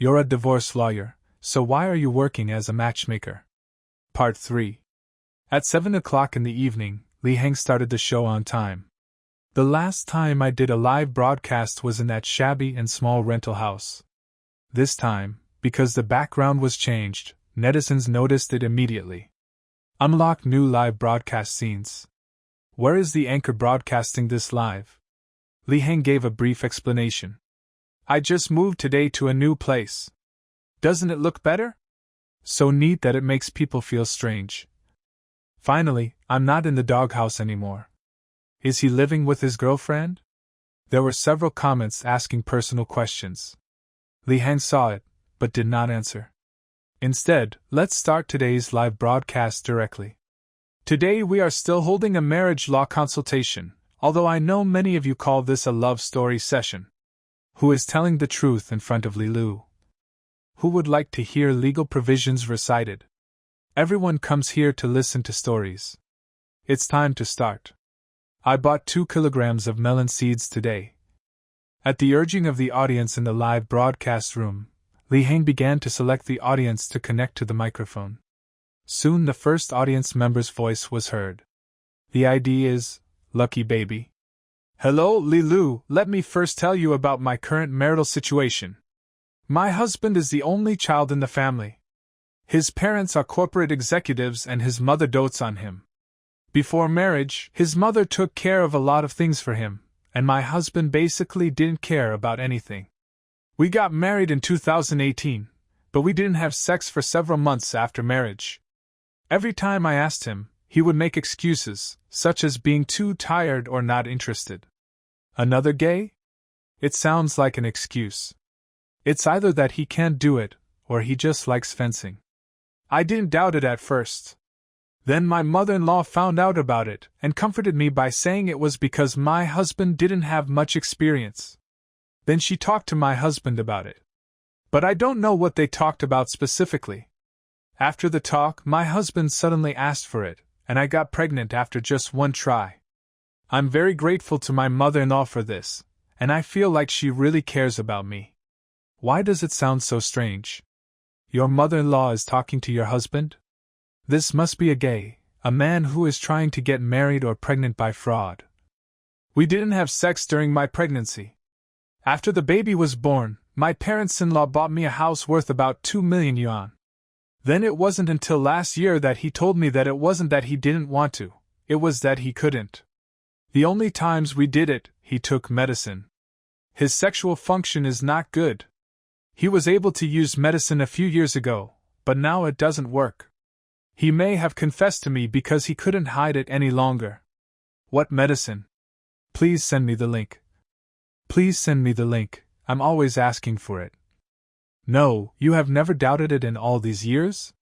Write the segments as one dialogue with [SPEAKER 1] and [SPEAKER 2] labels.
[SPEAKER 1] You're a divorce lawyer, so why are you working as a matchmaker? Part 3. At 7 o'clock in the evening, Li Heng started the show on time. The last time I did a live broadcast was in that shabby and small rental house. This time, because the background was changed, netizens noticed it immediately. Unlock new live broadcast scenes. Where is the anchor broadcasting this live? Li Heng gave a brief explanation. I just moved today to a new place. Doesn't it look better? So neat that it makes people feel strange. Finally, I'm not in the doghouse anymore. Is he living with his girlfriend? There were several comments asking personal questions. Li Heng saw it, but did not answer. Instead, let's start today's live broadcast directly. Today we are still holding a marriage law consultation, although I know many of you call this a love story session. Who is telling the truth in front of Li Lu? Who would like to hear legal provisions recited? Everyone comes here to listen to stories. It's time to start. I bought 2 kilograms of melon seeds today. At the urging of the audience in the live broadcast room, Li Heng began to select the audience to connect to the microphone. Soon the first audience member's voice was heard. The ID is, Lucky Baby. Hello, Li Lu, let me first tell you about my current marital situation. My husband is the only child in the family. His parents are corporate executives and his mother dotes on him. Before marriage, his mother took care of a lot of things for him, and my husband basically didn't care about anything. We got married in 2018, but we didn't have sex for several months after marriage. Every time I asked him, he would make excuses, such as being too tired or not interested. Another gay? It sounds like an excuse. It's either that he can't do it, or he just likes fencing. I didn't doubt it at first. Then my mother-in-law found out about it and comforted me by saying it was because my husband didn't have much experience. Then she talked to my husband about it. But I don't know what they talked about specifically. After the talk, my husband suddenly asked for it, and I got pregnant after just one try. I'm very grateful to my mother-in-law for this, and I feel like she really cares about me. Why does it sound so strange? Your mother-in-law is talking to your husband? This must be a man who is trying to get married or pregnant by fraud. We didn't have sex during my pregnancy. After the baby was born, my parents-in-law bought me a house worth about 2 million yuan. Then it wasn't until last year that he told me that it wasn't that he didn't want to, it was that he couldn't. The only times we did it, he took medicine. His sexual function is not good. He was able to use medicine a few years ago, but now it doesn't work. He may have confessed to me because he couldn't hide it any longer. What medicine? Please send me the link. Please send me the link, I'm always asking for it. No, you have never doubted it in all these years?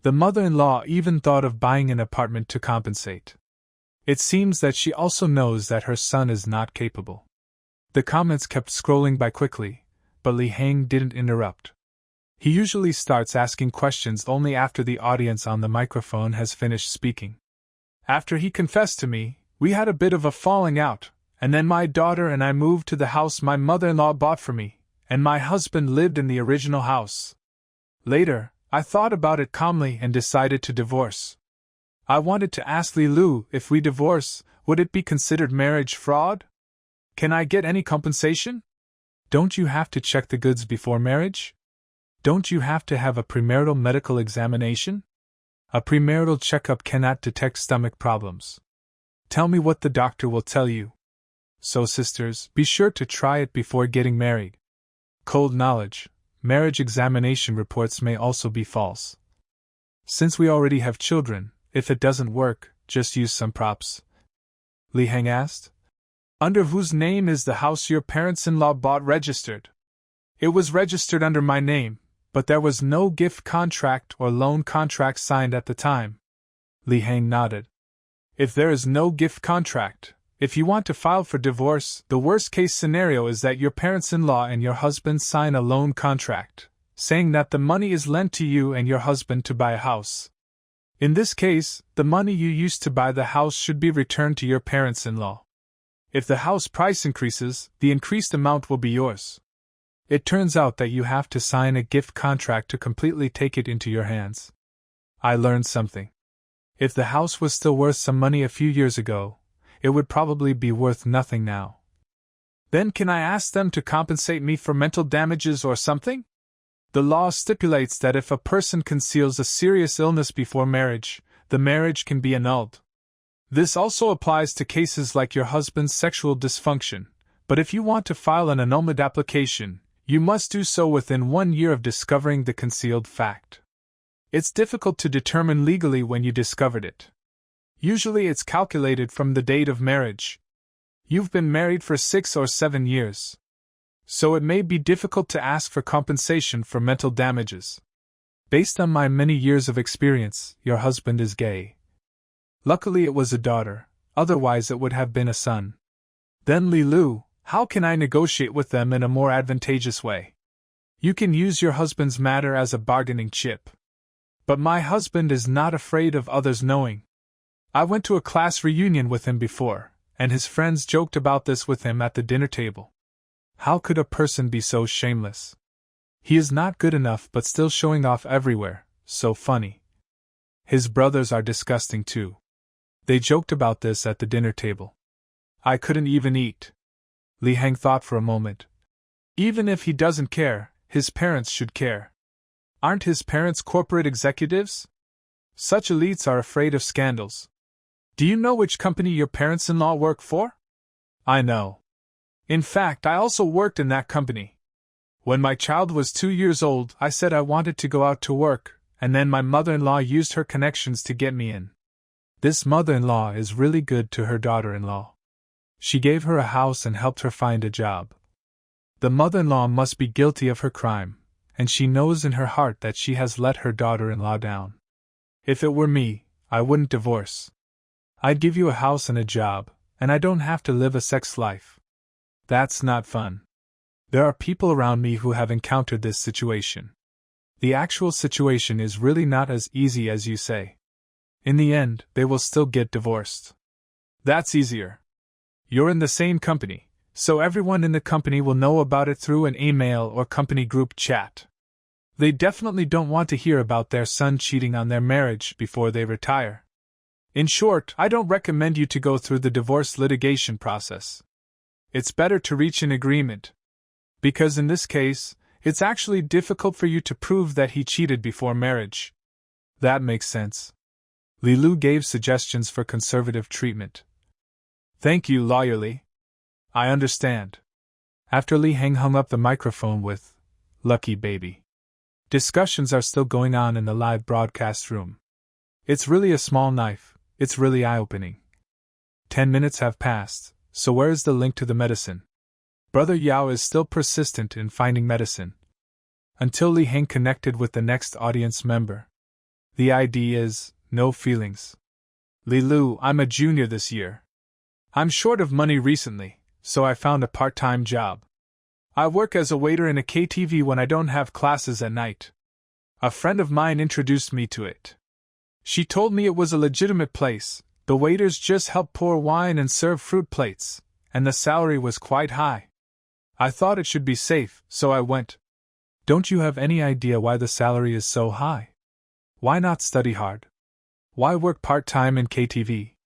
[SPEAKER 1] The mother-in-law even thought of buying an apartment to compensate. It seems that she also knows that her son is not capable. The comments kept scrolling by quickly, but Li Heng didn't interrupt. He usually starts asking questions only after the audience on the microphone has finished speaking. After he confessed to me, we had a bit of a falling out, and then my daughter and I moved to the house my mother-in-law bought for me, and my husband lived in the original house. Later, I thought about it calmly and decided to divorce. I wanted to ask Li Lu, if we divorce, would it be considered marriage fraud? Can I get any compensation? Don't you have to check the goods before marriage? Don't you have to have a premarital medical examination? A premarital checkup cannot detect stomach problems. Tell me what the doctor will tell you. So sisters, be sure to try it before getting married. Cold knowledge, marriage examination reports may also be false. Since we already have children, if it doesn't work, just use some props. Li Heng asked. Under whose name is the house your parents-in-law bought registered? It was registered under my name, but there was no gift contract or loan contract signed at the time. Li Heng nodded. If there is no gift contract, if you want to file for divorce, the worst-case scenario is that your parents-in-law and your husband sign a loan contract, saying that the money is lent to you and your husband to buy a house. In this case, the money you used to buy the house should be returned to your parents-in-law. If the house price increases, the increased amount will be yours. It turns out that you have to sign a gift contract to completely take it into your hands. I learned something. If the house was still worth some money a few years ago, it would probably be worth nothing now. Then can I ask them to compensate me for mental damages or something? The law stipulates that if a person conceals a serious illness before marriage, the marriage can be annulled. This also applies to cases like your husband's sexual dysfunction, but if you want to file an annulment application, you must do so within 1 year of discovering the concealed fact. It's difficult to determine legally when you discovered it. Usually it's calculated from the date of marriage. You've been married for 6 or 7 years. So it may be difficult to ask for compensation for mental damages. Based on my many years of experience, your husband is gay. Luckily it was a daughter, otherwise it would have been a son. Then Lilu, how can I negotiate with them in a more advantageous way? You can use your husband's matter as a bargaining chip. But my husband is not afraid of others knowing. I went to a class reunion with him before, and his friends joked about this with him at the dinner table. How could a person be so shameless? He is not good enough but still showing off everywhere, so funny. His brothers are disgusting too. They joked about this at the dinner table. I couldn't even eat. Li Heng thought for a moment. Even if he doesn't care, his parents should care. Aren't his parents corporate executives? Such elites are afraid of scandals. Do you know which company your parents-in-law work for? I know. In fact, I also worked in that company. When my child was 2 years old, I said I wanted to go out to work, and then my mother-in-law used her connections to get me in. This mother-in-law is really good to her daughter-in-law. She gave her a house and helped her find a job. The mother-in-law must be guilty of her crime, and she knows in her heart that she has let her daughter-in-law down. If it were me, I wouldn't divorce. I'd give you a house and a job, and I don't have to live a sex life. That's not fun. There are people around me who have encountered this situation. The actual situation is really not as easy as you say. In the end, they will still get divorced. That's easier. You're in the same company, so everyone in the company will know about it through an email or company group chat. They definitely don't want to hear about their son cheating on their marriage before they retire. In short, I don't recommend you to go through the divorce litigation process. It's better to reach an agreement. Because in this case, it's actually difficult for you to prove that he cheated before marriage. That makes sense. Lilu gave suggestions for conservative treatment. Thank you, Lawyer Li. I understand. After Li Heng hung up the microphone with, "Lucky baby." Discussions are still going on in the live broadcast room. It's really a small knife, it's really eye-opening. 10 minutes have passed, so where is the link to the medicine? Brother Yao is still persistent in finding medicine. Until Li Heng connected with the next audience member. The ID is, no feelings. Lilu, I'm a junior this year. I'm short of money recently, so I found a part-time job. I work as a waiter in a KTV when I don't have classes at night. A friend of mine introduced me to it. She told me it was a legitimate place, the waiters just help pour wine and serve fruit plates, and the salary was quite high. I thought it should be safe, so I went. Don't you have any idea why the salary is so high? Why not study hard? Why work part-time in KTV?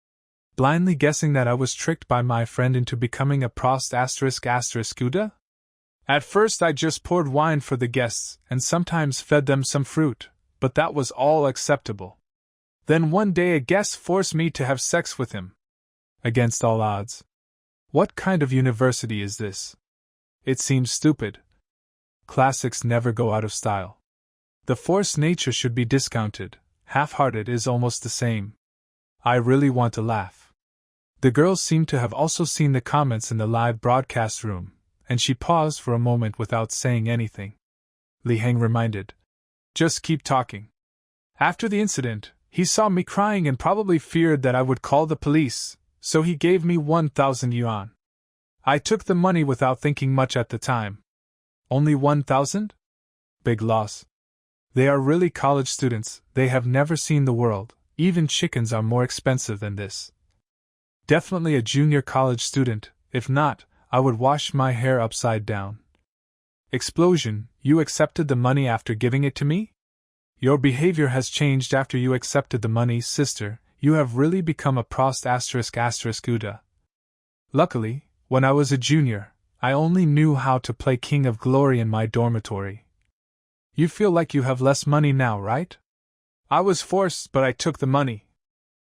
[SPEAKER 1] Blindly guessing that I was tricked by my friend into becoming a prost *****. At first I just poured wine for the guests and sometimes fed them some fruit, but that was all acceptable. Then one day a guest forced me to have sex with him. Against all odds. What kind of university is this? It seems stupid. Classics never go out of style. The forced nature should be discounted, half-hearted is almost the same. I really want to laugh. The girl seemed to have also seen the comments in the live broadcast room, and she paused for a moment without saying anything. Li Heng reminded. Just keep talking. After the incident, he saw me crying and probably feared that I would call the police, so he gave me 1,000 yuan. I took the money without thinking much at the time. Only 1,000? Big loss. They are really college students, they have never seen the world, even chickens are more expensive than this. Definitely a junior college student, if not, I would wash my hair upside down. Explosion, you accepted the money after giving it to me? Your behavior has changed after you accepted the money, sister. You have really become a prost ***** Uda. Luckily, when I was a junior, I only knew how to play King of Glory in my dormitory. You feel like you have less money now, right? I was forced, but I took the money.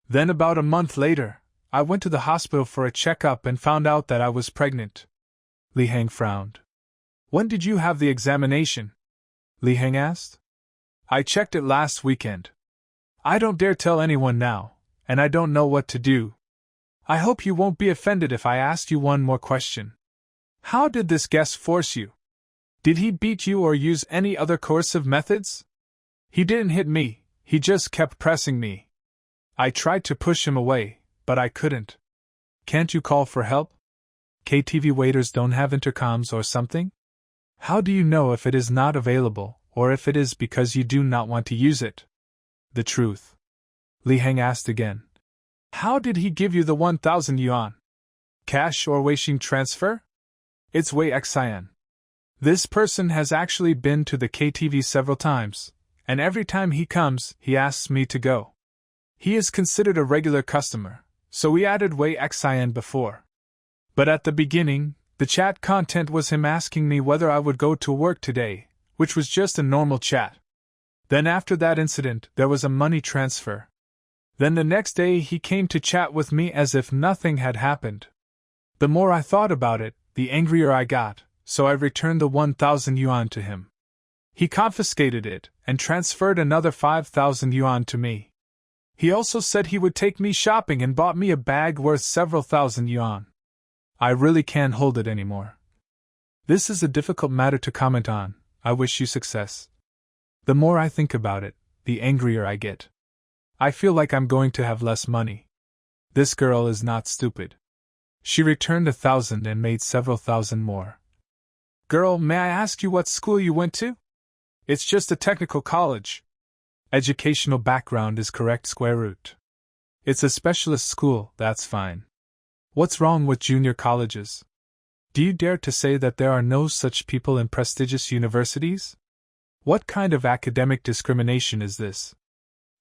[SPEAKER 1] Then about a month later, I went to the hospital for a checkup and found out that I was pregnant. Li Heng frowned. When did you have the examination? Li Heng asked. I checked it last weekend. I don't dare tell anyone now, and I don't know what to do. I hope you won't be offended if I ask you one more question. How did this guest force you? Did he beat you or use any other coercive methods? He didn't hit me, he just kept pressing me. I tried to push him away, but I couldn't. Can't you call for help? KTV waiters don't have intercoms or something? How do you know if it is not available, or if it is because you do not want to use it? The truth. Li Heng asked again. How did he give you the 1,000 yuan? Cash or Weixin transfer? It's Wei Xian. This person has actually been to the KTV several times, and every time he comes, he asks me to go. He is considered a regular customer, so we added Wei Xian before. But at the beginning, the chat content was him asking me whether I would go to work today, which was just a normal chat. Then after that incident, there was a money transfer. Then the next day he came to chat with me as if nothing had happened. The more I thought about it, the angrier I got, so I returned the 1,000 yuan to him. He confiscated it and transferred another 5,000 yuan to me. He also said he would take me shopping and bought me a bag worth several thousand yuan. I really can't hold it anymore. This is a difficult matter to comment on. I wish you success. The more I think about it, the angrier I get. I feel like I'm going to have less money. This girl is not stupid. She returned 1,000 and made several thousand more. Girl, may I ask you what school you went to? It's just a technical college. Educational background is correct square root. It's a specialist school, that's fine. What's wrong with junior colleges? Do you dare to say that there are no such people in prestigious universities? What kind of academic discrimination is this?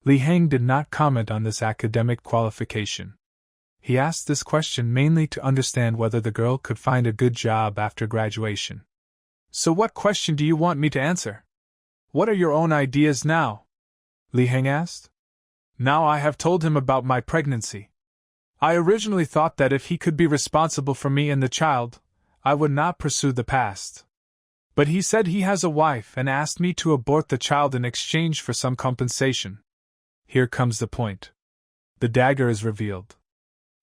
[SPEAKER 1] Li Heng did not comment on this academic qualification. He asked this question mainly to understand whether the girl could find a good job after graduation. So what question do you want me to answer? What are your own ideas now? Li Heng asked. Now I have told him about my pregnancy. I originally thought that if he could be responsible for me and the child, I would not pursue the past. But he said he has a wife and asked me to abort the child in exchange for some compensation. Here comes the point. The dagger is revealed.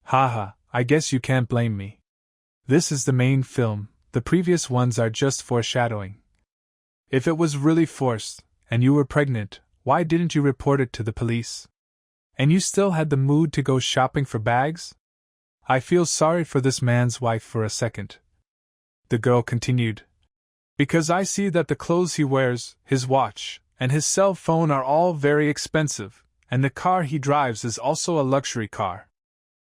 [SPEAKER 1] Haha, I guess you can't blame me. This is the main film, the previous ones are just foreshadowing. If it was really forced, and you were pregnant, why didn't you report it to the police? And you still had the mood to go shopping for bags? I feel sorry for this man's wife for a second. The girl continued. Because I see that the clothes he wears, his watch, and his cell phone are all very expensive, and the car he drives is also a luxury car.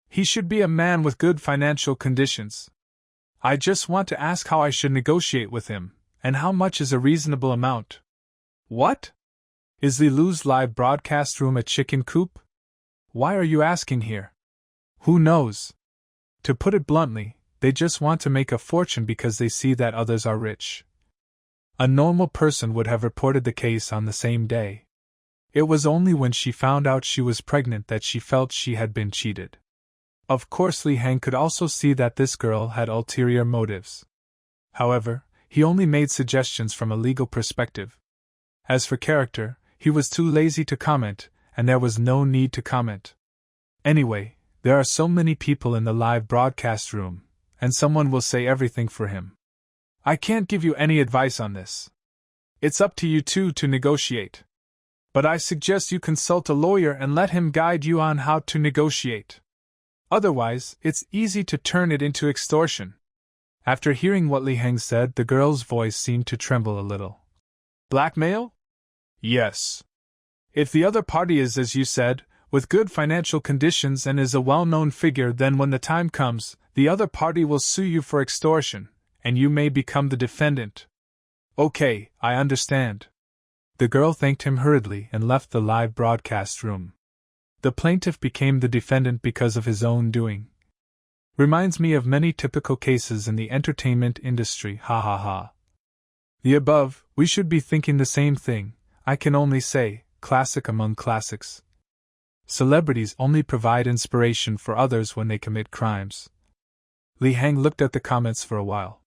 [SPEAKER 1] He should be a man with good financial conditions. I just want to ask how I should negotiate with him, and how much is a reasonable amount. What? Is Li Lu's live broadcast room a chicken coop? Why are you asking here? Who knows? To put it bluntly, they just want to make a fortune because they see that others are rich. A normal person would have reported the case on the same day. It was only when she found out she was pregnant that she felt she had been cheated. Of course, Li Heng could also see that this girl had ulterior motives. However, he only made suggestions from a legal perspective. As for character, he was too lazy to comment, and there was no need to comment. Anyway, there are so many people in the live broadcast room, and someone will say everything for him. I can't give you any advice on this. It's up to you two to negotiate. But I suggest you consult a lawyer and let him guide you on how to negotiate. Otherwise, it's easy to turn it into extortion. After hearing what Li Heng said, the girl's voice seemed to tremble a little. Blackmail? Yes. If the other party is, as you said, with good financial conditions and is a well-known figure, then when the time comes, the other party will sue you for extortion, and you may become the defendant. Okay, I understand. The girl thanked him hurriedly and left the live broadcast room. The plaintiff became the defendant because of his own doing. Reminds me of many typical cases in the entertainment industry, ha ha ha. The above, we should be thinking the same thing, I can only say, classic among classics. Celebrities only provide inspiration for others when they commit crimes. Li Hang looked at the comments for a while.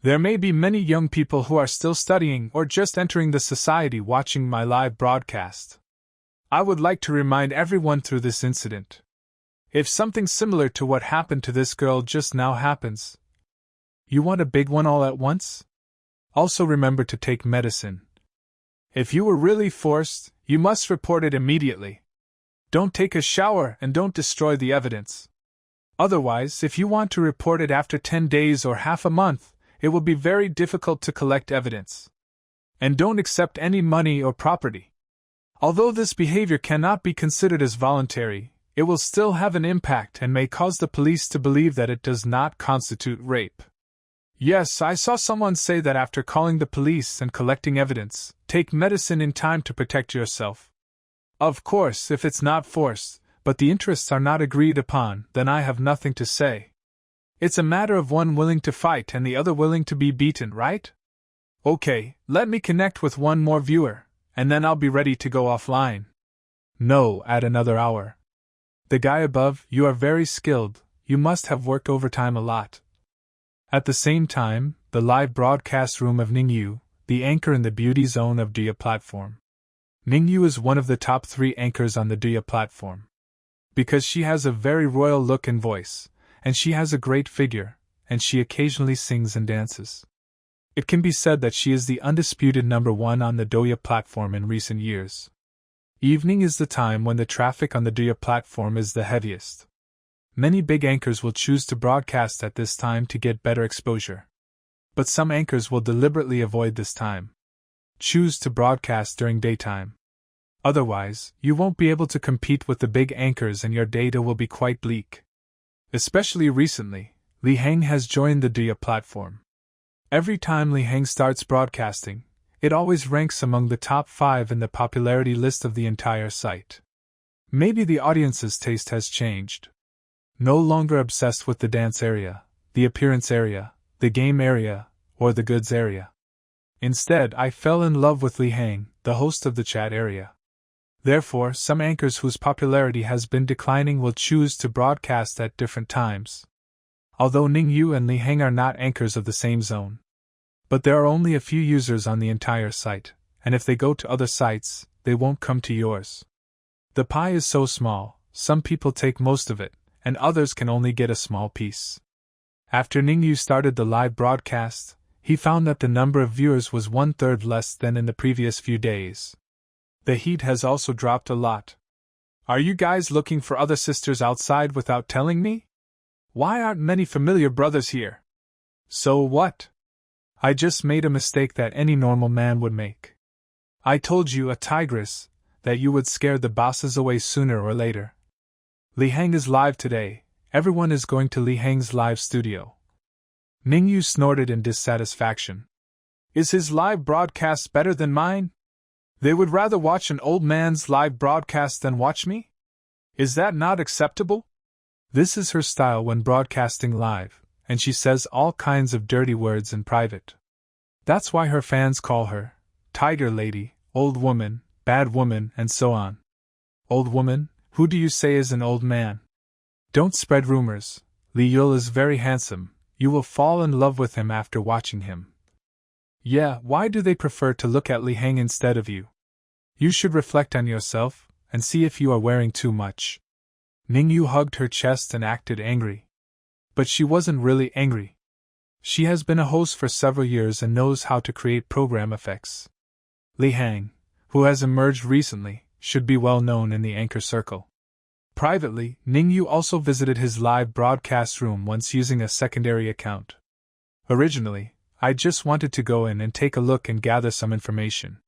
[SPEAKER 1] There may be many young people who are still studying or just entering the society watching my live broadcast. I would like to remind everyone through this incident. If something similar to what happened to this girl just now happens, you want a big one all at once? Also remember to take medicine. If you were really forced, you must report it immediately. Don't take a shower and don't destroy the evidence. Otherwise, if you want to report it after 10 days or half a month, it will be very difficult to collect evidence. And don't accept any money or property. Although this behavior cannot be considered as voluntary, it will still have an impact and may cause the police to believe that it does not constitute rape. Yes, I saw someone say that after calling the police and collecting evidence, take medicine in time to protect yourself. Of course, if it's not forced, but the interests are not agreed upon, then I have nothing to say. It's a matter of one willing to fight and the other willing to be beaten, right? Okay, let me connect with one more viewer, and then I'll be ready to go offline. No, add another hour. The guy above, you are very skilled, you must have worked overtime a lot. At the same time, the live broadcast room of Ningyu, the anchor in the beauty zone of Dia platform. Ningyu is one of the top 3 anchors on the Dia platform. Because she has a very royal look and voice, and she has a great figure, and she occasionally sings and dances. It can be said that she is the undisputed number 1 on the Douya platform in recent years. Evening is the time when the traffic on the Douya platform is the heaviest. Many big anchors will choose to broadcast at this time to get better exposure. But some anchors will deliberately avoid this time. Choose to broadcast during daytime. Otherwise, you won't be able to compete with the big anchors and your data will be quite bleak. Especially recently, Li Hang has joined the Douya platform. Every time Li Hang starts broadcasting, it always ranks among the top 5 in the popularity list of the entire site. Maybe the audience's taste has changed. No longer obsessed with the dance area, the appearance area, the game area, or the goods area. Instead, I fell in love with Li Hang, the host of the chat area. Therefore, some anchors whose popularity has been declining will choose to broadcast at different times. Although Ningyu and Li Hang are not anchors of the same zone. But there are only a few users on the entire site, and if they go to other sites, they won't come to yours. The pie is so small, some people take most of it, and others can only get a small piece. After Ningyu started the live broadcast, he found that the number of viewers was 1/3 less than in the previous few days. The heat has also dropped a lot. Are you guys looking for other sisters outside without telling me? Why aren't many familiar brothers here? So what? I just made a mistake that any normal man would make. I told you, a tigress, that you would scare the bosses away sooner or later. Li Hang is live today, everyone is going to Li Hang's live studio. Ningyu snorted in dissatisfaction. Is his live broadcast better than mine? They would rather watch an old man's live broadcast than watch me? Is that not acceptable? This is her style when broadcasting live, and she says all kinds of dirty words in private. That's why her fans call her Tiger Lady, Old Woman, Bad Woman, and so on. Old woman, who do you say is an old man? Don't spread rumors. Li Yul is very handsome, you will fall in love with him after watching him. Yeah, why do they prefer to look at Li Hang instead of you? You should reflect on yourself, and see if you are wearing too much. Ningyu hugged her chest and acted angry. But she wasn't really angry. She has been a host for several years and knows how to create program effects. Li Hang, who has emerged recently, should be well known in the anchor circle. Privately, Ningyu also visited his live broadcast room once using a secondary account. Originally, I just wanted to go in and take a look and gather some information.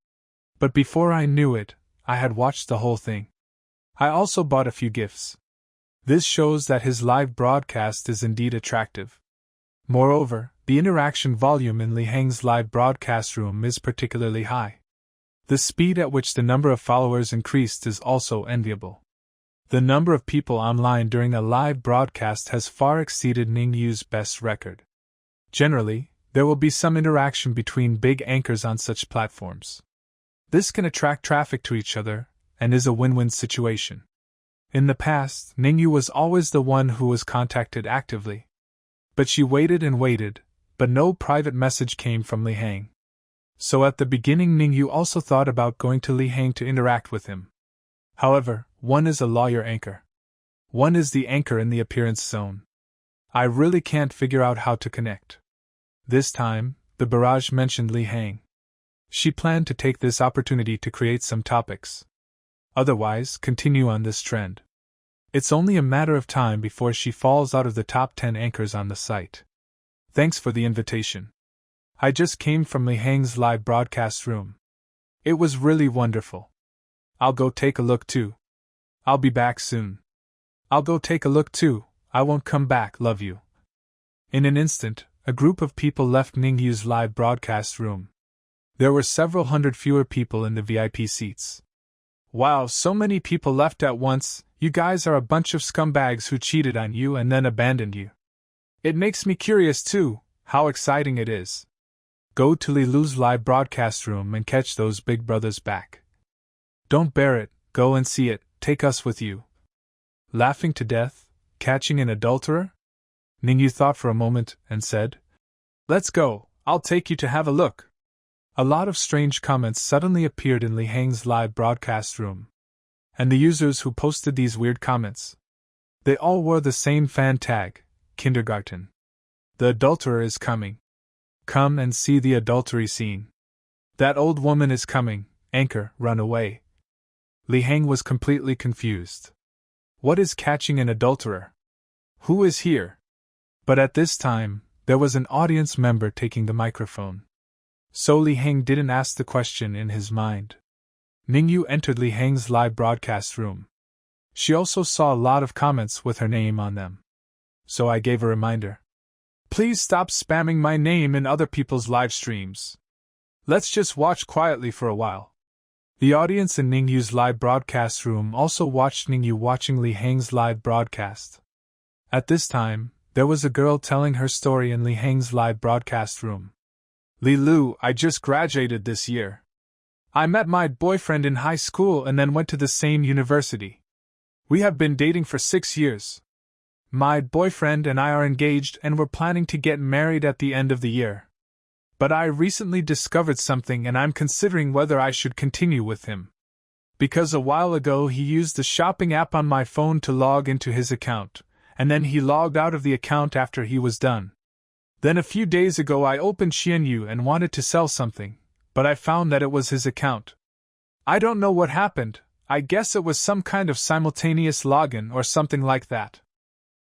[SPEAKER 1] But before I knew it, I had watched the whole thing. I also bought a few gifts. This shows that his live broadcast is indeed attractive. Moreover, the interaction volume in Li Heng's live broadcast room is particularly high. The speed at which the number of followers increased is also enviable. The number of people online during a live broadcast has far exceeded Ningyu's best record. Generally, there will be some interaction between big anchors on such platforms. This can attract traffic to each other, and is a win-win situation. In the past, Ningyu was always the one who was contacted actively. But she waited and waited, but no private message came from Li Heng. So at the beginning Ningyu also thought about going to Li Heng to interact with him. However, one is a lawyer anchor. One is the anchor in the appearance zone. I really can't figure out how to connect. This time, the barrage mentioned Li Heng. She planned to take this opportunity to create some topics. Otherwise, continue on this trend. It's only a matter of time before she falls out of the top 10 anchors on the site. Thanks for the invitation. I just came from Li Heng's live broadcast room. It was really wonderful. I'll go take a look too. I'll be back soon. I'll go take a look too, I won't come back, love you. In an instant, a group of people left Ningyu's live broadcast room. There were several hundred fewer people in the VIP seats. Wow, so many people left at once. You guys are a bunch of scumbags who cheated on you and then abandoned you. It makes me curious too, how exciting it is. Go to Li Lu's live broadcast room and catch those big brothers back. Don't bear it, go and see it, take us with you. Laughing to death, catching an adulterer? Ningyu thought for a moment and said, Let's go, I'll take you to have a look. A lot of strange comments suddenly appeared in Li Heng's live broadcast room. And the users who posted these weird comments. They all wore the same fan tag, kindergarten. The adulterer is coming. Come and see the adultery scene. That old woman is coming, anchor, run away. Li Heng was completely confused. What is catching an adulterer? Who is here? But at this time, there was an audience member taking the microphone. So Li Heng didn't ask the question in his mind. Ningyu entered Li Heng's live broadcast room. She also saw a lot of comments with her name on them. So I gave a reminder. Please stop spamming my name in other people's live streams. Let's just watch quietly for a while. The audience in Ningyu's live broadcast room also watched Ningyu watching Li Heng's live broadcast. At this time, there was a girl telling her story in Li Heng's live broadcast room. Li Lu, I just graduated this year. I met my boyfriend in high school and then went to the same university. We have been dating for 6 years. My boyfriend and I are engaged and we're planning to get married at the end of the year. But I recently discovered something and I'm considering whether I should continue with him. Because a while ago he used the shopping app on my phone to log into his account, and then he logged out of the account after he was done. Then a few days ago I opened Xianyu and wanted to sell something, but I found that it was his account. I don't know what happened, I guess it was some kind of simultaneous login or something like that.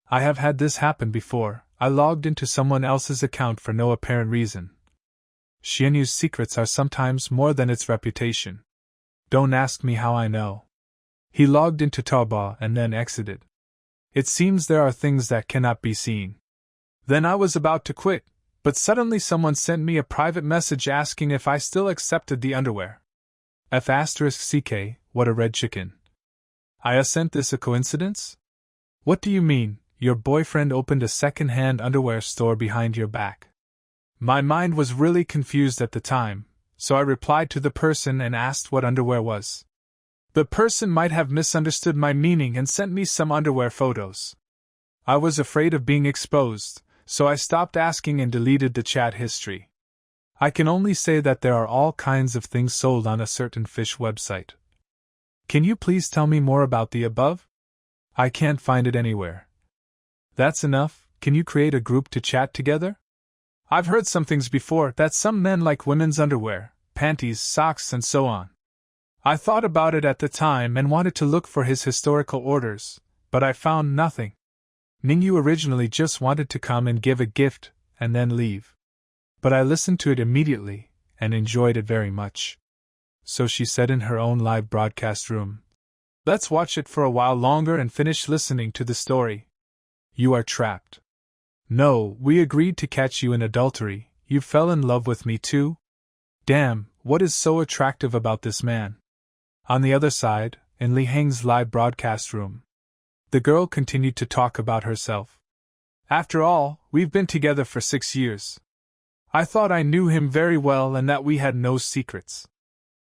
[SPEAKER 1] I have had this happen before. I logged into someone else's account for no apparent reason. Xianyu's secrets are sometimes more than its reputation. Don't ask me how I know. He logged into Taobao and then exited. It seems there are things that cannot be seen. Then I was about to quit, but suddenly someone sent me a private message asking if I still accepted the underwear. F***CK, what a red chicken. I sent this a coincidence? What do you mean, your boyfriend opened a second-hand underwear store behind your back? My mind was really confused at the time, so I replied to the person and asked what underwear was. The person might have misunderstood my meaning and sent me some underwear photos. I was afraid of being exposed, so I stopped asking and deleted the chat history. I can only say that there are all kinds of things sold on a certain fish website. Can you please tell me more about the above? I can't find it anywhere. That's enough, can you create a group to chat together? I've heard some things before that some men like women's underwear, panties, socks, and so on. I thought about it at the time and wanted to look for his historical orders, but I found nothing. Ningyu originally just wanted to come and give a gift, and then leave. But I listened to it immediately, and enjoyed it very much. So she said in her own live broadcast room, let's watch it for a while longer and finish listening to the story. You are trapped. No, we agreed to catch you in adultery. You fell in love with me too? Damn, what is so attractive about this man? On the other side, in Li Heng's live broadcast room, the girl continued to talk about herself. After all, we've been together for 6 years. I thought I knew him very well and that we had no secrets.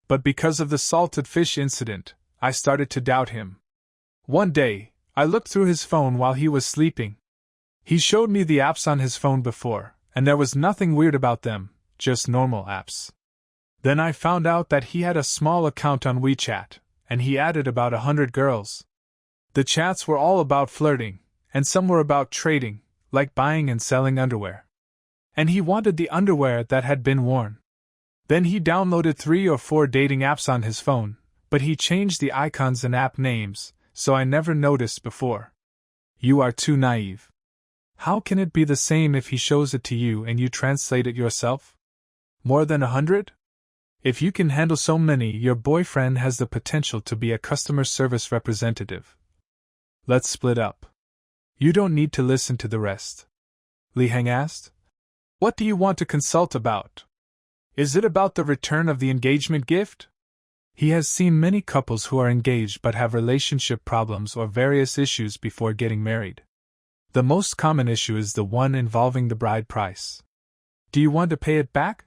[SPEAKER 1] But because of the salted fish incident, I started to doubt him. One day, I looked through his phone while he was sleeping. He showed me the apps on his phone before, and there was nothing weird about them, just normal apps. Then I found out that he had a small account on WeChat, and he added about 100 girls. The chats were all about flirting, and some were about trading, like buying and selling underwear. And he wanted the underwear that had been worn. Then he downloaded 3 or 4 dating apps on his phone, but he changed the icons and app names, so I never noticed before. You are too naive. How can it be the same if he shows it to you and you translate it yourself? More than 100? If you can handle so many, your boyfriend has the potential to be a customer service representative. Let's split up. You don't need to listen to the rest. Li Heng asked. What do you want to consult about? Is it about the return of the engagement gift? He has seen many couples who are engaged but have relationship problems or various issues before getting married. The most common issue is the one involving the bride price. Do you want to pay it back?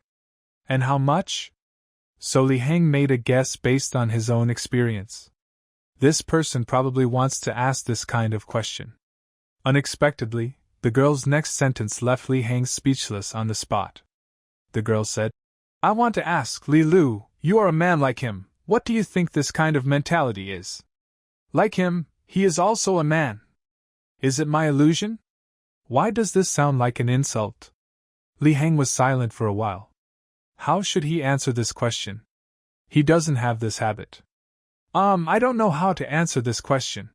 [SPEAKER 1] And how much? So Li Heng made a guess based on his own experience. This person probably wants to ask this kind of question. Unexpectedly, the girl's next sentence left Li Heng speechless on the spot. The girl said, I want to ask, Li Lu, you are a man like him, what do you think this kind of mentality is? Like him, he is also a man. Is it my illusion? Why does this sound like an insult? Li Heng was silent for a while. How should he answer this question? He doesn't have this habit. I don't know how to answer this question.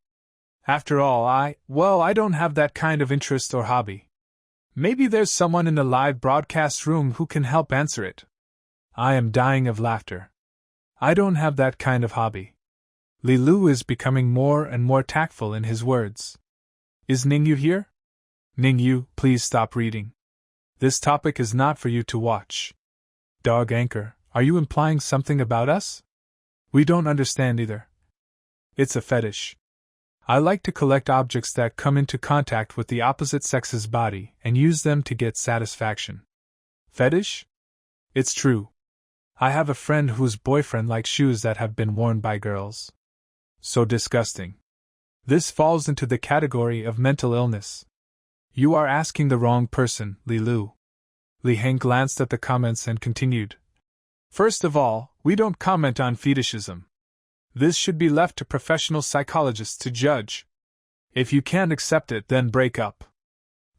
[SPEAKER 1] After all, I don't have that kind of interest or hobby. Maybe there's someone in the live broadcast room who can help answer it. I am dying of laughter. I don't have that kind of hobby. Li Lu is becoming more and more tactful in his words. Is Ningyu here? Ningyu, please stop reading. This topic is not for you to watch. Dog anchor, are you implying something about us? We don't understand either. It's a fetish. I like to collect objects that come into contact with the opposite sex's body and use them to get satisfaction. Fetish? It's true. I have a friend whose boyfriend likes shoes that have been worn by girls. So disgusting. This falls into the category of mental illness. You are asking the wrong person, Li Lu. Li Heng glanced at the comments and continued. First of all, we don't comment on fetishism. This should be left to professional psychologists to judge. If you can't accept it, then break up.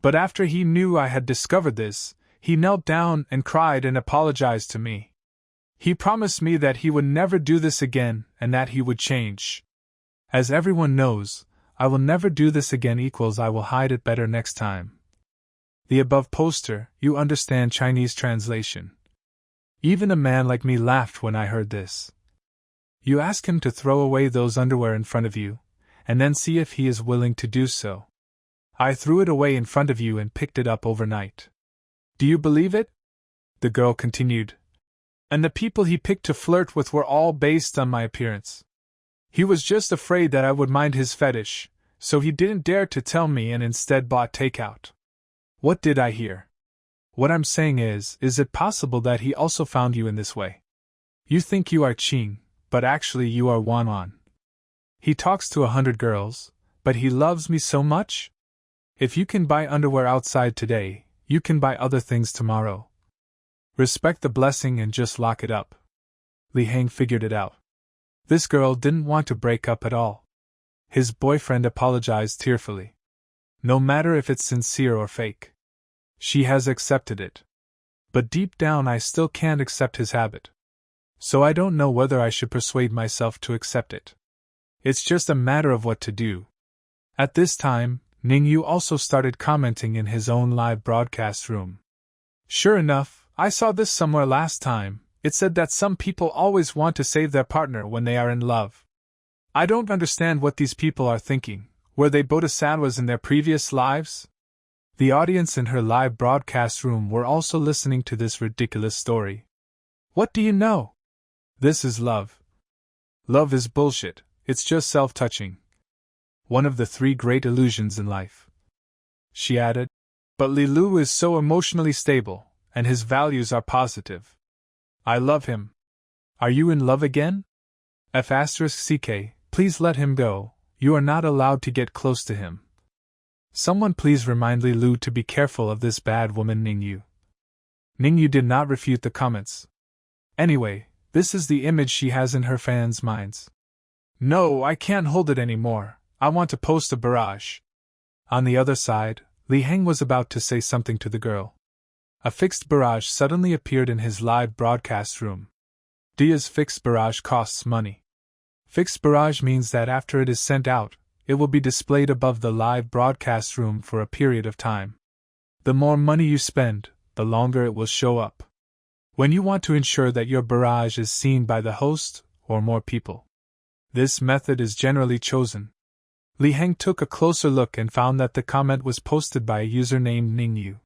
[SPEAKER 1] But after he knew I had discovered this, he knelt down and cried and apologized to me. He promised me that he would never do this again and that he would change. As everyone knows, I will never do this again equals I will hide it better next time. The above poster, you understand Chinese translation. Even a man like me laughed when I heard this. You ask him to throw away those underwear in front of you, and then see if he is willing to do so. I threw it away in front of you and picked it up overnight. Do you believe it? The girl continued. And the people he picked to flirt with were all based on my appearance. He was just afraid that I would mind his fetish, so he didn't dare to tell me and instead bought takeout. What did I hear? What I'm saying is it possible that he also found you in this way? You think you are Qing, but actually you are Wan. He talks to 100 girls, but he loves me so much? If you can buy underwear outside today, you can buy other things tomorrow. Respect the blessing and just lock it up. Li Heng figured it out. This girl didn't want to break up at all. His boyfriend apologized tearfully. No matter if it's sincere or fake. She has accepted it. But deep down I still can't accept his habit. So I don't know whether I should persuade myself to accept it. It's just a matter of what to do. At this time, Ningyu also started commenting in his own live broadcast room. Sure enough, I saw this somewhere last time. It said that some people always want to save their partner when they are in love. I don't understand what these people are thinking. Were they bodhisattvas in their previous lives? The audience in her live broadcast room were also listening to this ridiculous story. What do you know? This is love. Love is bullshit, it's just self-touching. One of the 3 great illusions in life. She added, but Lilu is so emotionally stable, and his values are positive. I love him. Are you in love again? F***ck, please let him go, you are not allowed to get close to him. Someone please remind Lilu to be careful of this bad woman Ningyu. Ningyu did not refute the comments. Anyway, this is the image she has in her fans' minds. No, I can't hold it anymore, I want to post a barrage. On the other side, Li Heng was about to say something to the girl. A fixed barrage suddenly appeared in his live broadcast room. Dia's fixed barrage costs money. Fixed barrage means that after it is sent out, it will be displayed above the live broadcast room for a period of time. The more money you spend, the longer it will show up. When you want to ensure that your barrage is seen by the host, or more people. This method is generally chosen. Li Heng took a closer look and found that the comment was posted by a user named Ningyu.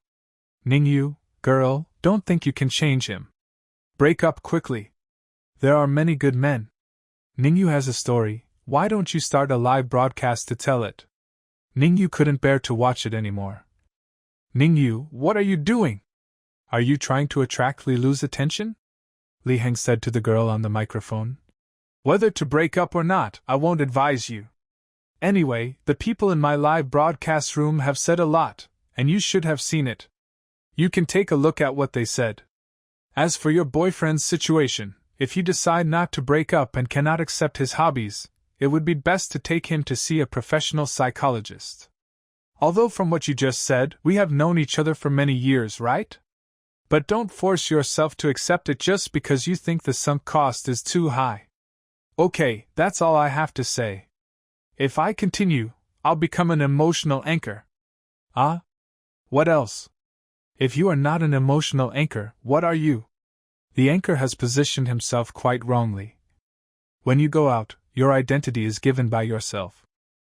[SPEAKER 1] Ningyu, girl, don't think you can change him. Break up quickly. There are many good men. Ningyu has a story. Why don't you start a live broadcast to tell it? Ningyu couldn't bear to watch it anymore. Ningyu, what are you doing? Are you trying to attract Lilu's attention? Li Heng said to the girl on the microphone. Whether to break up or not, I won't advise you. Anyway, the people in my live broadcast room have said a lot, and you should have seen it. You can take a look at what they said. As for your boyfriend's situation, if you decide not to break up and cannot accept his hobbies, it would be best to take him to see a professional psychologist. Although from what you just said, we have known each other for many years, right? But don't force yourself to accept it just because you think the sunk cost is too high. Okay, that's all I have to say. If I continue, I'll become an emotional anchor. Ah? What else? If you are not an emotional anchor, what are you? The anchor has positioned himself quite wrongly. When you go out, your identity is given by yourself.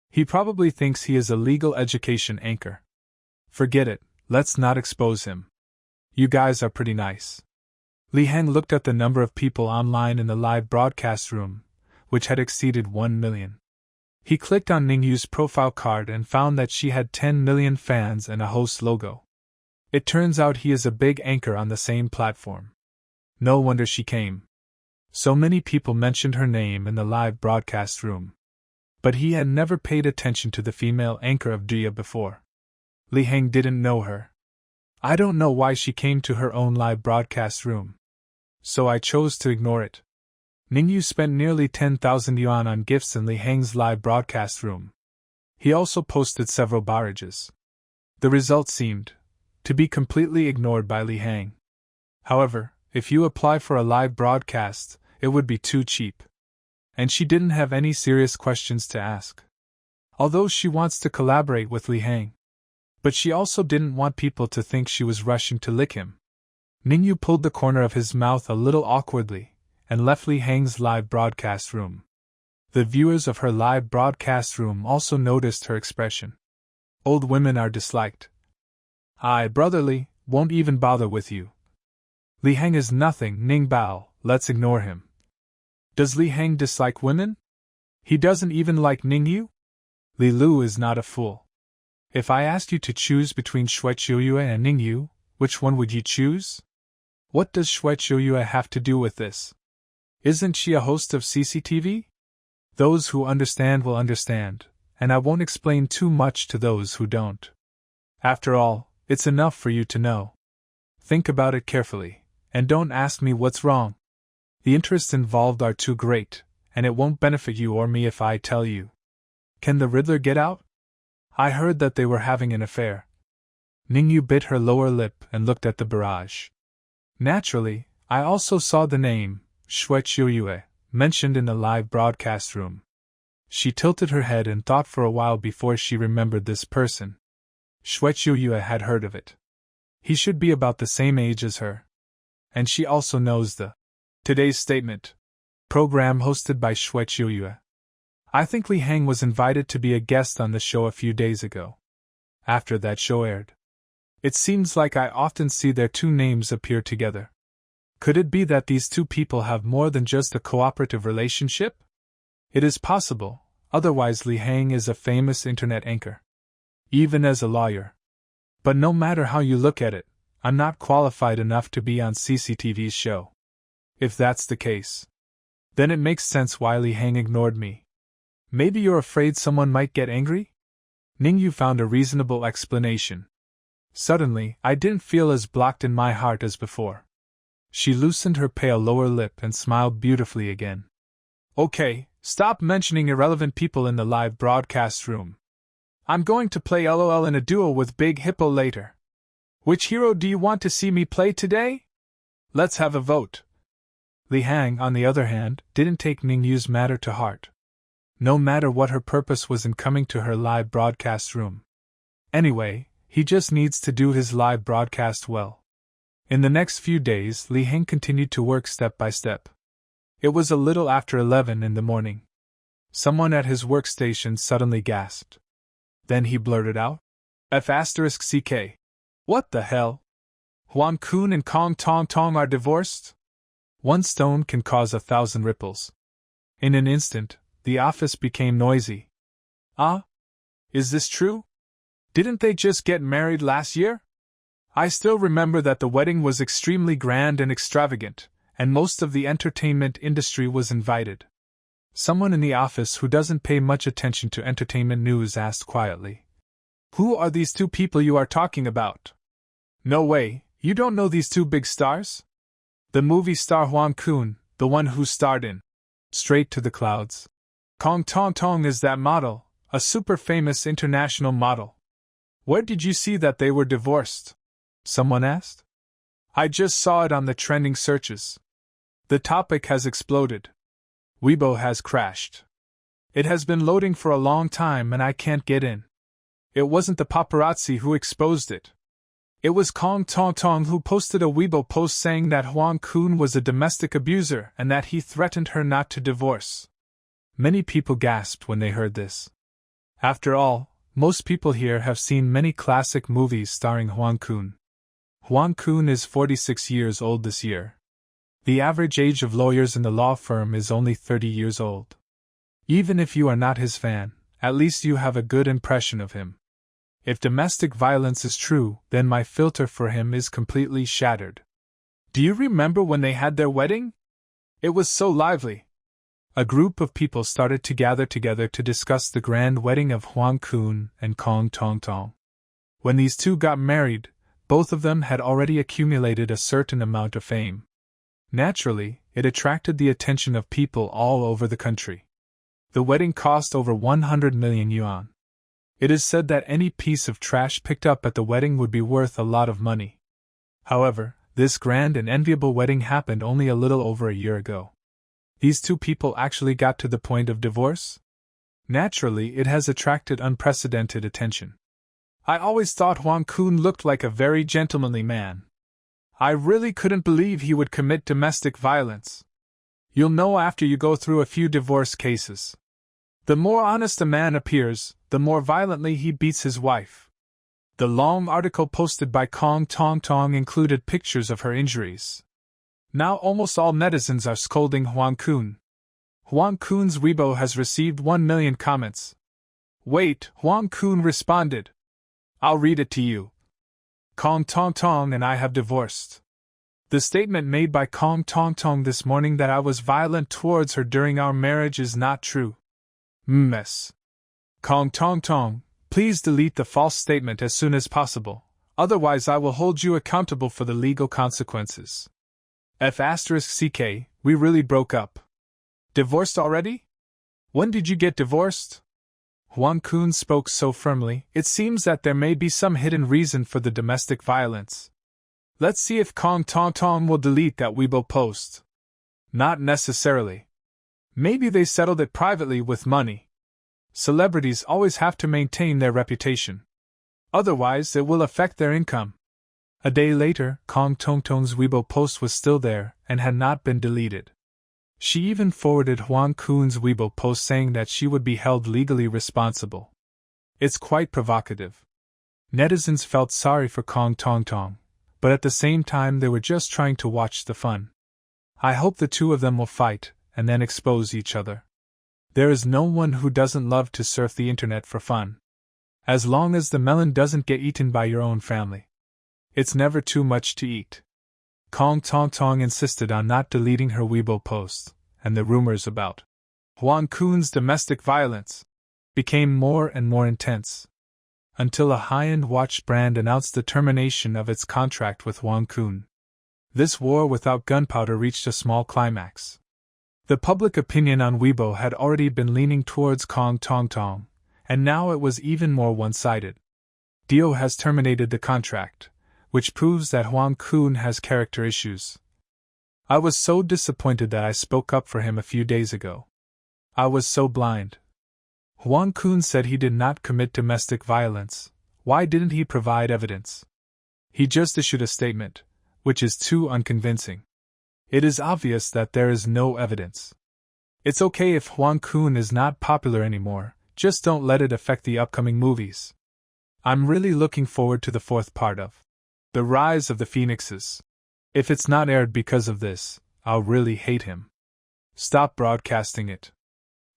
[SPEAKER 1] He probably thinks he is a legal education anchor. Forget it, let's not expose him. You guys are pretty nice. Li Heng looked at the number of people online in the live broadcast room, which had exceeded 1 million. He clicked on Ningyu's profile card and found that she had 10 million fans and a host logo. It turns out he is a big anchor on the same platform. No wonder she came. So many people mentioned her name in the live broadcast room. But he had never paid attention to the female anchor of Dia before. Li Heng didn't know her. I don't know why she came to her own live broadcast room. So I chose to ignore it. Ningyu spent nearly 10,000 yuan on gifts in Li Heng's live broadcast room. He also posted several barrages. The result seemed to be completely ignored by Li Heng. However, if you apply for a live broadcast, it would be too cheap. And she didn't have any serious questions to ask. Although she wants to collaborate with Li Heng. But she also didn't want people to think she was rushing to lick him. Ningyu pulled the corner of his mouth a little awkwardly, and left Li Heng's live broadcast room. The viewers of her live broadcast room also noticed her expression. Old women are disliked. I, brotherly, won't even bother with you. Li Heng is nothing, Ning Bao, let's ignore him. Does Li Heng dislike women? He doesn't even like Ningyu? Li Lu is not a fool. If I asked you to choose between Shui Qiuyue and Ningyu, which one would you choose? What does Shui Qiuyue have to do with this? Isn't she a host of CCTV? Those who understand will understand, and I won't explain too much to those who don't. After all, it's enough for you to know. Think about it carefully, and don't ask me what's wrong. The interests involved are too great, and it won't benefit you or me if I tell you. Can the Riddler get out? I heard that they were having an affair. Ningyu bit her lower lip and looked at the barrage. Naturally, I also saw the name, Shui Qiuyue, mentioned in the live broadcast room. She tilted her head and thought for a while before she remembered this person. Shui Qiuyue had heard of it. He should be about the same age as her. And she also knows the Today's Statement program hosted by Shui Qiuyue. I think Li Heng was invited to be a guest on the show a few days ago. After that show aired, It seems like I often see their two names appear together. Could it be that these two people have more than just a cooperative relationship? It is possible, otherwise Li Hang is a famous internet anchor. Even as a lawyer. But no matter how you look at it, I'm not qualified enough to be on CCTV's show. If that's the case, then it makes sense why Li Hang ignored me. Maybe you're afraid someone might get angry? Ningyu found a reasonable explanation. Suddenly, I didn't feel as blocked in my heart as before. She loosened her pale lower lip and smiled beautifully again. Okay, stop mentioning irrelevant people in the live broadcast room. I'm going to play LOL in a duel with Big Hippo later. Which hero do you want to see me play today? Let's have a vote. Li Hang, on the other hand, didn't take Ningyu's matter to heart. No matter what her purpose was in coming to her live broadcast room. Anyway, he just needs to do his live broadcast well. In the next few days, Li Hang continued to work step by step. It was a little after 11 in the morning. Someone at his workstation suddenly gasped. Then he blurted out, F***CK. What the hell? Huang Kun and Kong Tong Tong are divorced? One stone can cause 1,000 ripples. In an instant, the office became noisy. Ah? Is this true? Didn't they just get married last year? I still remember that the wedding was extremely grand and extravagant, and most of the entertainment industry was invited. Someone in the office who doesn't pay much attention to entertainment news asked quietly. Who are these two people you are talking about? No way, you don't know these two big stars? The movie star Huang Kun, the one who starred in Straight to the Clouds. Kong Tong Tong is that model, a super famous international model. Where did you see that they were divorced? Someone asked. I just saw it on the trending searches. The topic has exploded. Weibo has crashed. It has been loading for a long time and I can't get in. It wasn't the paparazzi who exposed it. It was Kong Tong Tong who posted a Weibo post saying that Huang Kun was a domestic abuser and that he threatened her not to divorce. Many people gasped when they heard this. After all, most people here have seen many classic movies starring Huang Kun. Huang Kun is 46 years old this year. The average age of lawyers in the law firm is only 30 years old. Even if you are not his fan, at least you have a good impression of him. If domestic violence is true, then my filter for him is completely shattered. Do you remember when they had their wedding? It was so lively. A group of people started to gather together to discuss the grand wedding of Huang Kun and Kong Tong Tong. When these two got married, both of them had already accumulated a certain amount of fame. Naturally, it attracted the attention of people all over the country. The wedding cost over 100 million yuan. It is said that any piece of trash picked up at the wedding would be worth a lot of money. However, this grand and enviable wedding happened only a little over a year ago. These two people actually got to the point of divorce? Naturally, it has attracted unprecedented attention. I always thought Huang Kun looked like a very gentlemanly man. I really couldn't believe he would commit domestic violence. You'll know after you go through a few divorce cases. The more honest a man appears, the more violently he beats his wife. The long article posted by Kong Tong Tong included pictures of her injuries. Now almost all netizens are scolding Huang Kun. Huang Kun's Weibo has received 1 million comments. Wait, Huang Kun responded. I'll read it to you. Kong Tong Tong and I have divorced. The statement made by Kong Tong Tong this morning that I was violent towards her during our marriage is not true. Mess. Kong Tong Tong, please delete the false statement as soon as possible, otherwise I will hold you accountable for the legal consequences. F***CK, we really broke up. Divorced already? When did you get divorced? Huang Kun spoke so firmly, it seems that there may be some hidden reason for the domestic violence. Let's see if Kong Tong Tong will delete that Weibo post. Not necessarily. Maybe they settled it privately with money. Celebrities always have to maintain their reputation. Otherwise, it will affect their income. A day later, Kong Tong Tong's Weibo post was still there and had not been deleted. She even forwarded Huang Kun's Weibo post saying that she would be held legally responsible. It's quite provocative. Netizens felt sorry for Kong Tong Tong, but at the same time they were just trying to watch the fun. I hope the two of them will fight, and then expose each other. There is no one who doesn't love to surf the internet for fun. As long as the melon doesn't get eaten by your own family. It's never too much to eat. Kong Tong Tong insisted on not deleting her Weibo posts, and the rumors about Huang Kun's domestic violence became more and more intense, until a high-end watch brand announced the termination of its contract with Huang Kun. This war without gunpowder reached a small climax. The public opinion on Weibo had already been leaning towards Kong Tong Tong, and now it was even more one-sided. Dio has terminated the contract, which proves that Huang Kun has character issues. I was so disappointed that I spoke up for him a few days ago. I was so blind. Huang Kun said he did not commit domestic violence. Why didn't he provide evidence? He just issued a statement, which is too unconvincing. It is obvious that there is no evidence. It's okay if Huang Kun is not popular anymore, just don't let it affect the upcoming movies. I'm really looking forward to the fourth part of The Rise of the Phoenixes. If it's not aired because of this, I'll really hate him. Stop broadcasting it.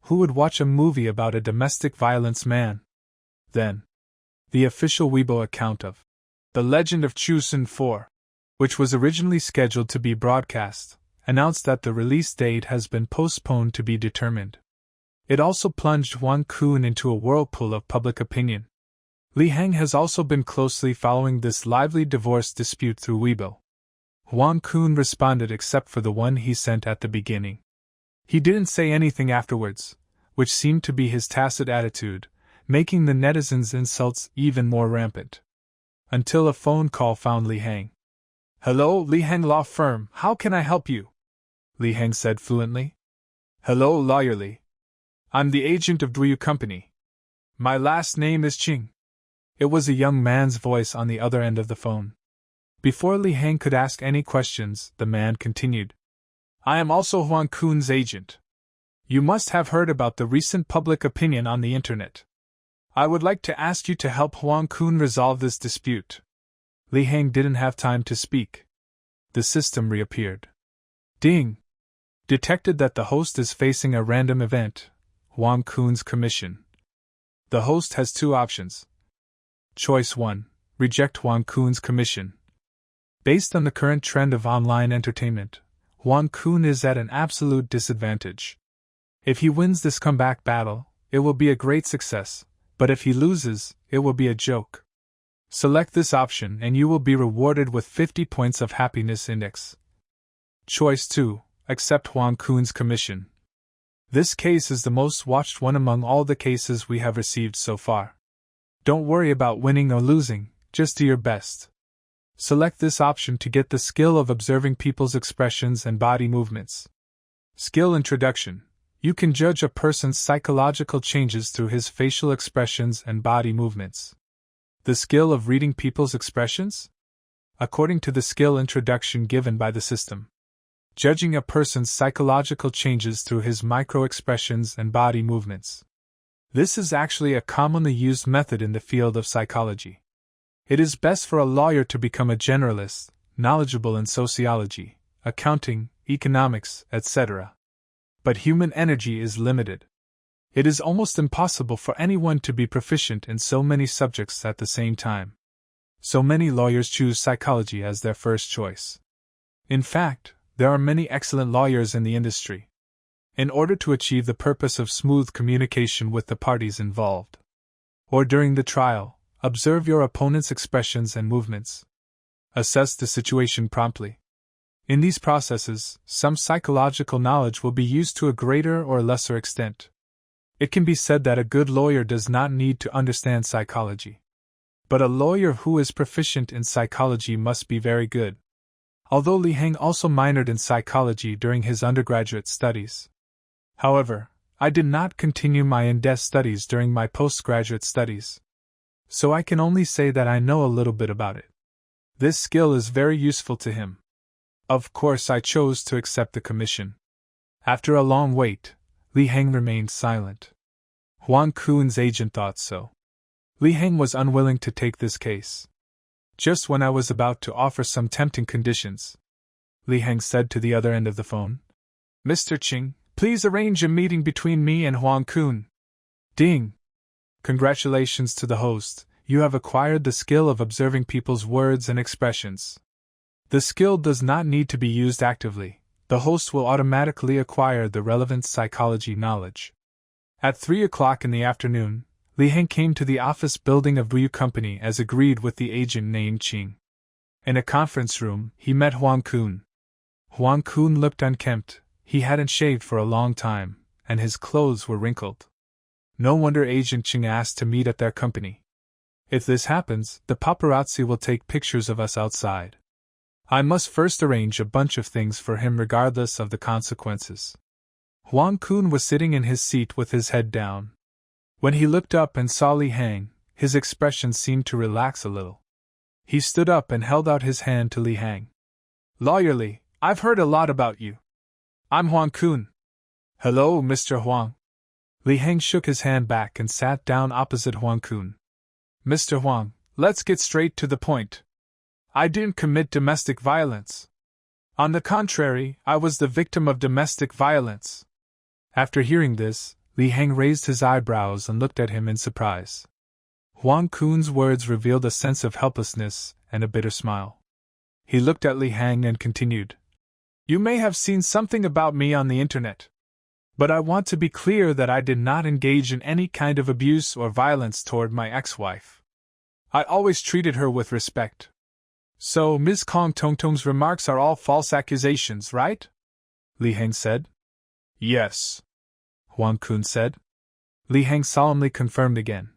[SPEAKER 1] Who would watch a movie about a domestic violence man? Then, the official Weibo account of The Legend of Chusen 4, which was originally scheduled to be broadcast, announced that the release date has been postponed to be determined. It also plunged Huang Kun into a whirlpool of public opinion. Li Heng has also been closely following this lively divorce dispute through Weibo. Huang Kun responded except for the one he sent at the beginning. He didn't say anything afterwards, which seemed to be his tacit attitude, making the netizens' insults even more rampant. Until a phone call found Li Heng. "Hello, Li Heng Law Firm, how can I help you?" Li Heng said fluently. "Hello, Lawyer Li. I'm the agent of Duyu Company. My last name is Qing." It was a young man's voice on the other end of the phone. Before Li Heng could ask any questions, the man continued. "I am also Huang Kun's agent. You must have heard about the recent public opinion on the internet. I would like to ask you to help Huang Kun resolve this dispute." Li Heng didn't have time to speak. The system reappeared. Ding! Detected that the host is facing a random event, Huang Kun's commission. The host has two options. Choice 1. Reject Huang Kun's commission. Based on the current trend of online entertainment, Huang Kun is at an absolute disadvantage. If he wins this comeback battle, it will be a great success, but if he loses, it will be a joke. Select this option and you will be rewarded with 50 points of happiness index. Choice 2. Accept Huang Kun's commission. This case is the most watched one among all the cases we have received so far. Don't worry about winning or losing, just do your best. Select this option to get the skill of observing people's expressions and body movements. Skill Introduction. You can judge a person's psychological changes through his facial expressions and body movements. The skill of reading people's expressions? According to the skill introduction given by the system, judging a person's psychological changes through his micro-expressions and body movements. This is actually a commonly used method in the field of psychology. It is best for a lawyer to become a generalist, knowledgeable in sociology, accounting, economics, etc. But human energy is limited. It is almost impossible for anyone to be proficient in so many subjects at the same time. So many lawyers choose psychology as their first choice. In fact, there are many excellent lawyers in the industry. In order to achieve the purpose of smooth communication with the parties involved, or during the trial, observe your opponent's expressions and movements. Assess the situation promptly. In these processes, some psychological knowledge will be used to a greater or lesser extent. It can be said that a good lawyer does not need to understand psychology. But a lawyer who is proficient in psychology must be very good. Although Li Heng also minored in psychology during his undergraduate studies. However, I did not continue my in-depth studies during my postgraduate studies. So I can only say that I know a little bit about it. This skill is very useful to him. Of course, I chose to accept the commission. After a long wait, Li Heng remained silent. Huang Kun's agent thought so. Li Heng was unwilling to take this case. Just when I was about to offer some tempting conditions, Li Heng said to the other end of the phone, "Mr. Qing, please arrange a meeting between me and Huang Kun." Ding! Congratulations to the host, you have acquired the skill of observing people's words and expressions. The skill does not need to be used actively, the host will automatically acquire the relevant psychology knowledge. At 3 o'clock in the afternoon, Li Heng came to the office building of Buyu Company as agreed with the agent named Qing. In a conference room, he met Huang Kun. Huang Kun looked unkempt, he hadn't shaved for a long time, and his clothes were wrinkled. No wonder Agent Qing asked to meet at their company. If this happens, the paparazzi will take pictures of us outside. I must first arrange a bunch of things for him regardless of the consequences. Huang Kun was sitting in his seat with his head down. When he looked up and saw Li Heng, his expression seemed to relax a little. He stood up and held out his hand to Li Heng. "Lawyer Li, I've heard a lot about you. I'm Huang Kun." "Hello, Mr. Huang." Li Heng shook his hand back and sat down opposite Huang Kun. "Mr. Huang, let's get straight to the point. I didn't commit domestic violence. On the contrary, I was the victim of domestic violence." After hearing this, Li Heng raised his eyebrows and looked at him in surprise. Huang Kun's words revealed a sense of helplessness and a bitter smile. He looked at Li Heng and continued, "You may have seen something about me on the internet. But I want to be clear that I did not engage in any kind of abuse or violence toward my ex-wife. I always treated her with respect. So Ms. Kong Tongtong's remarks are all false accusations, right?" Li Heng said. "Yes," Huang Kun said. Li Heng solemnly confirmed again.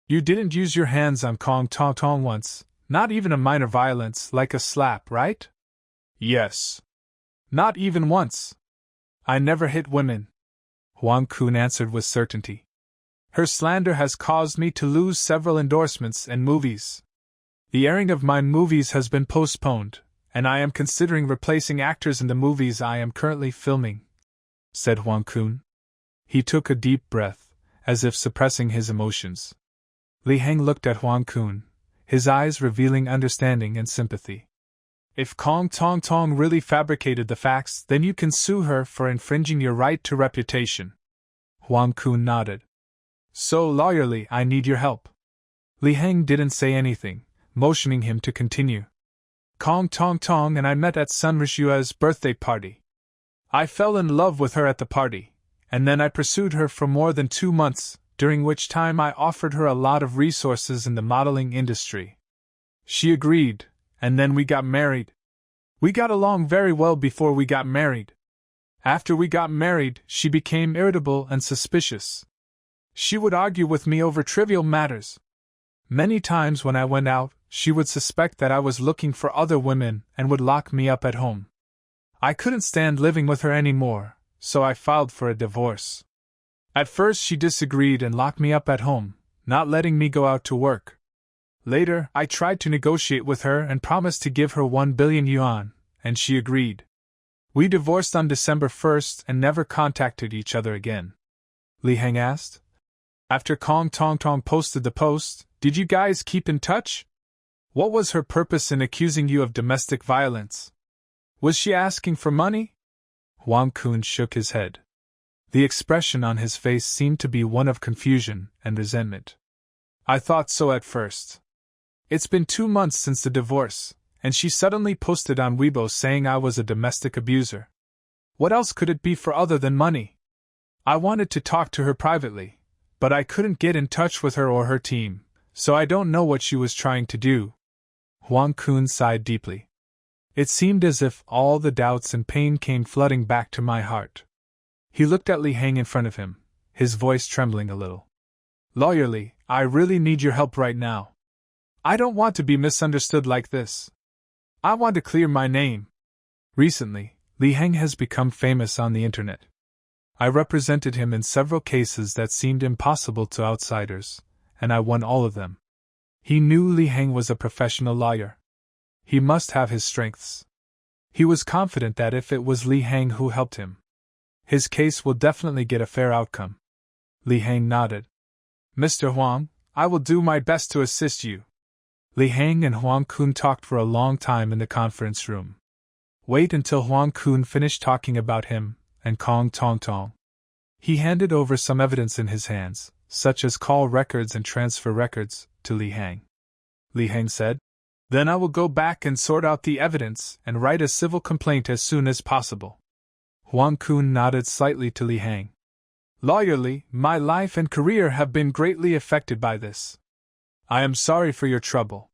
[SPEAKER 1] "You didn't use your hands on Kong Tongtong once, not even a minor violence like a slap, right?" "Yes." "Not even once?" "I never hit women," Huang Kun answered with certainty. "Her slander has caused me to lose several endorsements and movies. The airing of my movies has been postponed, and I am considering replacing actors in the movies I am currently filming," said Huang Kun. He took a deep breath, as if suppressing his emotions. Li Heng looked at Huang Kun, his eyes revealing understanding and sympathy. "If Kong Tong Tong really fabricated the facts, then you can sue her for infringing your right to reputation." Huang Kun nodded. "So, Lawyer Li, I need your help." Li Heng didn't say anything, motioning him to continue. "Kong Tong Tong and I met at Sun Rishua's birthday party. I fell in love with her at the party, and then I pursued her for more than 2 months, during which time I offered her a lot of resources in the modeling industry. She agreed, and then we got married. We got along very well before we got married. After we got married, she became irritable and suspicious. She would argue with me over trivial matters. Many times when I went out, she would suspect that I was looking for other women and would lock me up at home. I couldn't stand living with her anymore, so I filed for a divorce. At first she disagreed and locked me up at home, not letting me go out to work. Later, I tried to negotiate with her and promised to give her 1 billion yuan, and she agreed. We divorced on December 1st and never contacted each other again." Li Heng asked. "After Kong Tong Tong posted the post, did you guys keep in touch? What was her purpose in accusing you of domestic violence? Was she asking for money?" Huang Kun shook his head. The expression on his face seemed to be one of confusion and resentment. "I thought so at first. It's been 2 months since the divorce, and she suddenly posted on Weibo saying I was a domestic abuser. What else could it be for other than money? I wanted to talk to her privately, but I couldn't get in touch with her or her team, so I don't know what she was trying to do." Huang Kun sighed deeply. It seemed as if all the doubts and pain came flooding back to my heart. He looked at Li Heng in front of him, his voice trembling a little. "Lawyer Li, I really need your help right now. I don't want to be misunderstood like this. I want to clear my name. Recently, Li Heng has become famous on the internet. I represented him in several cases that seemed impossible to outsiders, and I won all of them. He knew Li Heng was a professional lawyer. He must have his strengths. He was confident that if it was Li Heng who helped him, his case will definitely get a fair outcome." Li Heng nodded. "Mr. Huang, I will do my best to assist you. Li Heng and Huang Kun talked for a long time in the conference room. Wait until Huang Kun finished talking about him and Kong Tong Tong. He handed over some evidence in his hands, such as call records and transfer records, to Li Heng. Li Heng said, "Then I will go back and sort out the evidence and write a civil complaint as soon as possible." Huang Kun nodded slightly to Li Heng. "Lawyer Li, my life and career have been greatly affected by this. I am sorry for your trouble.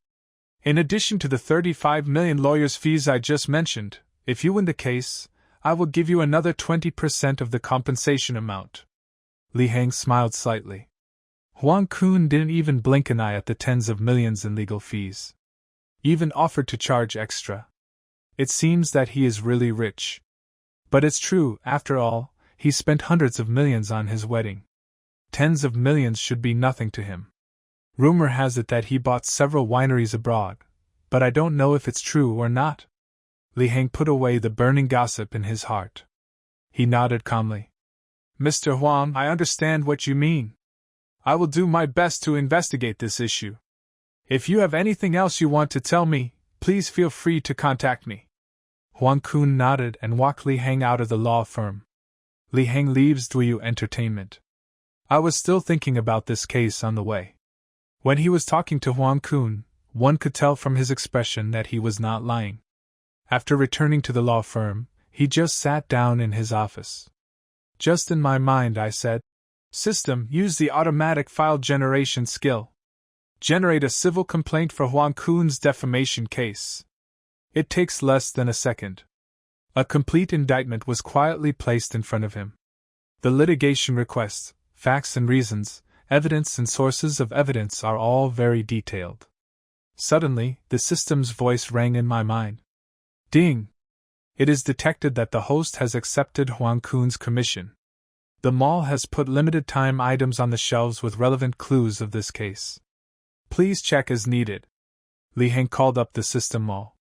[SPEAKER 1] In addition to the 35 million lawyer's fees I just mentioned, if you win the case, I will give you another 20% of the compensation amount." Li Heng smiled slightly. Huang Kun didn't even blink an eye at the tens of millions in legal fees. Even offered to charge extra. It seems that he is really rich. But it's true, after all, he spent hundreds of millions on his wedding. Tens of millions should be nothing to him. Rumor has it that he bought several wineries abroad, but I don't know if it's true or not. Li Heng put away the burning gossip in his heart. He nodded calmly. "Mr. Huang, I understand what you mean. I will do my best to investigate this issue. If you have anything else you want to tell me, please feel free to contact me." Huang Kun nodded and walked Li Heng out of the law firm. Li Heng leaves Duyu Entertainment. I was still thinking about this case on the way. When he was talking to Huang Kun, one could tell from his expression that he was not lying. After returning to the law firm, he just sat down in his office. Just in my mind I said, "System, use the automatic file generation skill. Generate a civil complaint for Huang Kun's defamation case." It takes less than a second. A complete indictment was quietly placed in front of him. The litigation requests, facts and reasons, evidence and sources of evidence are all very detailed. Suddenly, the system's voice rang in my mind. Ding! It is detected that the host has accepted Huang Kun's commission. The mall has put limited-time items on the shelves with relevant clues of this case. Please check as needed. Li Heng called up the system mall.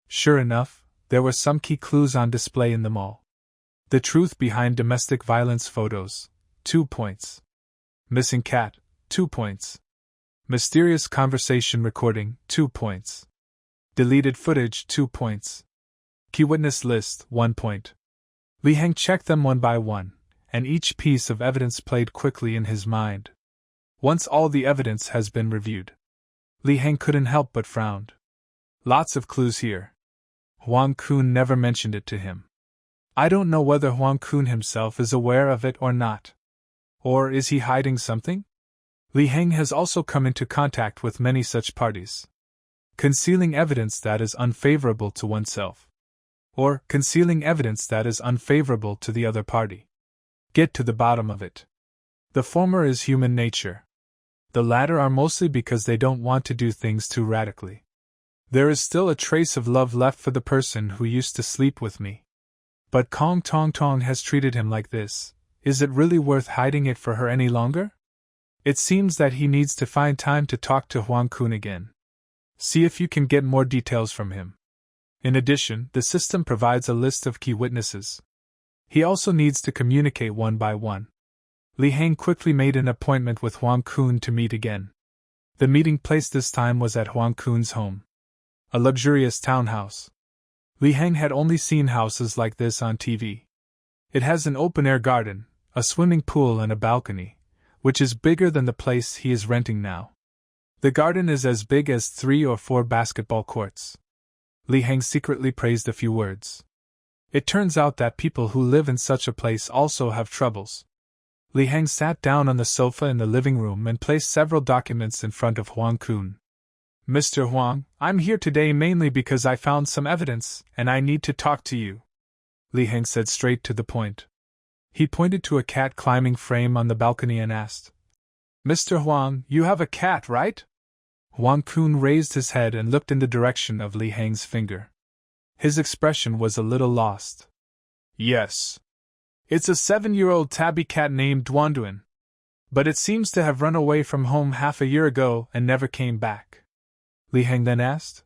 [SPEAKER 1] Sure enough, there were some key clues on display in the mall. The truth behind domestic violence photos, 2 points. Missing cat, 2 points. Mysterious conversation recording, 2 points. Deleted footage, 2 points. Key witness list, 1 point. Li Heng checked them one by one, and each piece of evidence played quickly in his mind. Once all the evidence has been reviewed, Li Heng couldn't help but frown. Lots of clues here. Huang Kun never mentioned it to him. I don't know whether Huang Kun himself is aware of it or not. Or is he hiding something? Li Heng has also come into contact with many such parties. Concealing evidence that is unfavorable to oneself. Or concealing evidence that is unfavorable to the other party. Get to the bottom of it. The former is human nature. The latter are mostly because they don't want to do things too radically. There is still a trace of love left for the person who used to sleep with me. But Kong Tong Tong has treated him like this. Is it really worth hiding it for her any longer? It seems that he needs to find time to talk to Huang Kun again. See if you can get more details from him. In addition, the system provides a list of key witnesses. He also needs to communicate one by one. Li Heng quickly made an appointment with Huang Kun to meet again. The meeting place this time was at Huang Kun's home. A luxurious townhouse. Li Heng had only seen houses like this on TV. It has an open-air garden, a swimming pool and a balcony, which is bigger than the place he is renting now. The garden is as big as 3 or 4 basketball courts. Li Heng secretly praised a few words. It turns out that people who live in such a place also have troubles. Li Heng sat down on the sofa in the living room and placed several documents in front of Huang Kun. "Mr. Huang, I'm here today mainly because I found some evidence, and I need to talk to you," Li Heng said straight to the point. He pointed to a cat climbing frame on the balcony and asked, "Mr. Huang, you have a cat, right?" Huang Kun raised his head and looked in the direction of Li Heng's finger. His expression was a little lost. "Yes. It's a 7-year-old tabby cat named Duanduan. But it seems to have run away from home half a year ago and never came back." Li Heng then asked,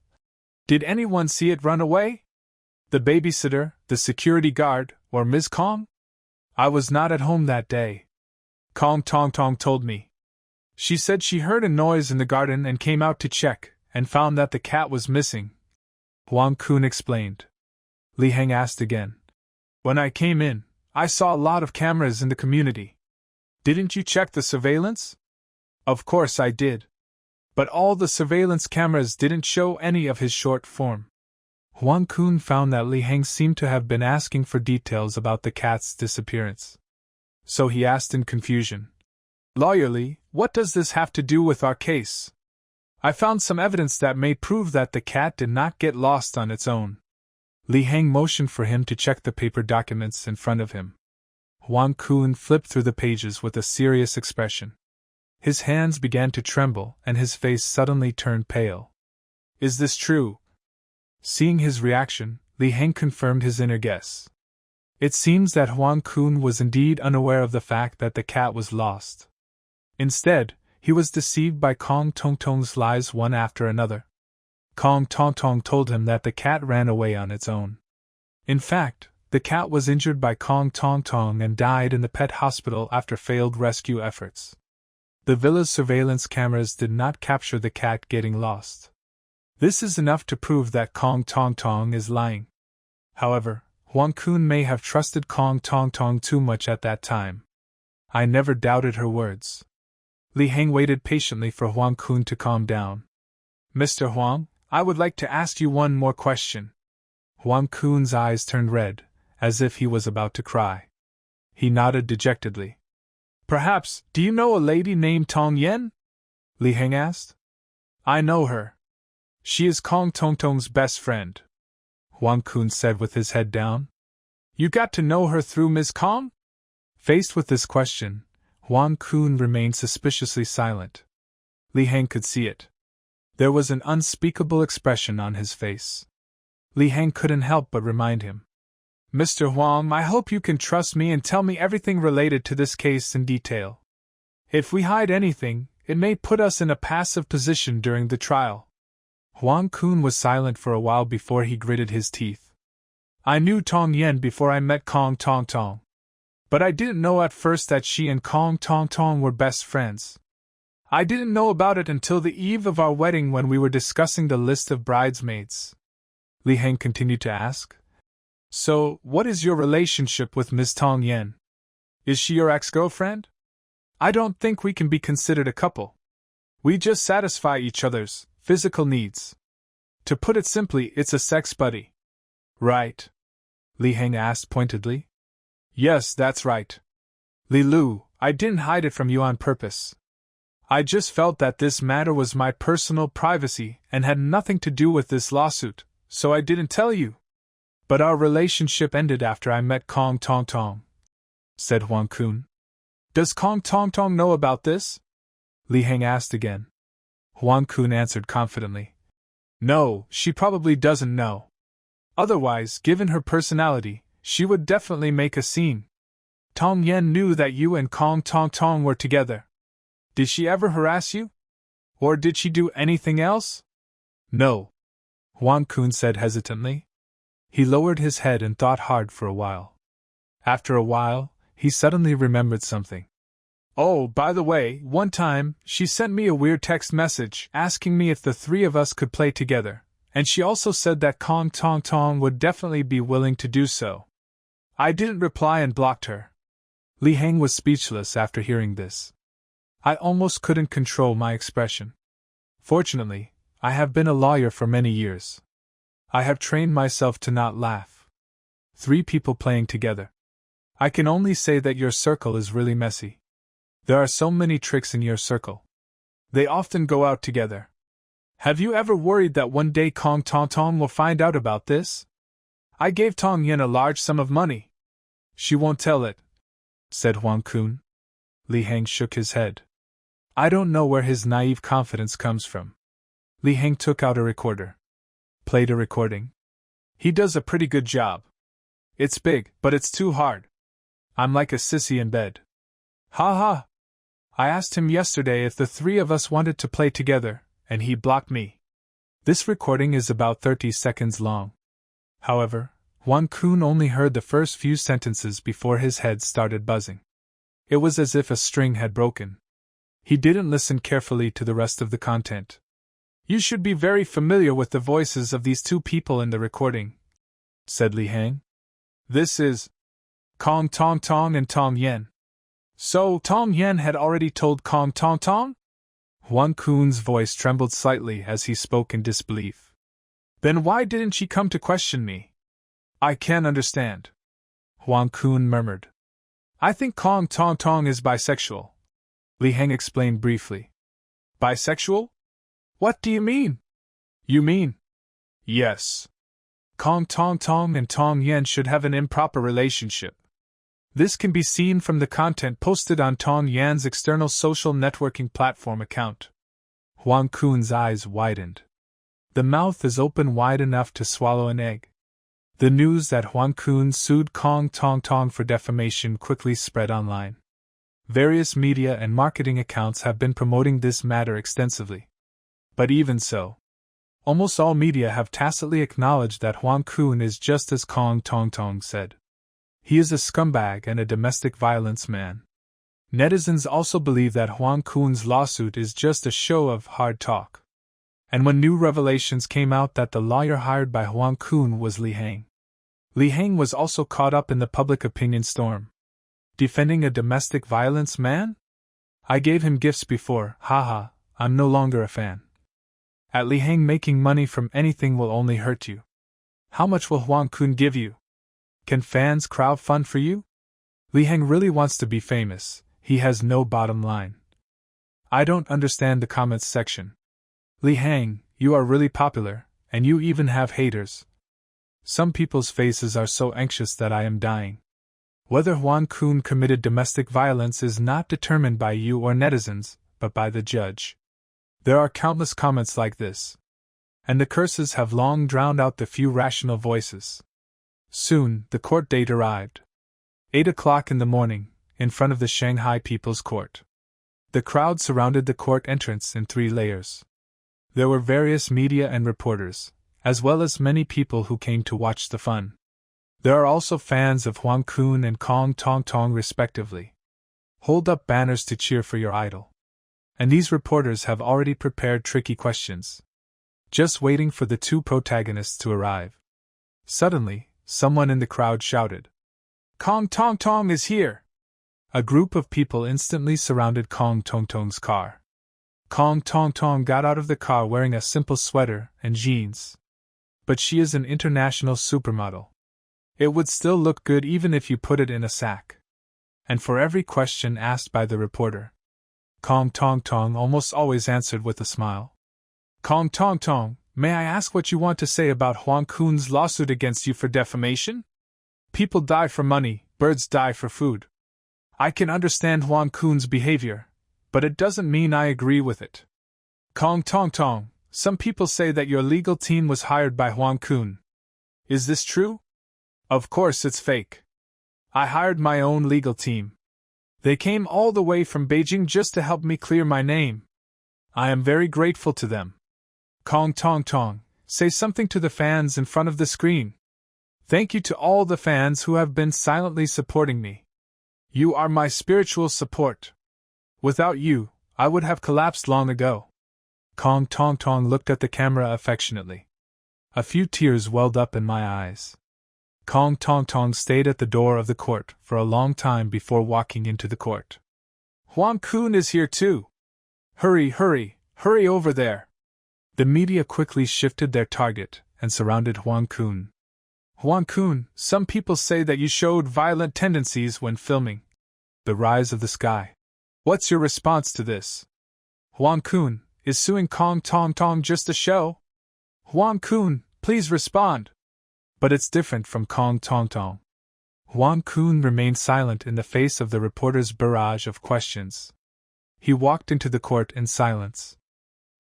[SPEAKER 1] "Did anyone see it run away? The babysitter, the security guard, or Ms. Kong?" "I was not at home that day. Kong Tong Tong told me. She said she heard a noise in the garden and came out to check, and found that the cat was missing. Huang Kun explained. Li Heng asked again. When I came in, I saw a lot of cameras in the community. Didn't you check the surveillance? Of course I did. But all the surveillance cameras didn't show any of his short form. Huang Kun found that Li Heng seemed to have been asking for details about the cat's disappearance. So he asked in confusion. Lawyer Li, what does this have to do with our case? I found some evidence that may prove that the cat did not get lost on its own. Li Heng motioned for him to check the paper documents in front of him. Huang Kun flipped through the pages with a serious expression. His hands began to tremble and his face suddenly turned pale. Is this true? Seeing his reaction, Li Heng confirmed his inner guess. It seems that Huang Kun was indeed unaware of the fact that the cat was lost. Instead, he was deceived by Kong Tong Tong's lies one after another. Kong Tong Tong told him that the cat ran away on its own. In fact, the cat was injured by Kong Tong Tong and died in the pet hospital after failed rescue efforts. The villa's surveillance cameras did not capture the cat getting lost. This is enough to prove that Kong Tong Tong is lying. However, Huang Kun may have trusted Kong Tong Tong too much at that time. I never doubted her words. Li Heng waited patiently for Huang Kun to calm down. Mr. Huang, I would like to ask you one more question. Huang Kun's eyes turned red, as if he was about to cry. He nodded dejectedly. Perhaps, do you know a lady named Tong Yen? Li Heng asked. I know her. She is Kong Tong Tong's best friend, Huang Kun said with his head down. You got to know her through Ms. Kong? Faced with this question, Huang Kun remained suspiciously silent. Li Heng could see it. There was an unspeakable expression on his face. Li Heng couldn't help but remind him. Mr. Huang, I hope you can trust me and tell me everything related to this case in detail. If we hide anything, it may put us in a passive position during the trial. Huang Kun was silent for a while before he gritted his teeth. I knew Tong Yen before I met Kong Tong Tong. But I didn't know at first that she and Kong Tong Tong were best friends. I didn't know about it until the eve of our wedding when we were discussing the list of bridesmaids. Li Heng continued to ask. So, what is your relationship with Ms. Tong Yen? Is she your ex-girlfriend? I don't think we can be considered a couple. We just satisfy each other's physical needs. To put it simply, it's a sex buddy. Right? Li Heng asked pointedly. Yes, that's right. Li Lu, I didn't hide it from you on purpose. I just felt that this matter was my personal privacy and had nothing to do with this lawsuit, so I didn't tell you. But our relationship ended after I met Kong Tong Tong, said Huang Kun. Does Kong Tong Tong know about this? Li Heng asked again. Huang Kun answered confidently. No, she probably doesn't know. Otherwise, given her personality, she would definitely make a scene. Tong Yen knew that you and Kong Tong Tong were together. Did she ever harass you? Or did she do anything else? No, Huang Kun said hesitantly. He lowered his head and thought hard for a while. After a while, he suddenly remembered something. Oh, by the way, one time, she sent me a weird text message asking me if the three of us could play together, and she also said that Kong Tong Tong would definitely be willing to do so. I didn't reply and blocked her. Li Heng was speechless after hearing this. I almost couldn't control my expression. Fortunately, I have been a lawyer for many years. I have trained myself to not laugh. 3 people playing together. I can only say that your circle is really messy. There are so many tricks in your circle. They often go out together. Have you ever worried that one day Kong Tong Tong will find out about this? I gave Tong Yen a large sum of money. She won't tell it, said Huang Kun. Li Heng shook his head. I don't know where his naive confidence comes from. Li Heng took out a recorder. Played a recording. He does a pretty good job. It's big, but it's too hard. I'm like a sissy in bed. Ha ha! I asked him yesterday if the 3 of us wanted to play together, and he blocked me. This recording is about 30 seconds long. However, Huang Kun only heard the first few sentences before his head started buzzing. It was as if a string had broken. He didn't listen carefully to the rest of the content. You should be very familiar with the voices of these two people in the recording, said Li Hang. This is Kong Tong Tong and Tong Yen. So, Tong Yen had already told Kong Tong Tong? Huang Kun's voice trembled slightly as he spoke in disbelief. Then why didn't she come to question me? I can't understand. Huang Kun murmured. I think Kong Tong Tong is bisexual. Li Hang explained briefly. Bisexual? What do you mean? You mean? Yes. Kong Tong Tong and Tong Yen should have an improper relationship. This can be seen from the content posted on Tong Yan's external social networking platform account. Huang Kun's eyes widened. The mouth is open wide enough to swallow an egg. The news that Huang Kun sued Kong Tong Tong for defamation quickly spread online. Various media and marketing accounts have been promoting this matter extensively. But even so, almost all media have tacitly acknowledged that Huang Kun is just as Kong Tong Tong said. He is a scumbag and a domestic violence man. Netizens also believe that Huang Kun's lawsuit is just a show of hard talk. And when new revelations came out that the lawyer hired by Huang Kun was Li Hang. Li Hang was also caught up in the public opinion storm. Defending a domestic violence man? I gave him gifts before, haha, I'm no longer a fan. At Li Hang, making money from anything will only hurt you. How much will Huang Kun give you? Can fans crowdfund for you? Li Hang really wants to be famous, he has no bottom line. I don't understand the comments section. Li Hang, you are really popular, and you even have haters. Some people's faces are so anxious that I am dying. Whether Huang Kun committed domestic violence is not determined by you or netizens, but by the judge. There are countless comments like this. And the curses have long drowned out the few rational voices. Soon, the court date arrived. 8 o'clock in the morning, in front of the Shanghai People's Court. The crowd surrounded the court entrance in 3 layers. There were various media and reporters, as well as many people who came to watch the fun. There are also fans of Huang Kun and Kong Tong Tong respectively. Hold up banners to cheer for your idol. And these reporters have already prepared tricky questions. Just waiting for the 2 protagonists to arrive. Suddenly, someone in the crowd shouted, Kong Tong Tong is here! A group of people instantly surrounded Kong Tong Tong's car. Kong Tong Tong got out of the car wearing a simple sweater and jeans. But she is an international supermodel. It would still look good even if you put it in a sack. And for every question asked by the reporter, Kong Tong Tong almost always answered with a smile. Kong Tong Tong, may I ask what you want to say about Huang Kun's lawsuit against you for defamation? People die for money, birds die for food. I can understand Huang Kun's behavior, but it doesn't mean I agree with it. Kong Tong Tong, some people say that your legal team was hired by Huang Kun. Is this true? Of course it's fake. I hired my own legal team. They came all the way from Beijing just to help me clear my name. I am very grateful to them. Kong Tong Tong, say something to the fans in front of the screen. Thank you to all the fans who have been silently supporting me. You are my spiritual support. Without you, I would have collapsed long ago. Kong Tong Tong looked at the camera affectionately. A few tears welled up in my eyes. Kong Tong Tong stayed at the door of the court for a long time before walking into the court. Huang Kun is here too. Hurry, hurry, hurry over there. The media quickly shifted their target and surrounded Huang Kun. Huang Kun, some people say that you showed violent tendencies when filming The Rise of the Sky. What's your response to this? Huang Kun, is suing Kong Tong Tong just a show? Huang Kun, please respond. But it's different from Kong Tong Tong. Huang Kun remained silent in the face of the reporter's barrage of questions. He walked into the court in silence.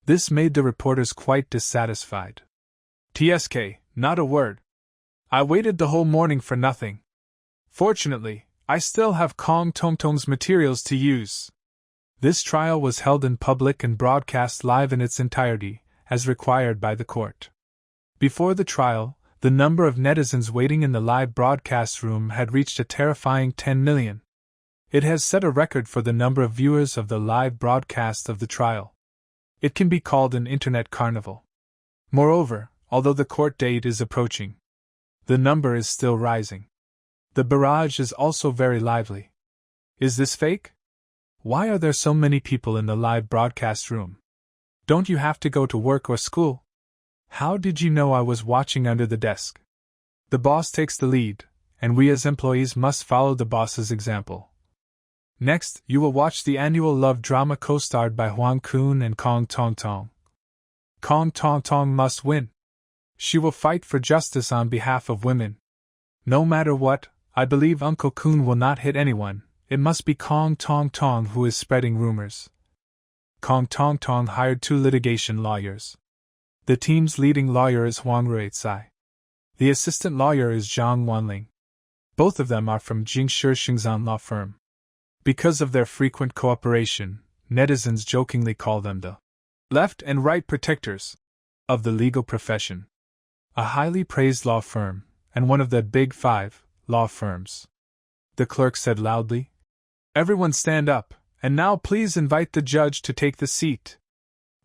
[SPEAKER 1] This made the reporters quite dissatisfied. TSK, not a word. I waited the whole morning for nothing. Fortunately, I still have Kong Tong Tong's materials to use. This trial was held in public and broadcast live in its entirety, as required by the court. Before the trial, the number of netizens waiting in the live broadcast room had reached a terrifying 10 million. It has set a record for the number of viewers of the live broadcast of the trial. It can be called an internet carnival. Moreover, although the court date is approaching, the number is still rising. The barrage is also very lively. Is this fake? Why are there so many people in the live broadcast room? Don't you have to go to work or school? How did you know I was watching under the desk? The boss takes the lead, and we as employees must follow the boss's example. Next, you will watch the annual love drama co-starred by Huang Kun and Kong Tong Tong. Kong Tong Tong must win. She will fight for justice on behalf of women. No matter what, I believe Uncle Kun will not hit anyone. It must be Kong Tong Tong who is spreading rumors. Kong Tong Tong hired 2 litigation lawyers. The team's leading lawyer is Huang Ruizai. The assistant lawyer is Zhang Wanling. Both of them are from Jingshi Xingzan law firm. Because of their frequent cooperation, netizens jokingly call them the left and right protectors of the legal profession. A highly praised law firm, and one of the Big 5 law firms. The clerk said loudly. Everyone stand up, and now please invite the judge to take the seat.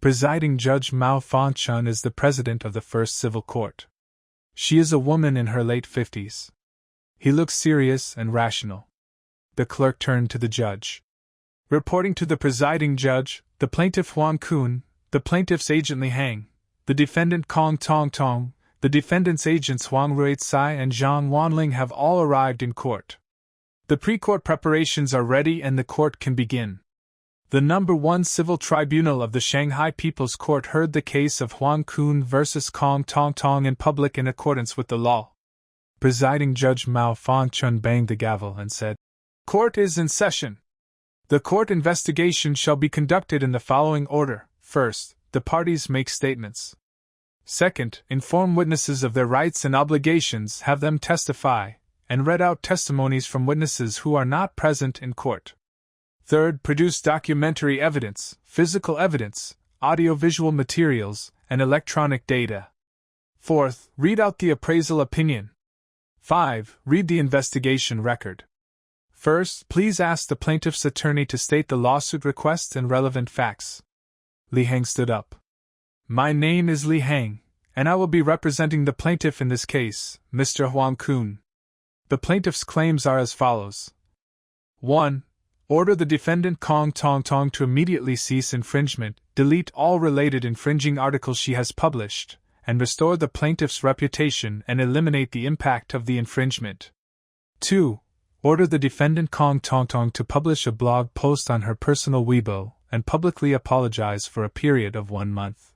[SPEAKER 1] Presiding Judge Mao Fangchun is the president of the First Civil Court. She is a woman in her late 50s. He looks serious and rational. The clerk turned to the judge. Reporting to the presiding judge, the plaintiff Huang Kun, the plaintiff's agent Li Hang, the defendant Kong Tong Tong, the defendant's agents Huang Ruizai and Zhang Wanling have all arrived in court. The pre-court preparations are ready and the court can begin. The No. 1 Civil Tribunal of the Shanghai People's Court heard the case of Huang Kun versus Kong Tong Tong in public in accordance with the law. Presiding Judge Mao Fangchun banged the gavel and said, Court is in session. The court investigation shall be conducted in the following order. First, the parties make statements. Second, inform witnesses of their rights and obligations, have them testify, and read out testimonies from witnesses who are not present in court. Third, produce documentary evidence, physical evidence, audiovisual materials, and electronic data. Fourth, read out the appraisal opinion. 5. Read the investigation record. First, please ask the plaintiff's attorney to state the lawsuit request and relevant facts. Li Hang stood up. My name is Li Hang, and I will be representing the plaintiff in this case, Mr. Huang Kun. The plaintiff's claims are as follows. 1. Order the defendant Kong Tong Tong to immediately cease infringement, delete all related infringing articles she has published, and restore the plaintiff's reputation and eliminate the impact of the infringement. 2. Order the defendant Kong Tong Tong to publish a blog post on her personal Weibo and publicly apologize for a period of 1 month.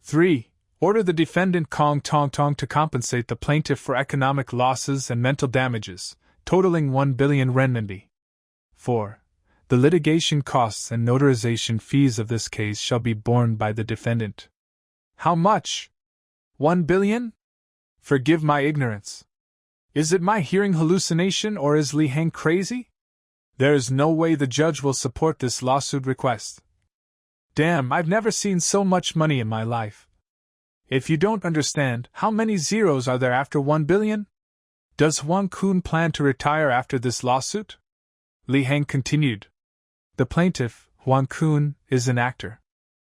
[SPEAKER 1] 3. Order the defendant Kong Tong Tong to compensate the plaintiff for economic losses and mental damages, totaling 1 billion renminbi. 4. The litigation costs and notarization fees of this case shall be borne by the defendant. How much? 1 billion? Forgive my ignorance. Is it my hearing hallucination or is Li Hang crazy? There is no way the judge will support this lawsuit request. Damn, I've never seen so much money in my life. If you don't understand, how many zeros are there after 1 billion? Does Huang Kun plan to retire after this lawsuit? Li Hang continued. The plaintiff, Huang Kun, is an actor.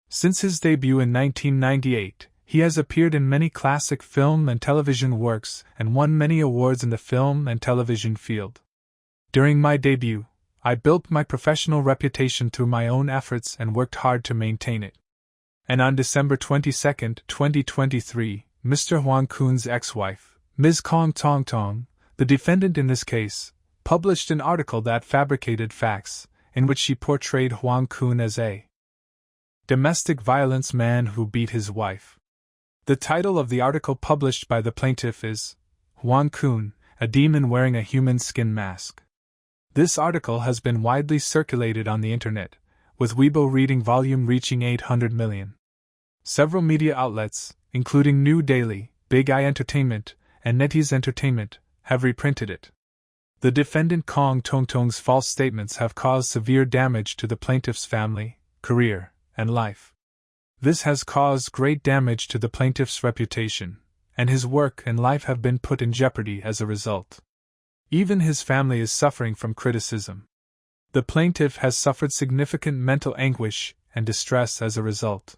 [SPEAKER 1] Since his debut in 1998, he has appeared in many classic film and television works and won many awards in the film and television field. During my debut, I built my professional reputation through my own efforts and worked hard to maintain it. And on December 22, 2023, Mr. Huang Kun's ex-wife, Ms. Kong Tong Tong, the defendant in this case, published an article that fabricated facts, in which she portrayed Huang Kun as a domestic violence man who beat his wife. The title of the article published by the plaintiff is Huang Kun, a demon wearing a human skin mask. This article has been widely circulated on the internet, with Weibo reading volume reaching 800 million. Several media outlets, including New Daily, Big Eye Entertainment, and NetEase Entertainment, have reprinted it. The defendant Kong Tong Tong's false statements have caused severe damage to the plaintiff's family, career, and life. This has caused great damage to the plaintiff's reputation, and his work and life have been put in jeopardy as a result. Even his family is suffering from criticism. The plaintiff has suffered significant mental anguish and distress as a result.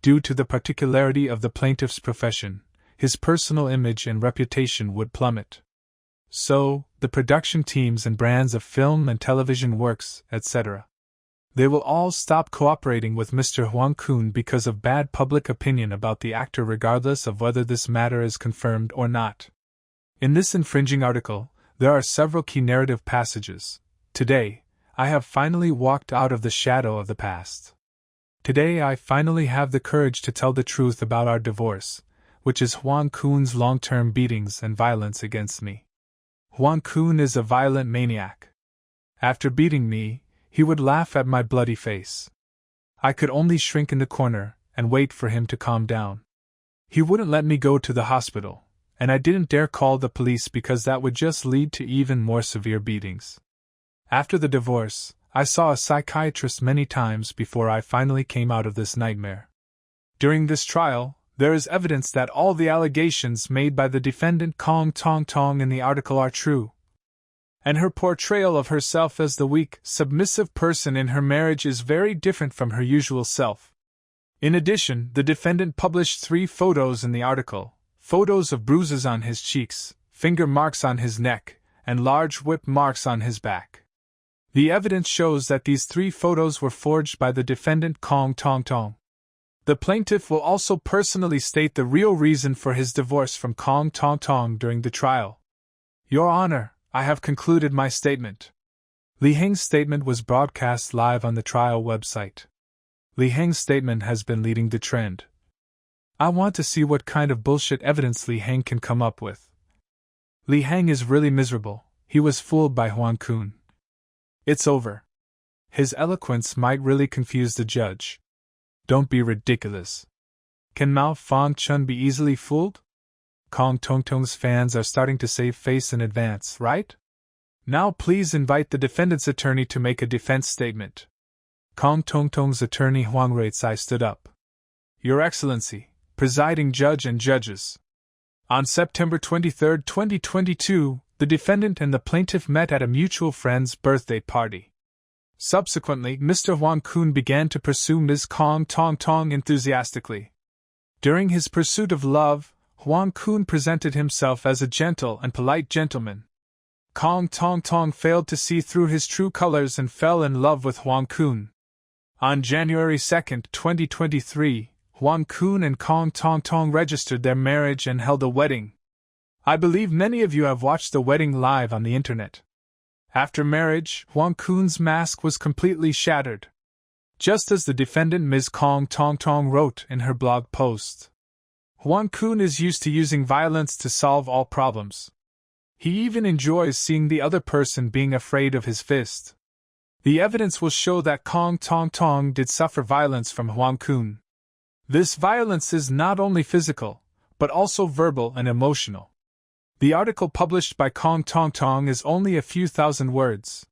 [SPEAKER 1] Due to the particularity of the plaintiff's profession, his personal image and reputation would plummet. So, the production teams and brands of film and television works, etc. They will all stop cooperating with Mr. Huang Kun because of bad public opinion about the actor, regardless of whether this matter is confirmed or not. In this infringing article, there are several key narrative passages. Today, I have finally walked out of the shadow of the past. Today I finally have the courage to tell the truth about our divorce, which is Huang Kun's long-term beatings and violence against me. Huang Kun is a violent maniac. After beating me, he would laugh at my bloody face. I could only shrink in the corner and wait for him to calm down. He wouldn't let me go to the hospital, and I didn't dare call the police because that would just lead to even more severe beatings. After the divorce, I saw a psychiatrist many times before I finally came out of this nightmare. During this trial, there is evidence that all the allegations made by the defendant Kong Tong Tong in the article are true. And her portrayal of herself as the weak, submissive person in her marriage is very different from her usual self. In addition, the defendant published 3 photos in the article, photos of bruises on his cheeks, finger marks on his neck, and large whip marks on his back. The evidence shows that these 3 photos were forged by the defendant Kong Tong Tong. The plaintiff will also personally state the real reason for his divorce from Kong Tong Tong during the trial. Your Honor, I have concluded my statement. Li Heng's statement was broadcast live on the trial website. Li Heng's statement has been leading the trend. I want to see what kind of bullshit evidence Li Heng can come up with. Li Heng is really miserable. He was fooled by Huang Kun. It's over. His eloquence might really confuse the judge. Don't be ridiculous. Can Mao Fong Chun be easily fooled? Kong Tong Tong's fans are starting to save face in advance, right? Now please invite the defendant's attorney to make a defense statement. Kong Tong Tong's attorney Huang Ruicai stood up. Your Excellency, Presiding Judge and Judges. On September 23, 2022, the defendant and the plaintiff met at a mutual friend's birthday party. Subsequently, Mr. Huang Kun began to pursue Ms. Kong Tong Tong enthusiastically. During his pursuit of love, Huang Kun presented himself as a gentle and polite gentleman. Kong Tong Tong failed to see through his true colors and fell in love with Huang Kun. On January 2, 2023, Huang Kun and Kong Tong Tong registered their marriage and held a wedding. I believe many of you have watched the wedding live on the internet. After marriage, Huang Kun's mask was completely shattered. Just as the defendant Ms. Kong Tong Tong wrote in her blog post. Huang Kun is used to using violence to solve all problems. He even enjoys seeing the other person being afraid of his fist. The evidence will show that Kong Tong Tong did suffer violence from Huang Kun. This violence is not only physical, but also verbal and emotional. The article published by Kong Tong Tong is only a few thousand words.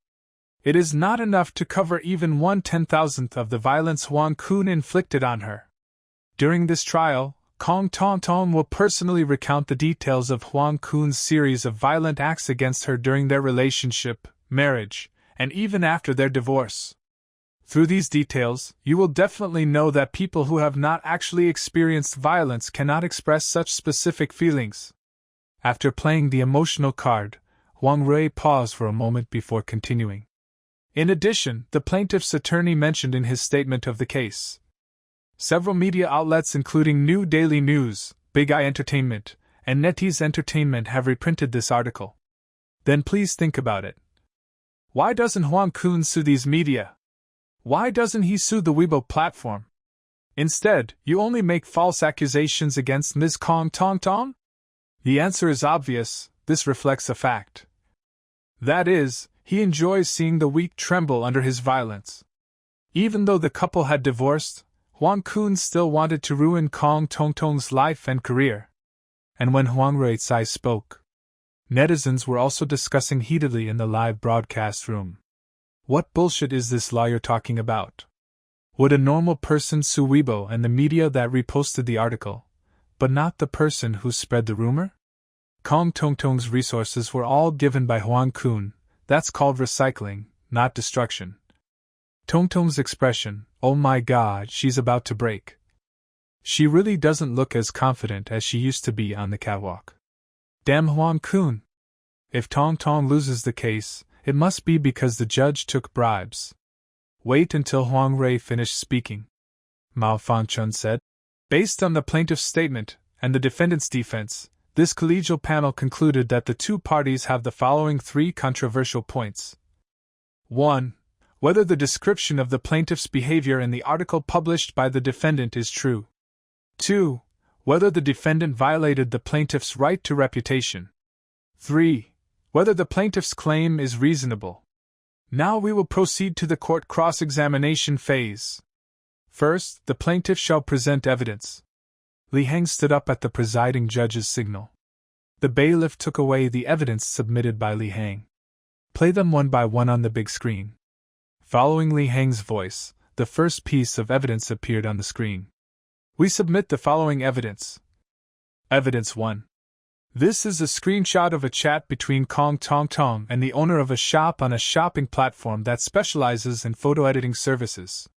[SPEAKER 1] It is not enough to cover even 1/10,000th of the violence Huang Kun inflicted on her. During this trial, Kong Tong Tong will personally recount the details of Huang Kun's series of violent acts against her during their relationship, marriage, and even after their divorce. Through these details, you will definitely know that people who have not actually experienced violence cannot express such specific feelings. After playing the emotional card, Huang Rui paused for a moment before continuing. In addition, the plaintiff's attorney mentioned in his statement of the case. Several media outlets including New Daily News, Big Eye Entertainment, and NetEase Entertainment have reprinted this article. Then please think about it. Why doesn't Huang Kun sue these media? Why doesn't he sue the Weibo platform? Instead, you only make false accusations against Ms. Kong Tong Tong? The answer is obvious, this reflects a fact. That is, he enjoys seeing the weak tremble under his violence. Even though the couple had divorced, Huang Kun still wanted to ruin Kong Tong Tong's life and career. And when Huang Ruicai spoke, netizens were also discussing heatedly in the live broadcast room. What bullshit is this lawyer talking about? Would a normal person sue Weibo and the media that reposted the article, but not the person who spread the rumor? Kong Tong Tong's resources were all given by Huang Kun. That's called recycling, not destruction. Tong Tong's expression, oh my god, she's about to break. She really doesn't look as confident as she used to be on the catwalk. Damn Huang Kun! If Tong Tong loses the case, it must be because the judge took bribes. Wait until Huang Rui finished speaking, Mao Fangchun said. Based on the plaintiff's statement and the defendant's defense, this collegial panel concluded that the two parties have the following three controversial points. 1. Whether the description of the plaintiff's behavior in the article published by the defendant is true. 2. Whether the defendant violated the plaintiff's right to reputation. 3. Whether the plaintiff's claim is reasonable. Now we will proceed to the court cross-examination phase. First, the plaintiff shall present evidence. Li Heng stood up at the presiding judge's signal. The bailiff took away the evidence submitted by Li Heng. Play them one by one on the big screen. Following Li Heng's voice, the first piece of evidence appeared on the screen. We submit the following evidence. Evidence 1. This is a screenshot of a chat between Kong Tong Tong and the owner of a shop on a shopping platform that specializes in photo editing services.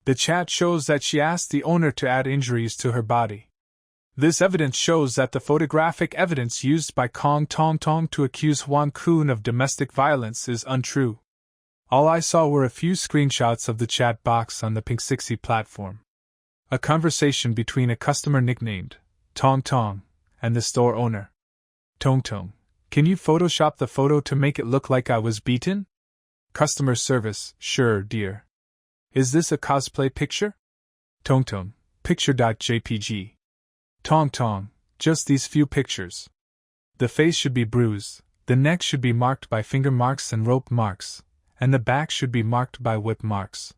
[SPEAKER 1] The chat shows that she asked the owner to add injuries to her body. This evidence shows that the photographic evidence used by Kong Tong Tong to accuse Huang Kun of domestic violence is untrue. All I saw were a few screenshots of the chat box on the Pink60 platform. A conversation between a customer nicknamed Tong Tong and the store owner. Tong Tong, can you Photoshop the photo to make it look like I was beaten? Customer service, sure, dear. Is this a cosplay picture? Tong Tong, picture.jpg. Tong Tong, just these few pictures. The face should be bruised, the neck should be marked by finger marks and rope marks, and the back should be marked by whip marks.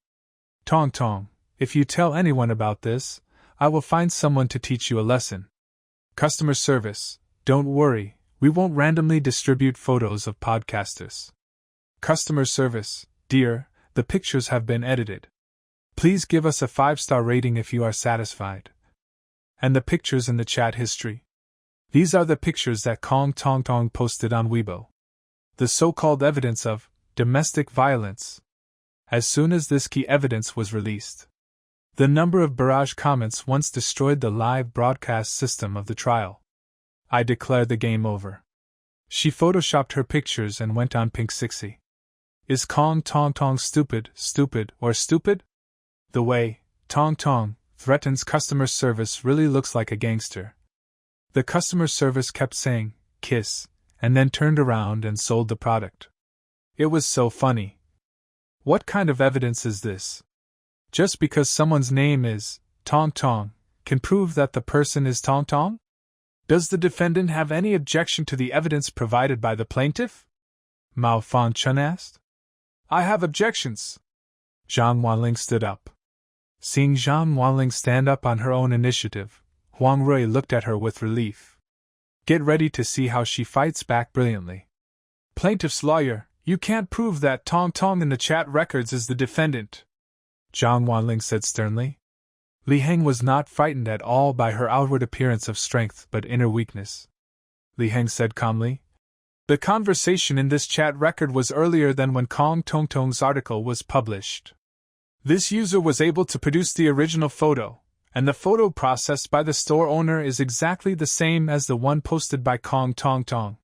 [SPEAKER 1] Tong Tong, if you tell anyone about this, I will find someone to teach you a lesson. Customer service, don't worry, we won't randomly distribute photos of podcasters. Customer service, dear, the pictures have been edited. Please give us a 5-star rating if you are satisfied. And the pictures in the chat history. These are the pictures that Kong Tong Tong posted on Weibo. The so-called evidence of domestic violence. As soon as this key evidence was released, the number of barrage comments once destroyed the live broadcast system of the trial. I declared the game over. She photoshopped her pictures and went on Pink60. Is Kong Tong Tong stupid, or stupid? The way Tong Tong threatens customer service really looks like a gangster. The customer service kept saying, kiss, and then turned around and sold the product. It was so funny. What kind of evidence is this? Just because someone's name is Tong Tong can prove that the person is Tong Tong? Does the defendant have any objection to the evidence provided by the plaintiff? Mao Fangchun asked. I have objections. Zhang Wanling stood up. Seeing Zhang Wanling stand up on her own initiative, Huang Rui looked at her with relief. Get ready to see how she fights back brilliantly. Plaintiff's lawyer, you can't prove that Tong Tong in the chat records is the defendant, Zhang Wanling said sternly. Li Heng was not frightened at all by her outward appearance of strength but inner weakness. Li Heng said calmly, the conversation in this chat record was earlier than when Kong Tong Tong's article was published. This user was able to produce the original photo, and the photo processed by the store owner is exactly the same as the one posted by Kong Tong Tong.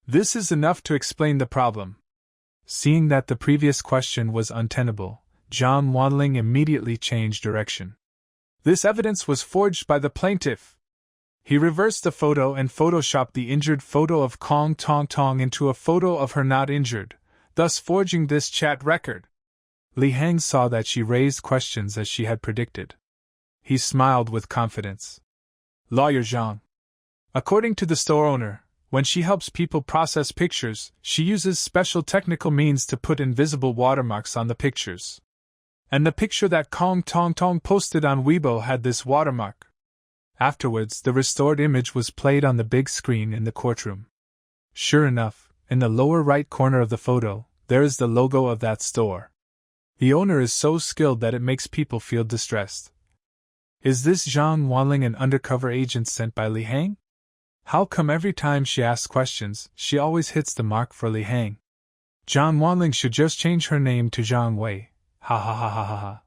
[SPEAKER 1] This is enough to explain the problem. Seeing that the previous question was untenable, Zhang Wanling immediately changed direction. This evidence was forged by the plaintiff. He reversed the photo and photoshopped the injured photo of Kong Tong Tong into a photo of her not injured, thus forging this chat record. Li Heng saw that she raised questions as she had predicted. He smiled with confidence. Lawyer Zhang. According to the store owner, when she helps people process pictures, she uses special technical means to put invisible watermarks on the pictures. And the picture that Kong Tong Tong posted on Weibo had this watermark. Afterwards, the restored image was played on the big screen in the courtroom. Sure enough, in the lower right corner of the photo, there is the logo of that store. The owner is so skilled that it makes people feel distressed. Is this Zhang Wanling an undercover agent sent by Li Heng? How come every time she asks questions, she always hits the mark for Li Heng? Zhang Wanling should just change her name to Zhang Wei. Ha ha ha ha ha ha.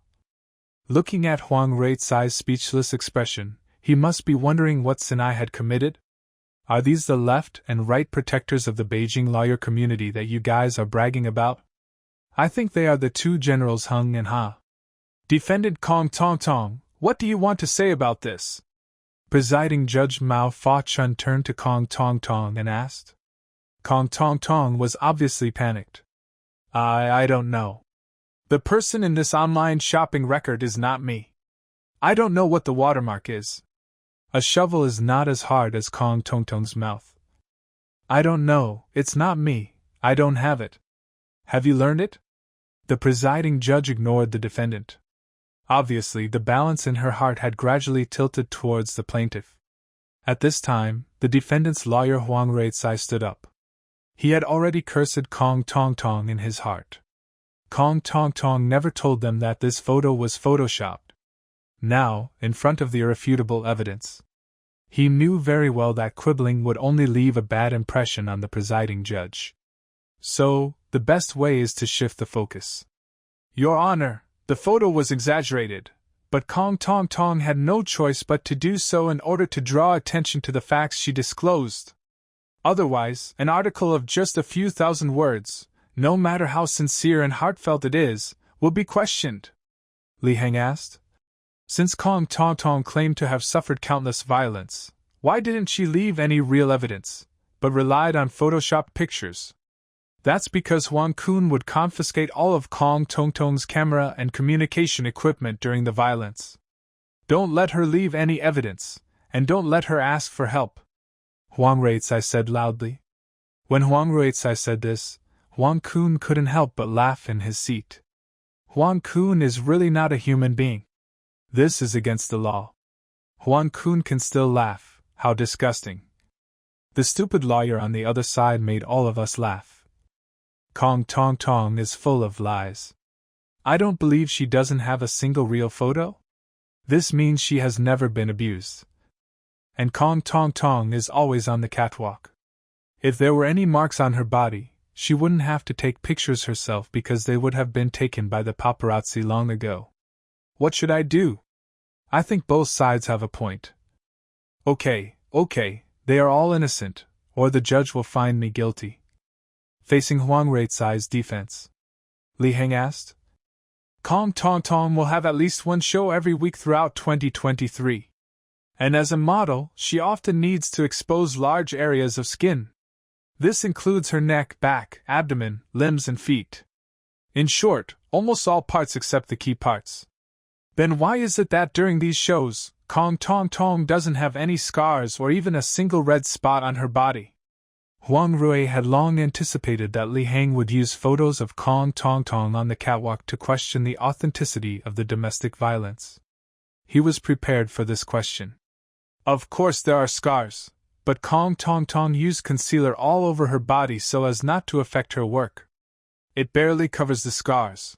[SPEAKER 1] Looking at Huang Ruizai's speechless expression, he must be wondering what sin I had committed. Are these the left and right protectors of the Beijing lawyer community that you guys are bragging about? I think they are the two generals Heng and Ha. Defendant Kong Tong Tong, what do you want to say about this? Presiding Judge Mao Fa Chun turned to Kong Tong Tong and asked. Kong Tong Tong was obviously panicked. I don't know. The person in this online shopping record is not me. I don't know what the watermark is. A shovel is not as hard as Kong Tong Tong's mouth. I don't know, it's not me, I don't have it. Have you learned it? The presiding judge ignored the defendant. Obviously, the balance in her heart had gradually tilted towards the plaintiff. At this time, the defendant's lawyer Huang Ruizai stood up. He had already cursed Kong Tong Tong in his heart. Kong Tong Tong never told them that this photo was photoshopped. Now, in front of the irrefutable evidence, he knew very well that quibbling would only leave a bad impression on the presiding judge. So, the best way is to shift the focus. Your Honor, the photo was exaggerated, but Kong Tong Tong had no choice but to do so in order to draw attention to the facts she disclosed. Otherwise, an article of just a few thousand words, no matter how sincere and heartfelt it is, will be questioned. Li Heng asked. Since Kong Tong Tong claimed to have suffered countless violence, why didn't she leave any real evidence, but relied on photoshopped pictures? That's because Huang Kun would confiscate all of Kong Tong Tong's camera and communication equipment during the violence. Don't let her leave any evidence, and don't let her ask for help, Huang Ruizai said loudly. When Huang Ruizai said this, Huang Kun couldn't help but laugh in his seat. Huang Kun is really not a human being. This is against the law. Huang Kun can still laugh, how disgusting. The stupid lawyer on the other side made all of us laugh. Kong Tong Tong is full of lies. I don't believe she doesn't have a single real photo. This means she has never been abused. And Kong Tong Tong is always on the catwalk. If there were any marks on her body, she wouldn't have to take pictures herself because they would have been taken by the paparazzi long ago. What should I do? I think both sides have a point. Okay, they are all innocent, or the judge will find me guilty. Facing Huang Ruizai's defense, Li Heng asked. Kong Tong Tong will have at least one show every week throughout 2023. And as a model, she often needs to expose large areas of skin. This includes her neck, back, abdomen, limbs and feet. In short, almost all parts except the key parts. Then why is it that during these shows, Kong Tong Tong doesn't have any scars or even a single red spot on her body? Huang Rui had long anticipated that Li Heng would use photos of Kong Tong Tong on the catwalk to question the authenticity of the domestic violence. He was prepared for this question. Of course there are scars, but Kong Tong Tong used concealer all over her body so as not to affect her work. It barely covers the scars.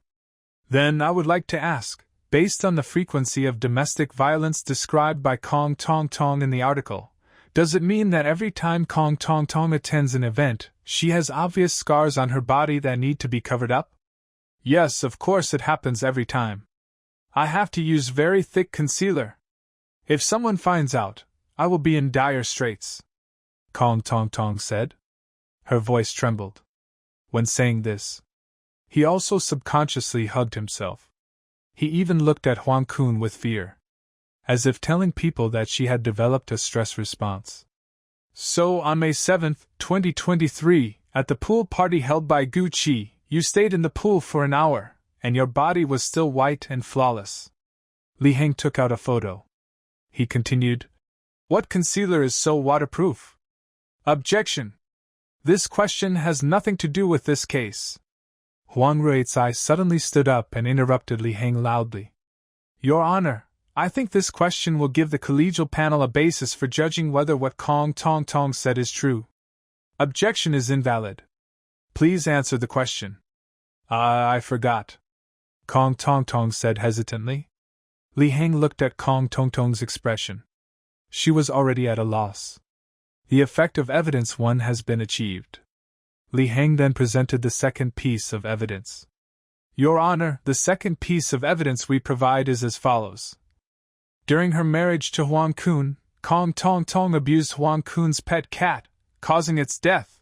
[SPEAKER 1] Then I would like to ask, based on the frequency of domestic violence described by Kong Tong Tong in the article, does it mean that every time Kong Tong Tong attends an event, she has obvious scars on her body that need to be covered up? Yes, of course it happens every time. I have to use very thick concealer. If someone finds out, I will be in dire straits, Kong Tong Tong said. Her voice trembled. When saying this, he also subconsciously hugged himself. He even looked at Huang Kun with fear, as if telling people that she had developed a stress response. So on May 7, 2023, at the pool party held by Gu Qi, you stayed in the pool for an hour, and your body was still white and flawless. Li Heng took out a photo. He continued, What concealer is so waterproof? Objection! This question has nothing to do with this case. Huang Ruizai suddenly stood up and interrupted Li Heng loudly. Your Honor, I think this question will give the collegial panel a basis for judging whether what Kong Tong Tong said is true. Objection is invalid. Please answer the question. I forgot, Kong Tong Tong said hesitantly. Li Heng looked at Kong Tong Tong's expression. She was already at a loss. The effect of evidence one has been achieved. Li Heng then presented the second piece of evidence. Your Honor, the second piece of evidence we provide is as follows. During her marriage to Huang Kun, Kong Tong Tong abused Huang Kun's pet cat, causing its death.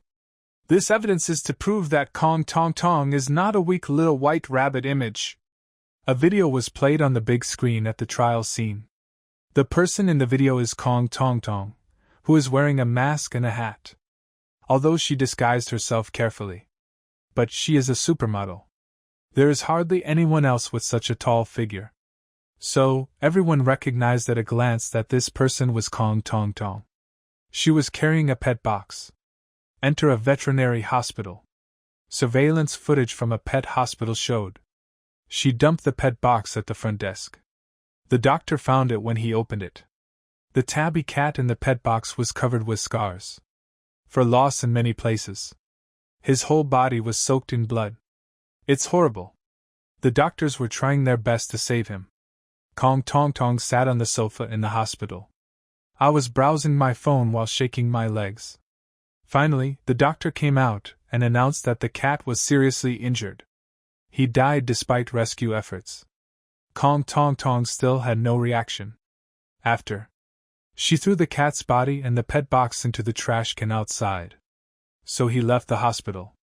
[SPEAKER 1] This evidence is to prove that Kong Tong Tong is not a weak little white rabbit image. A video was played on the big screen at the trial scene. The person in the video is Kong Tong Tong, who is wearing a mask and a hat. Although she disguised herself carefully. But she is a supermodel. There is hardly anyone else with such a tall figure. So, everyone recognized at a glance that this person was Kong Tong Tong. She was carrying a pet box. Enter a veterinary hospital. Surveillance footage from a pet hospital showed. She dumped the pet box at the front desk. The doctor found it when he opened it. The tabby cat in the pet box was covered with scars. For loss in many places. His whole body was soaked in blood. It's horrible. The doctors were trying their best to save him. Kong Tong Tong sat on the sofa in the hospital. I was browsing my phone while shaking my legs. Finally, the doctor came out and announced that the cat was seriously injured. He died despite rescue efforts. Kong Tong Tong still had no reaction. After, she threw the cat's body and the pet box into the trash can outside. So he left the hospital.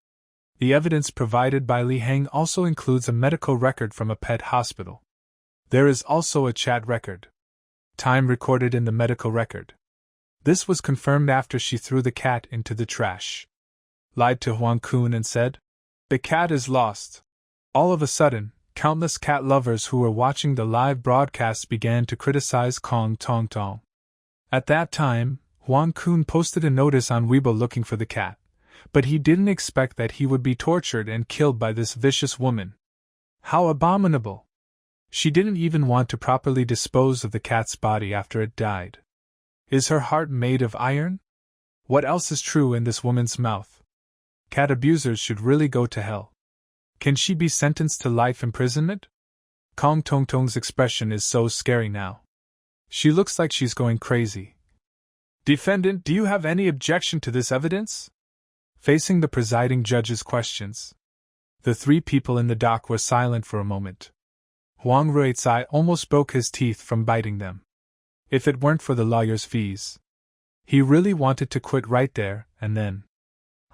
[SPEAKER 1] The evidence provided by Li Heng also includes a medical record from a pet hospital. There is also a chat record. Time recorded in the medical record. This was confirmed after she threw the cat into the trash. Lied to Huang Kun and said, "The cat is lost." All of a sudden, countless cat lovers who were watching the live broadcast began to criticize Kong Tong Tong. At that time, Huang Kun posted a notice on Weibo looking for the cat, but he didn't expect that he would be tortured and killed by this vicious woman. How abominable! She didn't even want to properly dispose of the cat's body after it died. Is her heart made of iron? What else is true in this woman's mouth? Cat abusers should really go to hell. Can she be sentenced to life imprisonment? Kong Tong Tong's expression is so scary now. She looks like she's going crazy. Defendant, do you have any objection to this evidence? Facing the presiding judge's questions. The three people in the dock were silent for a moment. Huang Ruizai almost broke his teeth from biting them. If it weren't for the lawyer's fees. He really wanted to quit right there and then.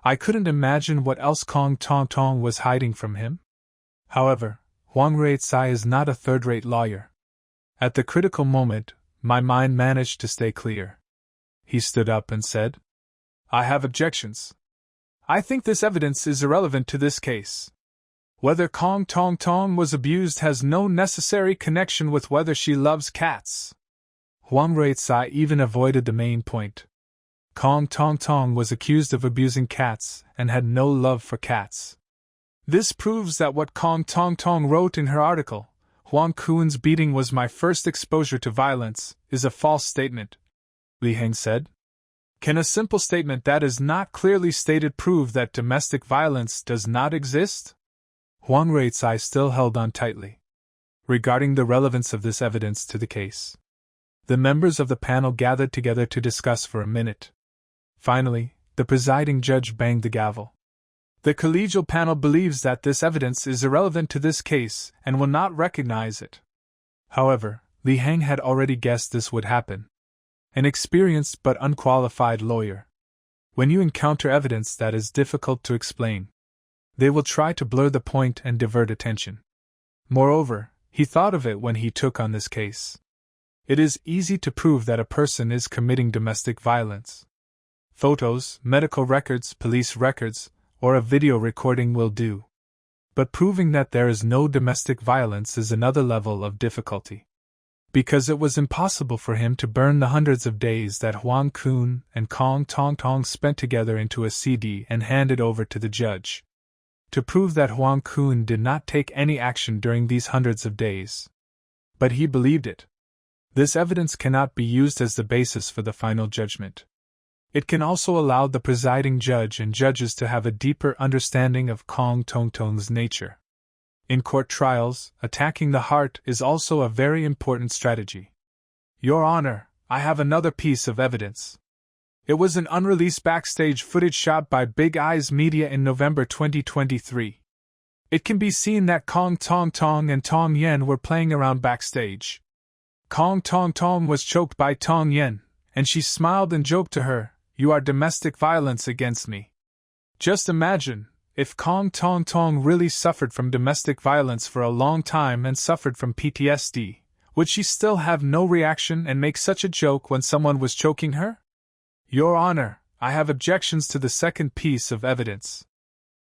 [SPEAKER 1] I couldn't imagine what else Kong Tong Tong was hiding from him. However, Huang Ruizai is not a third-rate lawyer. At the critical moment, my mind managed to stay clear. He stood up and said, I have objections. I think this evidence is irrelevant to this case. Whether Kong Tong Tong was abused has no necessary connection with whether she loves cats. Huang Ruizai even avoided the main point. Kong Tong Tong was accused of abusing cats and had no love for cats. This proves that what Kong Tong Tong wrote in her article, Huang Kun's beating was my first exposure to violence, is a false statement, Li Heng said. Can a simple statement that is not clearly stated prove that domestic violence does not exist? Huang Ruizai still held on tightly. Regarding the relevance of this evidence to the case, the members of the panel gathered together to discuss for a minute. Finally, the presiding judge banged the gavel. The collegial panel believes that this evidence is irrelevant to this case and will not recognize it. However, Li Heng had already guessed this would happen. An experienced but unqualified lawyer. When you encounter evidence that is difficult to explain, they will try to blur the point and divert attention. Moreover, he thought of it when he took on this case. It is easy to prove that a person is committing domestic violence. Photos, medical records, police records, or a video recording will do. But proving that there is no domestic violence is another level of difficulty. Because it was impossible for him to burn the hundreds of days that Huang Kun and Kong Tong Tong spent together into a CD and hand it over to the judge. To prove that Huang Kun did not take any action during these hundreds of days. But he believed it. This evidence cannot be used as the basis for the final judgment. It can also allow the presiding judge and judges to have a deeper understanding of Kong Tong Tong's nature. In court trials, attacking the heart is also a very important strategy. Your Honor, I have another piece of evidence. It was an unreleased backstage footage shot by Big Eyes Media in November 2023. It can be seen that Kong Tong Tong and Tong Yen were playing around backstage. Kong Tong Tong was choked by Tong Yen, and she smiled and joked to her, "You are domestic violence against me." Just imagine, if Kong Tong Tong really suffered from domestic violence for a long time and suffered from PTSD, would she still have no reaction and make such a joke when someone was choking her? Your Honor, I have objections to the second piece of evidence.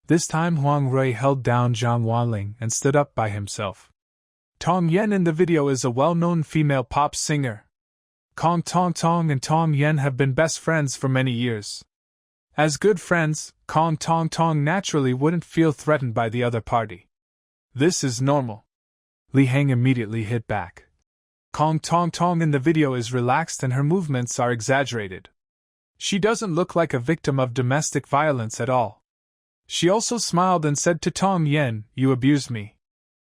[SPEAKER 1] This time Huang Rui held down Zhang Wanling and stood up by himself. Tong Yen in the video is a well-known female pop singer. Kong Tong Tong and Tong Yen have been best friends for many years. As good friends, Kong Tong Tong naturally wouldn't feel threatened by the other party. This is normal. Li Heng immediately hit back. Kong Tong Tong in the video is relaxed and her movements are exaggerated. She doesn't look like a victim of domestic violence at all. She also smiled and said to Tong Yen, "You abused me."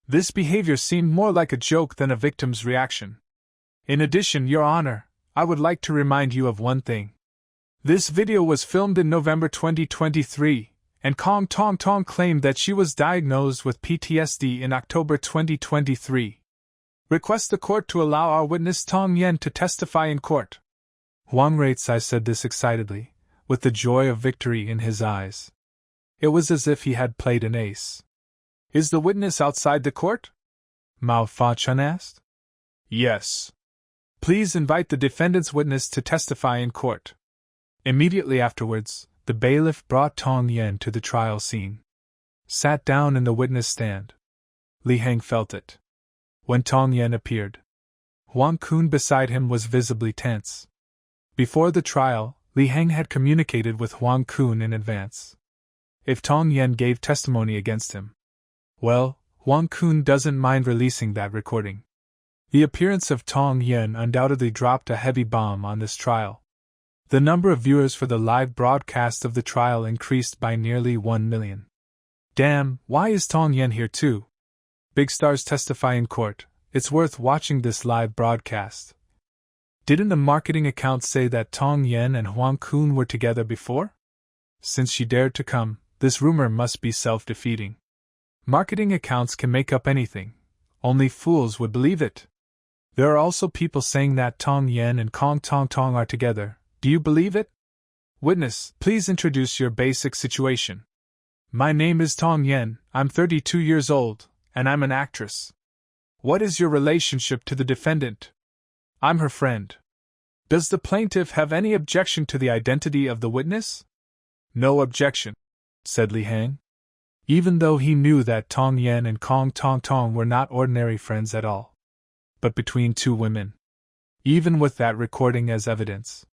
[SPEAKER 1] This behavior seemed more like a joke than a victim's reaction. In addition, Your Honor, I would like to remind you of one thing. This video was filmed in November 2023, and Kong Tong Tong claimed that she was diagnosed with PTSD in October 2023. Request the court to allow our witness Tong Yen to testify in court. Huang Ruizai said this excitedly, with the joy of victory in his eyes. It was as if he had played an ace. Is the witness outside the court? Mao Fa-chun asked. Yes. Please invite the defendant's witness to testify in court. Immediately afterwards, the bailiff brought Tong Yen to the trial scene. Sat down in the witness stand. Li Heng felt it. When Tong Yen appeared, Huang Kun beside him was visibly tense. Before the trial, Li Heng had communicated with Huang Kun in advance. If Tong Yen gave testimony against him, well, Huang Kun doesn't mind releasing that recording. The appearance of Tong Yen undoubtedly dropped a heavy bomb on this trial. The number of viewers for the live broadcast of the trial increased by nearly 1 million. Damn, why is Tong Yen here too? Big stars testify in court. It's worth watching this live broadcast. Didn't the marketing account say that Tong Yen and Huang Kun were together before? Since she dared to come, this rumor must be self-defeating. Marketing accounts can make up anything. Only fools would believe it. There are also people saying that Tong Yen and Kong Tong Tong are together. Do you believe it? Witness, please introduce your basic situation. My name is Tong Yen, I'm 32 years old, and I'm an actress. What is your relationship to the defendant? I'm her friend. Does the plaintiff have any objection to the identity of the witness? No objection, said Li Heng. Even though he knew that Tong Yen and Kong Tong Tong were not ordinary friends at all. But between two women. Even with that recording as evidence.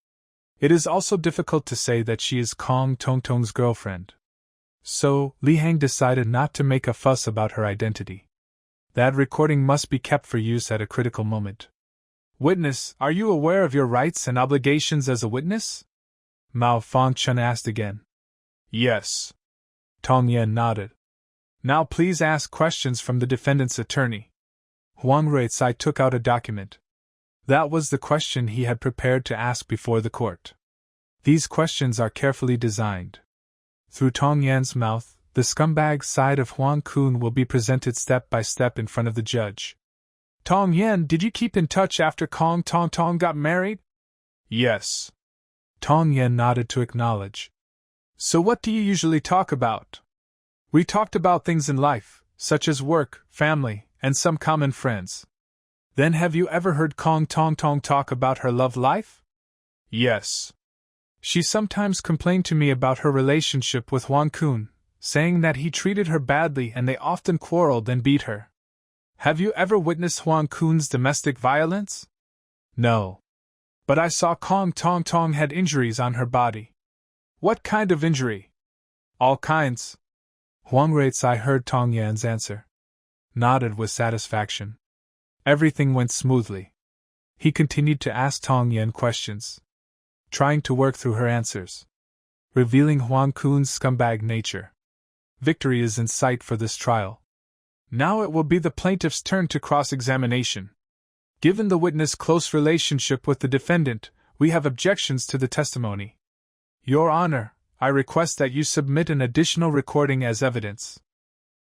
[SPEAKER 1] It is also difficult to say that she is Kong Tong Tong's girlfriend. So, Li Heng decided not to make a fuss about her identity. That recording must be kept for use at a critical moment. Witness, are you aware of your rights and obligations as a witness? Mao Fangchun asked again. Yes. Tong Yen nodded. Now please ask questions from the defendant's attorney. Huang Ruizai took out a document. That was the question he had prepared to ask before the court. These questions are carefully designed. Through Tong Yan's mouth, the scumbag side of Huang Kun will be presented step by step in front of the judge. Tong Yen, did you keep in touch after Kong Tong Tong got married? Yes. Tong Yen nodded to acknowledge. So what do you usually talk about? We talked about things in life, such as work, family, and some common friends. Then have you ever heard Kong Tong Tong talk about her love life? Yes. She sometimes complained to me about her relationship with Huang Kun, saying that he treated her badly and they often quarreled and beat her. Have you ever witnessed Huang Kun's domestic violence? No. But I saw Kong Tong Tong had injuries on her body. What kind of injury? All kinds. Huang Ruizai heard Tong Yan's answer. Nodded with satisfaction. Everything went smoothly. He continued to ask Tong Yan questions, trying to work through her answers, revealing Huang Kun's scumbag nature. Victory is in sight for this trial. Now it will be the plaintiff's turn to cross-examination. Given the witness' close relationship with the defendant, We have objections to the testimony. Your Honor, I request that you submit an additional recording as evidence.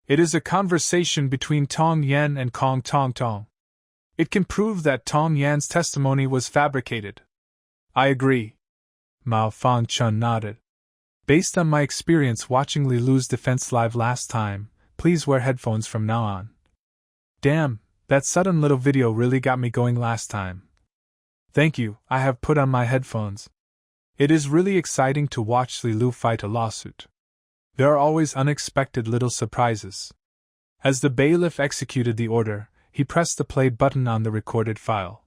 [SPEAKER 1] It is a conversation between Tong Yan and Kong Tong Tong. It can prove that Tong Yan's testimony was fabricated. I agree. Mao Fang Chun nodded. Based on my experience watching Li Lu's defense live last time, please wear headphones from now on. Damn, that sudden little video really got me going last time. Thank you, I have put on my headphones. It is really exciting to watch Li Lu fight a lawsuit. There are always unexpected little surprises. As the bailiff executed the order, he pressed the play button on the recorded file.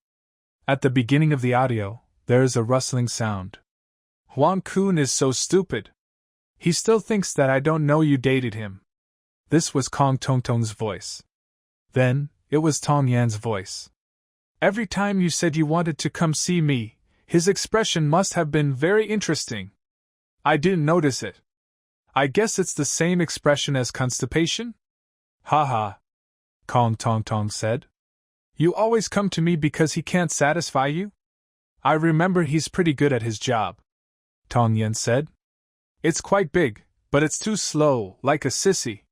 [SPEAKER 1] At the beginning of the audio, there is a rustling sound. Huang Kun is so stupid. He still thinks that I don't know you dated him. This was Kong Tong Tong's voice. Then, it was Tong Yan's voice. Every time you said you wanted to come see me, his expression must have been very interesting. I didn't notice it. I guess it's the same expression as constipation? Haha. Kong Tong Tong said. You always come to me because he can't satisfy you? I remember he's pretty good at his job. Tong Yan said. It's quite big, but it's too slow, like a sissy.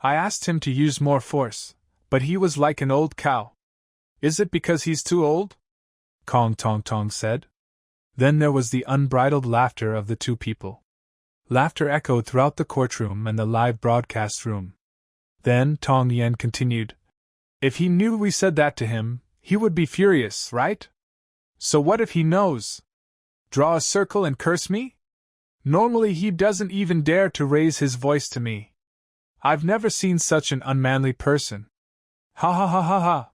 [SPEAKER 1] I asked him to use more force, but he was like an old cow. Is it because he's too old? Kong Tong Tong said. Then there was the unbridled laughter of the two people. Laughter echoed throughout the courtroom and the live broadcast room. Then Tong Yan continued. If he knew we said that to him, he would be furious, right? So what if he knows? Draw a circle and curse me? Normally he doesn't even dare to raise his voice to me. I've never seen such an unmanly person. Ha ha ha ha ha.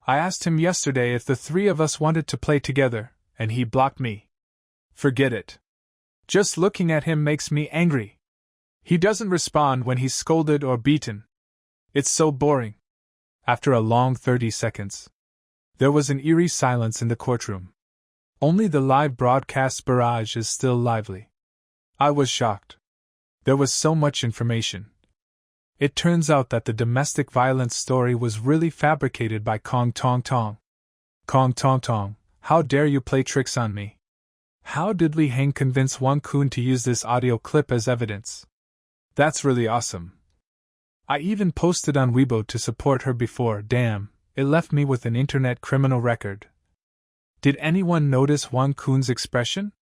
[SPEAKER 1] I asked him yesterday if the three of us wanted to play together, and he blocked me. Forget it. Just looking at him makes me angry. He doesn't respond when he's scolded or beaten. It's so boring. After a long 30 seconds, there was an eerie silence in the courtroom. Only the live broadcast barrage is still lively. I was shocked. There was so much information. It turns out that the domestic violence story was really fabricated by Kong Tong Tong. Kong Tong Tong, how dare you play tricks on me? How did Li Heng convince Huang Kun to use this audio clip as evidence? That's really awesome. I even posted on Weibo to support her before. Damn, it left me with an internet criminal record. Did anyone notice Huang Kun's expression?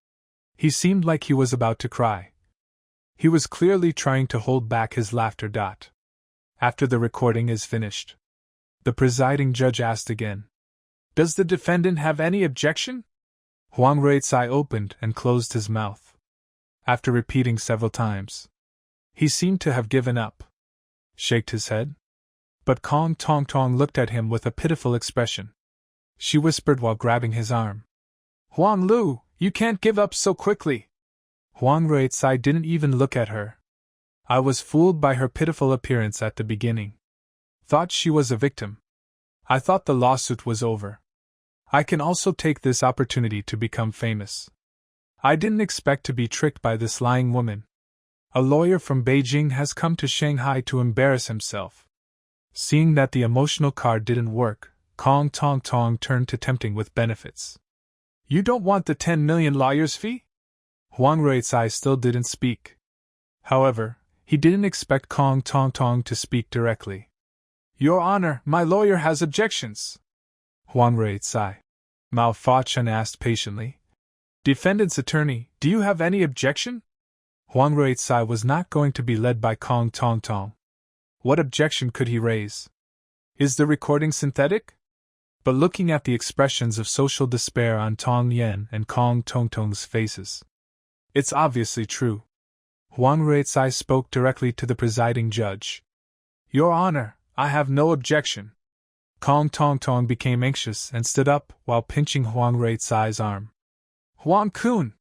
[SPEAKER 1] He seemed like he was about to cry. He was clearly trying to hold back his laughter. After the recording is finished, the presiding judge asked again, Does the defendant have any objection? Huang Ruizai opened and closed his mouth. After repeating several times, he seemed to have given up. Shaked his head. But Kong Tong Tong looked at him with a pitiful expression. She whispered while grabbing his arm. Huang Lu, you can't give up so quickly. Huang Ruizai didn't even look at her. I was fooled by her pitiful appearance at the beginning. Thought she was a victim. I thought the lawsuit was over. I can also take this opportunity to become famous. I didn't expect to be tricked by this lying woman. A lawyer from Beijing has come to Shanghai to embarrass himself. Seeing that the emotional card didn't work, Kong Tong Tong turned to tempting with benefits. You don't want the 10 million lawyer's fee? Huang Ruizai still didn't speak. However, he didn't expect Kong Tong Tong to speak directly. Your Honor, my lawyer has objections. Huang Ruizai. Mao Fa-Chen asked patiently. Defendant's attorney, do you have any objection? Huang Ruizai was not going to be led by Kong Tong Tong. What objection could he raise? Is the recording synthetic? But looking at the expressions of social despair on Tong Yan and Kong Tong Tong's faces, it's obviously true. Huang Ruizai spoke directly to the presiding judge. Your Honor, I have no objection. Kong Tong Tong became anxious and stood up while pinching Huang Ruizai's arm. Huang Kun!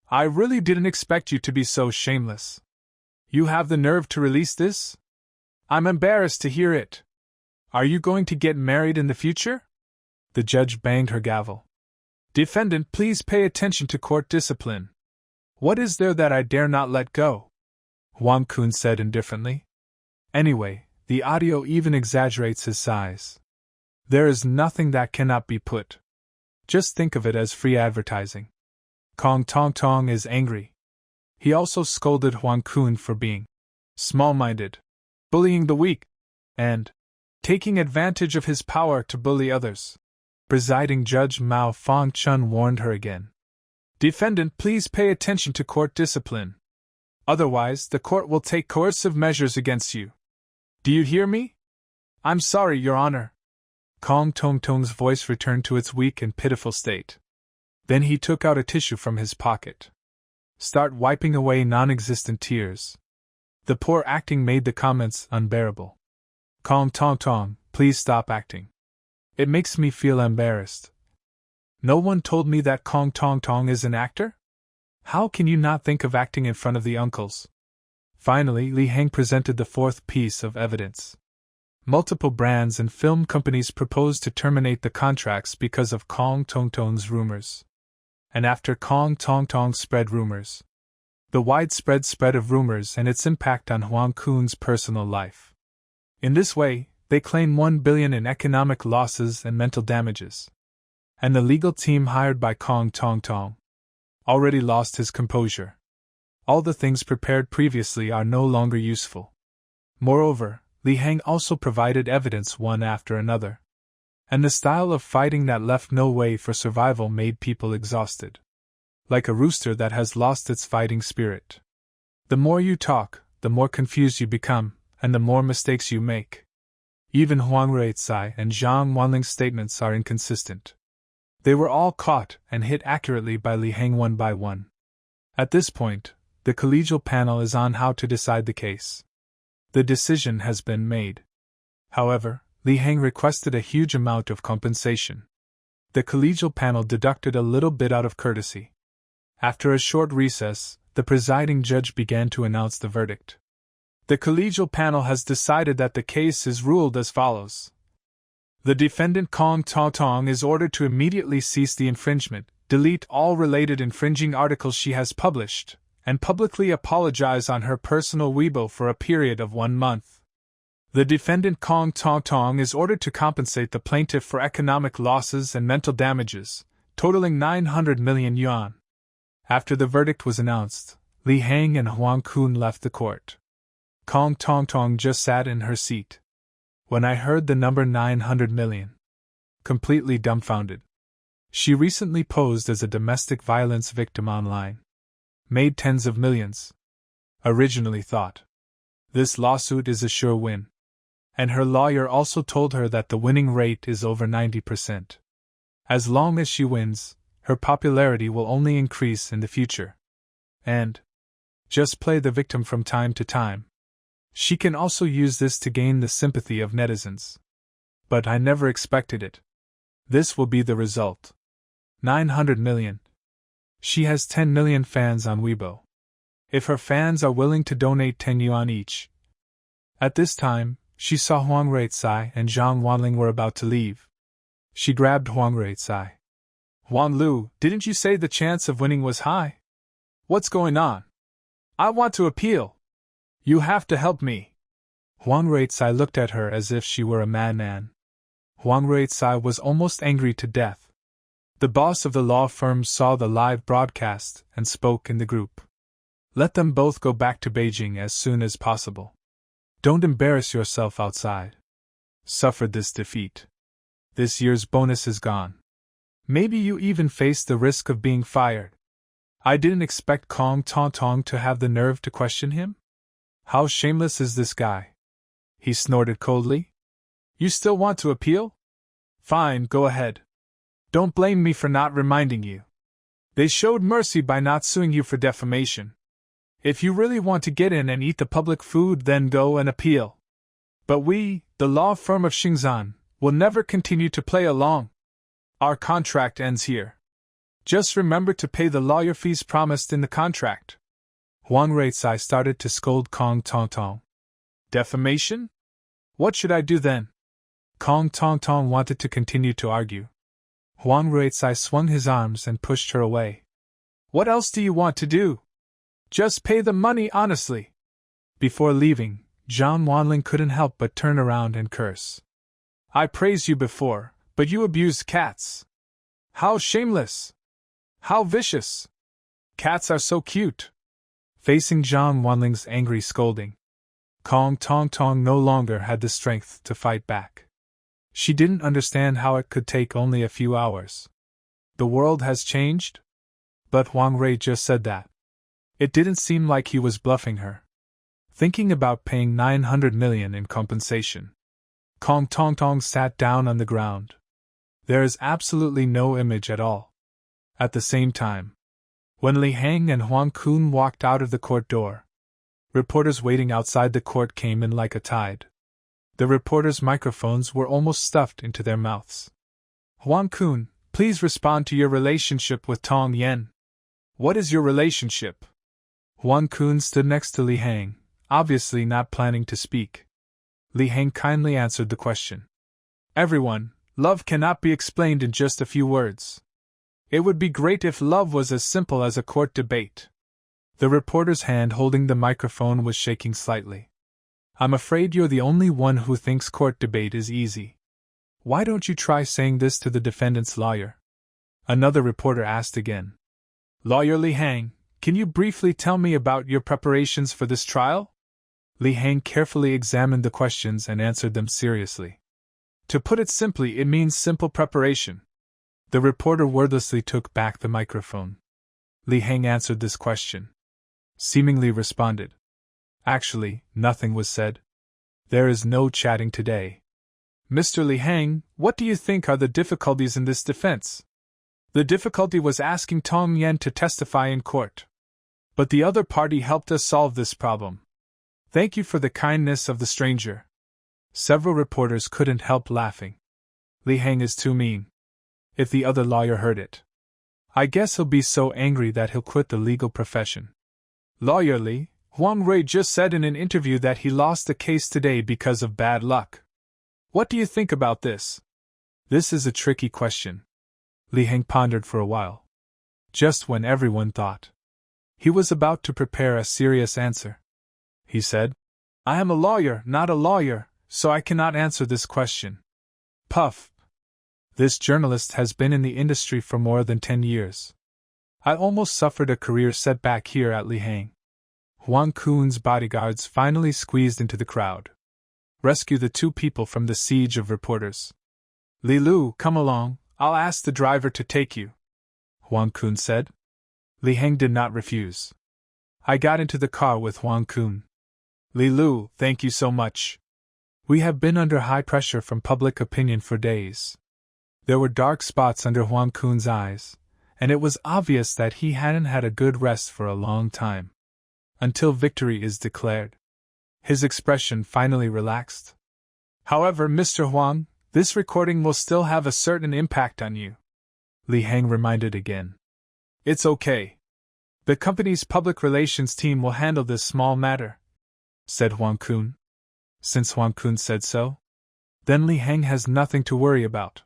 [SPEAKER 1] I really didn't expect you to be so shameless. You have the nerve to release this? I'm embarrassed to hear it. Are you going to get married in the future? The judge banged her gavel. Defendant, please pay attention to court discipline. What is there that I dare not let go? Huang Kun said indifferently. Anyway, the audio even exaggerates his size. There is nothing that cannot be put. Just think of it as free advertising. Kong Tong Tong is angry. He also scolded Huang Kun for being small-minded, bullying the weak, and taking advantage of his power to bully others. Presiding Judge Mao Fong Chun warned her again. Defendant, please pay attention to court discipline. Otherwise, the court will take coercive measures against you. Do you hear me? I'm sorry, Your Honor. Kong Tong Tong's voice returned to its weak and pitiful state. Then he took out a tissue from his pocket. Start wiping away non-existent tears. The poor acting made the comments unbearable. Kong Tong Tong, please stop acting. It makes me feel embarrassed. No one told me that Kong Tong Tong is an actor? How can you not think of acting in front of the uncles? Finally, Li Heng presented the fourth piece of evidence. Multiple brands and film companies proposed to terminate the contracts because of Kong Tong Tong's rumors. And after Kong Tong Tong spread rumors, the widespread spread of rumors and its impact on Huang Kun's personal life. In this way, they claim 1 billion in economic losses and mental damages. And the legal team hired by Kong Tong Tong already lost his composure. All the things prepared previously are no longer useful. Moreover, Li Heng also provided evidence one after another. And the style of fighting that left no way for survival made people exhausted. Like a rooster that has lost its fighting spirit. The more you talk, the more confused you become, and the more mistakes you make. Even Huang Ruizai and Zhang Wanling's statements are inconsistent. They were all caught and hit accurately by Li Heng one by one. At this point, the collegial panel is on how to decide the case. The decision has been made. However, Li Heng requested a huge amount of compensation. The collegial panel deducted a little bit out of courtesy. After a short recess, the presiding judge began to announce the verdict. The collegial panel has decided that the case is ruled as follows. The defendant Kong Tong Tong is ordered to immediately cease the infringement, delete all related infringing articles she has published, and publicly apologize on her personal Weibo for a period of 1 month. The defendant Kong Tong Tong is ordered to compensate the plaintiff for economic losses and mental damages, totaling 900 million yuan. After the verdict was announced, Li Heng and Huang Kun left the court. Kong Tong Tong just sat in her seat. When I heard the number 900 million, completely dumbfounded. She recently posed as a domestic violence victim online. Made tens of millions. Originally thought, this lawsuit is a sure win. And her lawyer also told her that the winning rate is over 90%. As long as she wins, her popularity will only increase in the future. And just play the victim from time to time. She can also use this to gain the sympathy of netizens. But I never expected it. This will be the result. 900 million. She has 10 million fans on Weibo. If her fans are willing to donate 10 yuan each. At this time, she saw Huang Ruizai and Zhang Wanling were about to leave. She grabbed Huang Ruizai. Huang Lu, didn't you say the chance of winning was high? What's going on? I want to appeal. You have to help me. Huang Ruizai looked at her as if she were a madman. Huang Ruizai was almost angry to death. The boss of the law firm saw the live broadcast and spoke in the group. Let them both go back to Beijing as soon as possible. Don't embarrass yourself outside. Suffered this defeat. This year's bonus is gone. Maybe you even face the risk of being fired. I didn't expect Kong Tong Tong to have the nerve to question him. How shameless is this guy? He snorted coldly. You still want to appeal? Fine, go ahead. Don't blame me for not reminding you. They showed mercy by not suing you for defamation. If you really want to get in and eat the public food, then go and appeal. But we, the law firm of Xingzhan, will never continue to play along. Our contract ends here. Just remember to pay the lawyer fees promised in the contract. Huang Ruizai started to scold Kong Tong Tong. Defamation? What should I do then? Kong Tong Tong wanted to continue to argue. Huang Ruizai swung his arms and pushed her away. What else do you want to do? Just pay the money honestly. Before leaving, Zhang Wanling couldn't help but turn around and curse. I praised you before, but you abused cats. How shameless! How vicious! Cats are so cute! Facing Zhang Wanling's angry scolding, Kong Tong Tong no longer had the strength to fight back. She didn't understand how it could take only a few hours. The world has changed? But Huang Rui just said that. It didn't seem like he was bluffing her. Thinking about paying 900 million in compensation, Kong Tong Tong sat down on the ground. There is absolutely no image at all. At the same time, when Li Hang and Huang Kun walked out of the court door, reporters waiting outside the court came in like a tide. The reporters' microphones were almost stuffed into their mouths. Huang Kun, please respond to your relationship with Tong Yen. What is your relationship? Huang Kun stood next to Li Hang, obviously not planning to speak. Li Hang kindly answered the question. Everyone, love cannot be explained in just a few words. It would be great if love was as simple as a court debate. The reporter's hand holding the microphone was shaking slightly. I'm afraid you're the only one who thinks court debate is easy. Why don't you try saying this to the defendant's lawyer? Another reporter asked again. Lawyer Li Hang, can you briefly tell me about your preparations for this trial? Li Hang carefully examined the questions and answered them seriously. To put it simply, it means simple preparation. The reporter wordlessly took back the microphone. Li Hang answered this question. Seemingly responded. Actually, nothing was said. There is no chatting today. Mr. Li Hang, what do you think are the difficulties in this defense? The difficulty was asking Tong Yen to testify in court. But the other party helped us solve this problem. Thank you for the kindness of the stranger. Several reporters couldn't help laughing. Li Hang is too mean. If the other lawyer heard it, I guess he'll be so angry that he'll quit the legal profession. Lawyer Li, Huang Rui just said in an interview that he lost the case today because of bad luck. What do you think about this? This is a tricky question. Li Hang pondered for a while. Just when everyone thought he was about to prepare a serious answer, he said, I am a lawyer, not a lawyer, so I cannot answer this question. Puff. This journalist has been in the industry for more than 10 years. I almost suffered a career setback here at Li Hang. Huang Kun's bodyguards finally squeezed into the crowd. Rescue the two people from the siege of reporters. Li Lu, come along, I'll ask the driver to take you, Huang Kun said. Li Hang did not refuse. I got into the car with Huang Kun. Li Lu, thank you so much. We have been under high pressure from public opinion for days. There were dark spots under Huang Kun's eyes, and it was obvious that he hadn't had a good rest for a long time. Until victory is declared. His expression finally relaxed. However, Mr. Huang, this recording will still have a certain impact on you, Li Hang reminded again. It's okay. The company's public relations team will handle this small matter, said Huang Kun. Since Huang Kun said so, then Li Hang has nothing to worry about.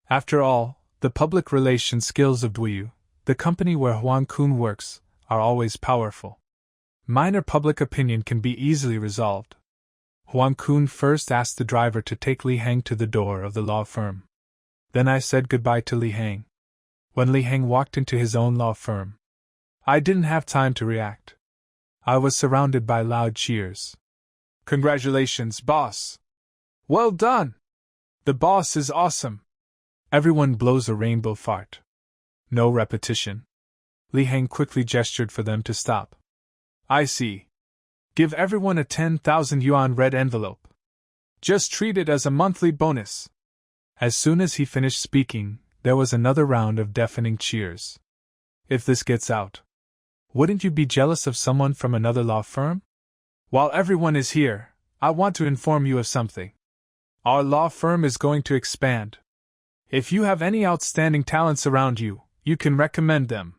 [SPEAKER 1] After all, the public relations skills of Duyu, the company where Huang Kun works, are always powerful. Minor public opinion can be easily resolved. Huang Kun first asked the driver to take Li Hang to the door of the law firm. Then I said goodbye to Li Hang. When Li Hang walked into his own law firm, I didn't have time to react. I was surrounded by loud cheers. Congratulations, boss! Well done! The boss is awesome! Everyone blows a rainbow fart. No repetition. Li Hang quickly gestured for them to stop. I see. Give everyone a 10,000 yuan red envelope. Just treat it as a monthly bonus. As soon as he finished speaking, there was another round of deafening cheers. If this gets out, wouldn't you be jealous of someone from another law firm? While everyone is here, I want to inform you of something. Our law firm is going to expand. If you have any outstanding talents around you, you can recommend them.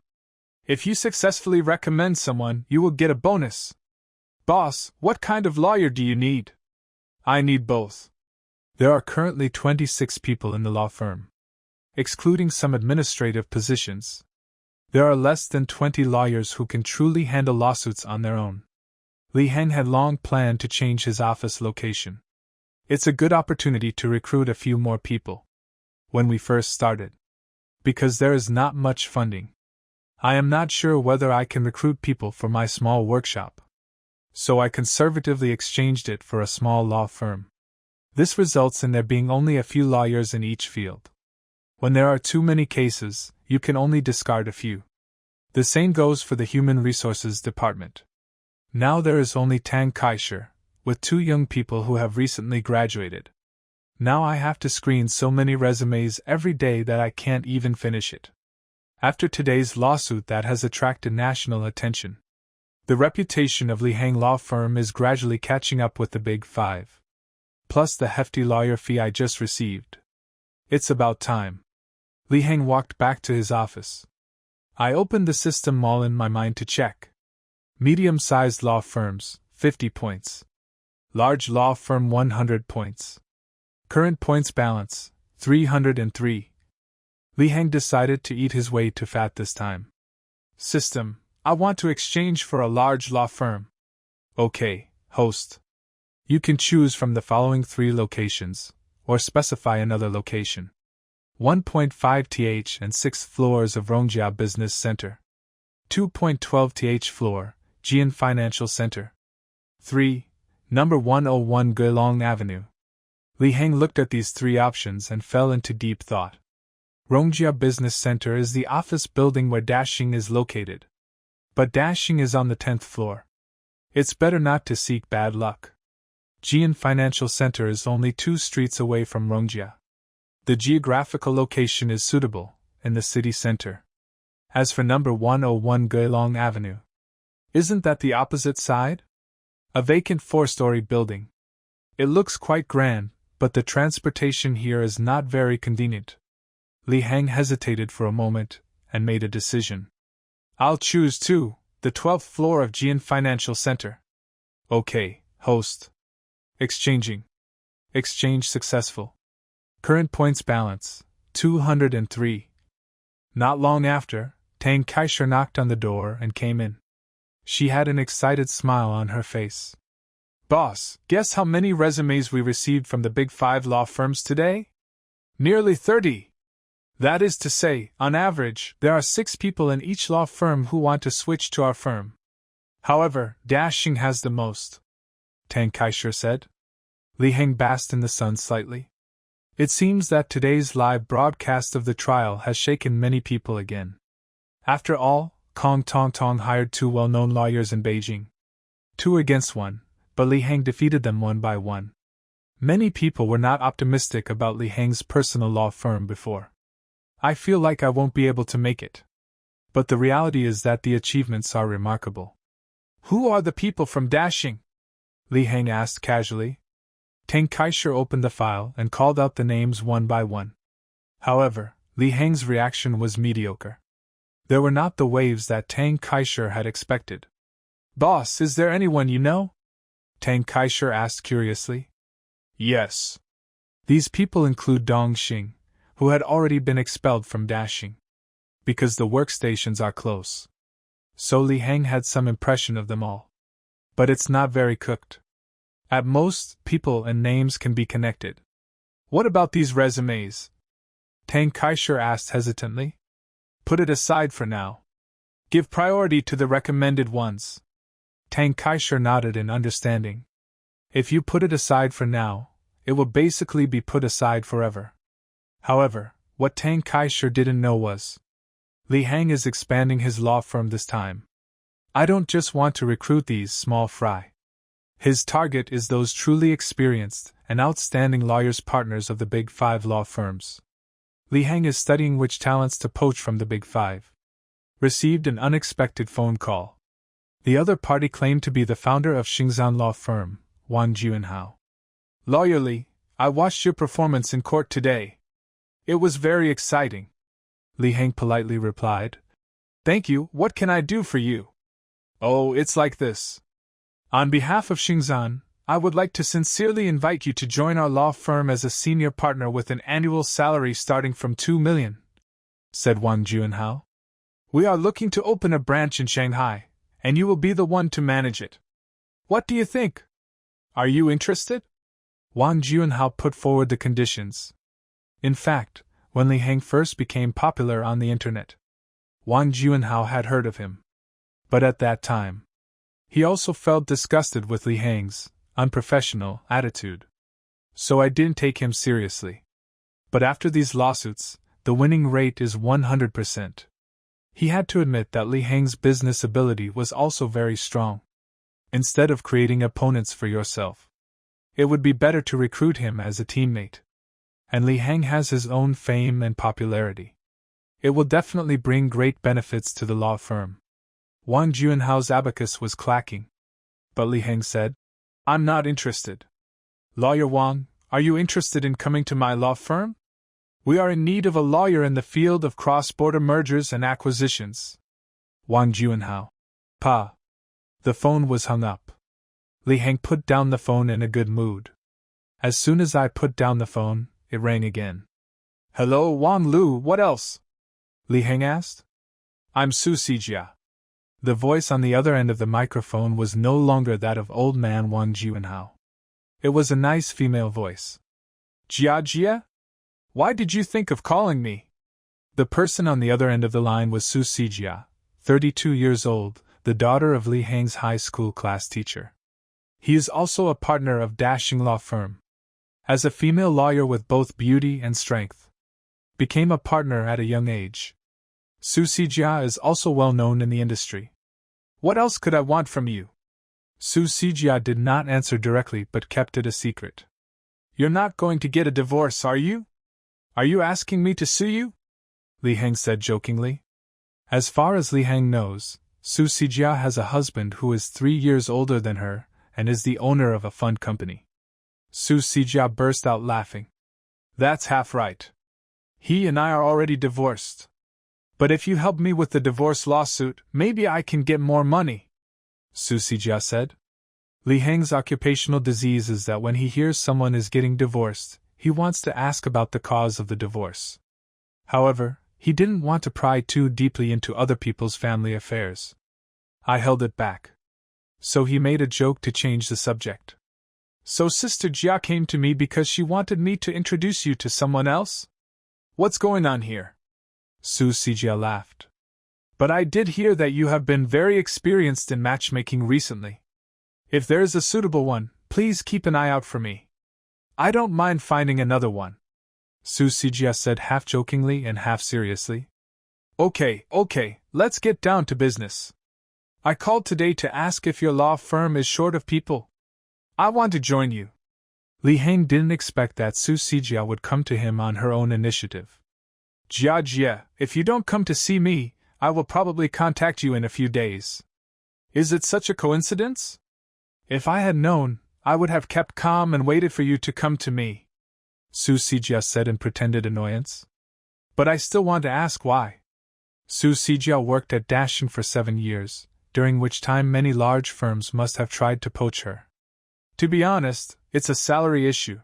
[SPEAKER 1] If you successfully recommend someone, you will get a bonus. Boss, what kind of lawyer do you need? I need both. There are currently 26 people in the law firm, excluding some administrative positions. There are less than 20 lawyers who can truly handle lawsuits on their own. Li Hang had long planned to change his office location. It's a good opportunity to recruit a few more people. When we first started, because there is not much funding. I am not sure whether I can recruit people for my small workshop. So I conservatively exchanged it for a small law firm. This results in there being only a few lawyers in each field. When there are too many cases, you can only discard a few. The same goes for the Human Resources Department. Now there is only Tang Kaisher, with 2 young people who have recently graduated. Now I have to screen so many resumes every day that I can't even finish it. After today's lawsuit that has attracted national attention, the reputation of Li Hang Law Firm is gradually catching up with the Big Five. Plus the hefty lawyer fee I just received. It's about time. Li Hang walked back to his office. I opened the system all in my mind to check. Medium-sized law firms, 50 points. Large law firm, 100 points. Current points balance, 303. Li Hang decided to eat his way to fat this time. System, I want to exchange for a large law firm. Okay, host. You can choose from the following 3 locations, or specify another location. 1.5 th and 6th floors of Rongjia Business Center. 2.12 th floor, Jian Financial Center. 3. Number 101 Guilong Avenue. Li Hang looked at these 3 options and fell into deep thought. Rongjia Business Center is the office building where Dashing is located. But Dashing is on the 10th floor. It's better not to seek bad luck. Jian Financial Center is only 2 streets away from Rongjia. The geographical location is suitable, in the city center. As for number 101 Guilong Avenue, isn't that the opposite side? A vacant 4-story building. It looks quite grand, but the transportation here is not very convenient. Li Hang hesitated for a moment, and made a decision. I'll choose 2, the 12th floor of Jian Financial Center. Okay, host. Exchanging. Exchange successful. Current points balance, 203. Not long after, Tang Kaisher knocked on the door and came in. She had an excited smile on her face. Boss, guess how many resumes we received from the Big 5 law firms today? Nearly 30. That is to say, on average, there are 6 people in each law firm who want to switch to our firm. However, Dashing has the most. Tang Kaisher said. Li Hang basked in the sun slightly. It seems that today's live broadcast of the trial has shaken many people again. After all, Kong Tong Tong hired 2 well-known lawyers in Beijing. 2 against 1, but Li Hang defeated them 1 by 1. Many people were not optimistic about Li Hang's personal law firm before. I feel like I won't be able to make it. But the reality is that the achievements are remarkable. Who are the people from Dashing? Li Hang asked casually. Tang Kaisher opened the file and called out the names 1 by 1. However, Li Hang's reaction was mediocre. There were not the waves that Tang Kaisher had expected. Boss, is there anyone you know? Tang Kaisher asked curiously. Yes. These people include Dong Xing, who had already been expelled from Dashing. Because the workstations are close. So Li Hang had some impression of them all. But it's not very cooked. At most, people and names can be connected. What about these resumes? Tang Kaisher asked hesitantly. Put it aside for now. Give priority to the recommended ones. Tang Kaisher nodded in understanding. If you put it aside for now, it will basically be put aside forever. However, what Tang Kaisher didn't know was, Li Hang is expanding his law firm this time. I don't just want to recruit these small fry. His target is those truly experienced and outstanding lawyers partners of the Big 5 law firms. Li Hang is studying which talents to poach from the Big 5. Received an unexpected phone call. The other party claimed to be the founder of Xingzhan law firm, Wang Juanhao. Lawyer Li, I watched your performance in court today. It was very exciting. Li Hang politely replied. Thank you, what can I do for you? Oh, it's like this. On behalf of Xingzhan, I would like to sincerely invite you to join our law firm as a senior partner with an annual salary starting from 2 million, said Wang Juanhao. We are looking to open a branch in Shanghai, and you will be the one to manage it. What do you think? Are you interested? Wang Juanhao put forward the conditions. In fact, when Li Heng first became popular on the internet. Wang Juanhao had heard of him. But at that time, he also felt disgusted with Li Heng's unprofessional attitude. So I didn't take him seriously. But after these lawsuits, the winning rate is 100%. He had to admit that Li Heng's business ability was also very strong. Instead of creating opponents for yourself, it would be better to recruit him as a teammate. And Li Heng has his own fame and popularity. It will definitely bring great benefits to the law firm. Wang Juanhao's abacus was clacking. But Li Heng said, I'm not interested. Lawyer Wang, are you interested in coming to my law firm? We are in need of a lawyer in the field of cross-border mergers and acquisitions. Wang Juanhao. Pa. The phone was hung up. Li Heng put down the phone in a good mood. As soon as I put down the phone, it rang again. Hello, Wang Lu, what else? Li Heng asked. I'm Su Sijia. The voice on the other end of the microphone was no longer that of old man Wang Juanhao. It was a nice female voice. Jia? Why did you think of calling me? The person on the other end of the line was Su Sijia, 32 years old, the daughter of Li Heng's high school class teacher. He is also a partner of Dashing Law Firm. As a female lawyer with both beauty and strength, became a partner at a young age. Su Sijia is also well known in the industry. What else could I want from you? Su Sijia did not answer directly but kept it a secret. You're not going to get a divorce, are you? Are you asking me to sue you? Li Heng said jokingly. As far as Li Heng knows, Su Sijia has a husband who is 3 years older than her and is the owner of a fund company. Su Sijia burst out laughing. That's half right. He and I are already divorced. But if you help me with the divorce lawsuit, maybe I can get more money, Su Sijia said. Li Heng's occupational disease is that when he hears someone is getting divorced, he wants to ask about the cause of the divorce. However, he didn't want to pry too deeply into other people's family affairs. I held it back. So he made a joke to change the subject. So Sister Jia came to me because she wanted me to introduce you to someone else? What's going on here? Su Sijia laughed. But I did hear that you have been very experienced in matchmaking recently. If there is a suitable one, please keep an eye out for me. I don't mind finding another one, Su Sijia said half jokingly and half seriously. Okay, let's get down to business. I called today to ask if your law firm is short of people. I want to join you. Li Heng didn't expect that Su Sijia would come to him on her own initiative. Jia, if you don't come to see me, I will probably contact you in a few days. Is it such a coincidence? If I had known, I would have kept calm and waited for you to come to me, Su Sijia said in pretended annoyance. But I still want to ask why. Su Sijia worked at Dashing for 7 years, during which time many large firms must have tried to poach her. To be honest, it's a salary issue.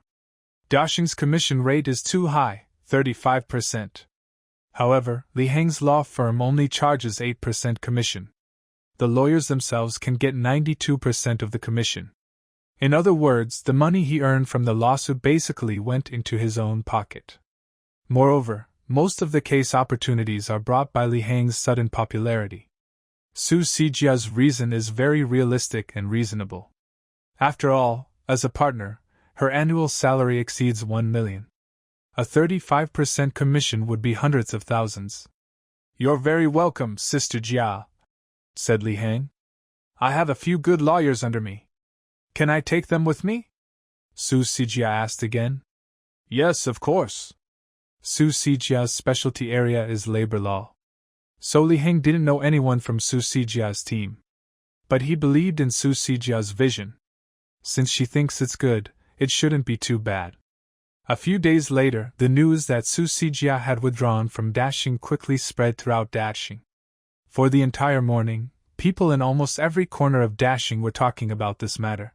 [SPEAKER 1] Dashing's commission rate is too high, 35%. However, Li Heng's law firm only charges 8% commission. The lawyers themselves can get 92% of the commission. In other words, the money he earned from the lawsuit basically went into his own pocket. Moreover, most of the case opportunities are brought by Li Heng's sudden popularity. Su Sijia's reason is very realistic and reasonable. After all, as a partner, her annual salary exceeds 1 million. A 35% commission would be hundreds of thousands. You're very welcome, Sister Jia, said Li Heng. I have a few good lawyers under me. Can I take them with me? Su Sijia asked again. Yes, of course. Su Sijia's specialty area is labor law. So Li Heng didn't know anyone from Su Sijia's team. But he believed in Su Sijia's vision. Since she thinks it's good, it shouldn't be too bad. A few days later, the news that Su Sijia had withdrawn from Dashing quickly spread throughout Dashing. For the entire morning, people in almost every corner of Dashing were talking about this matter.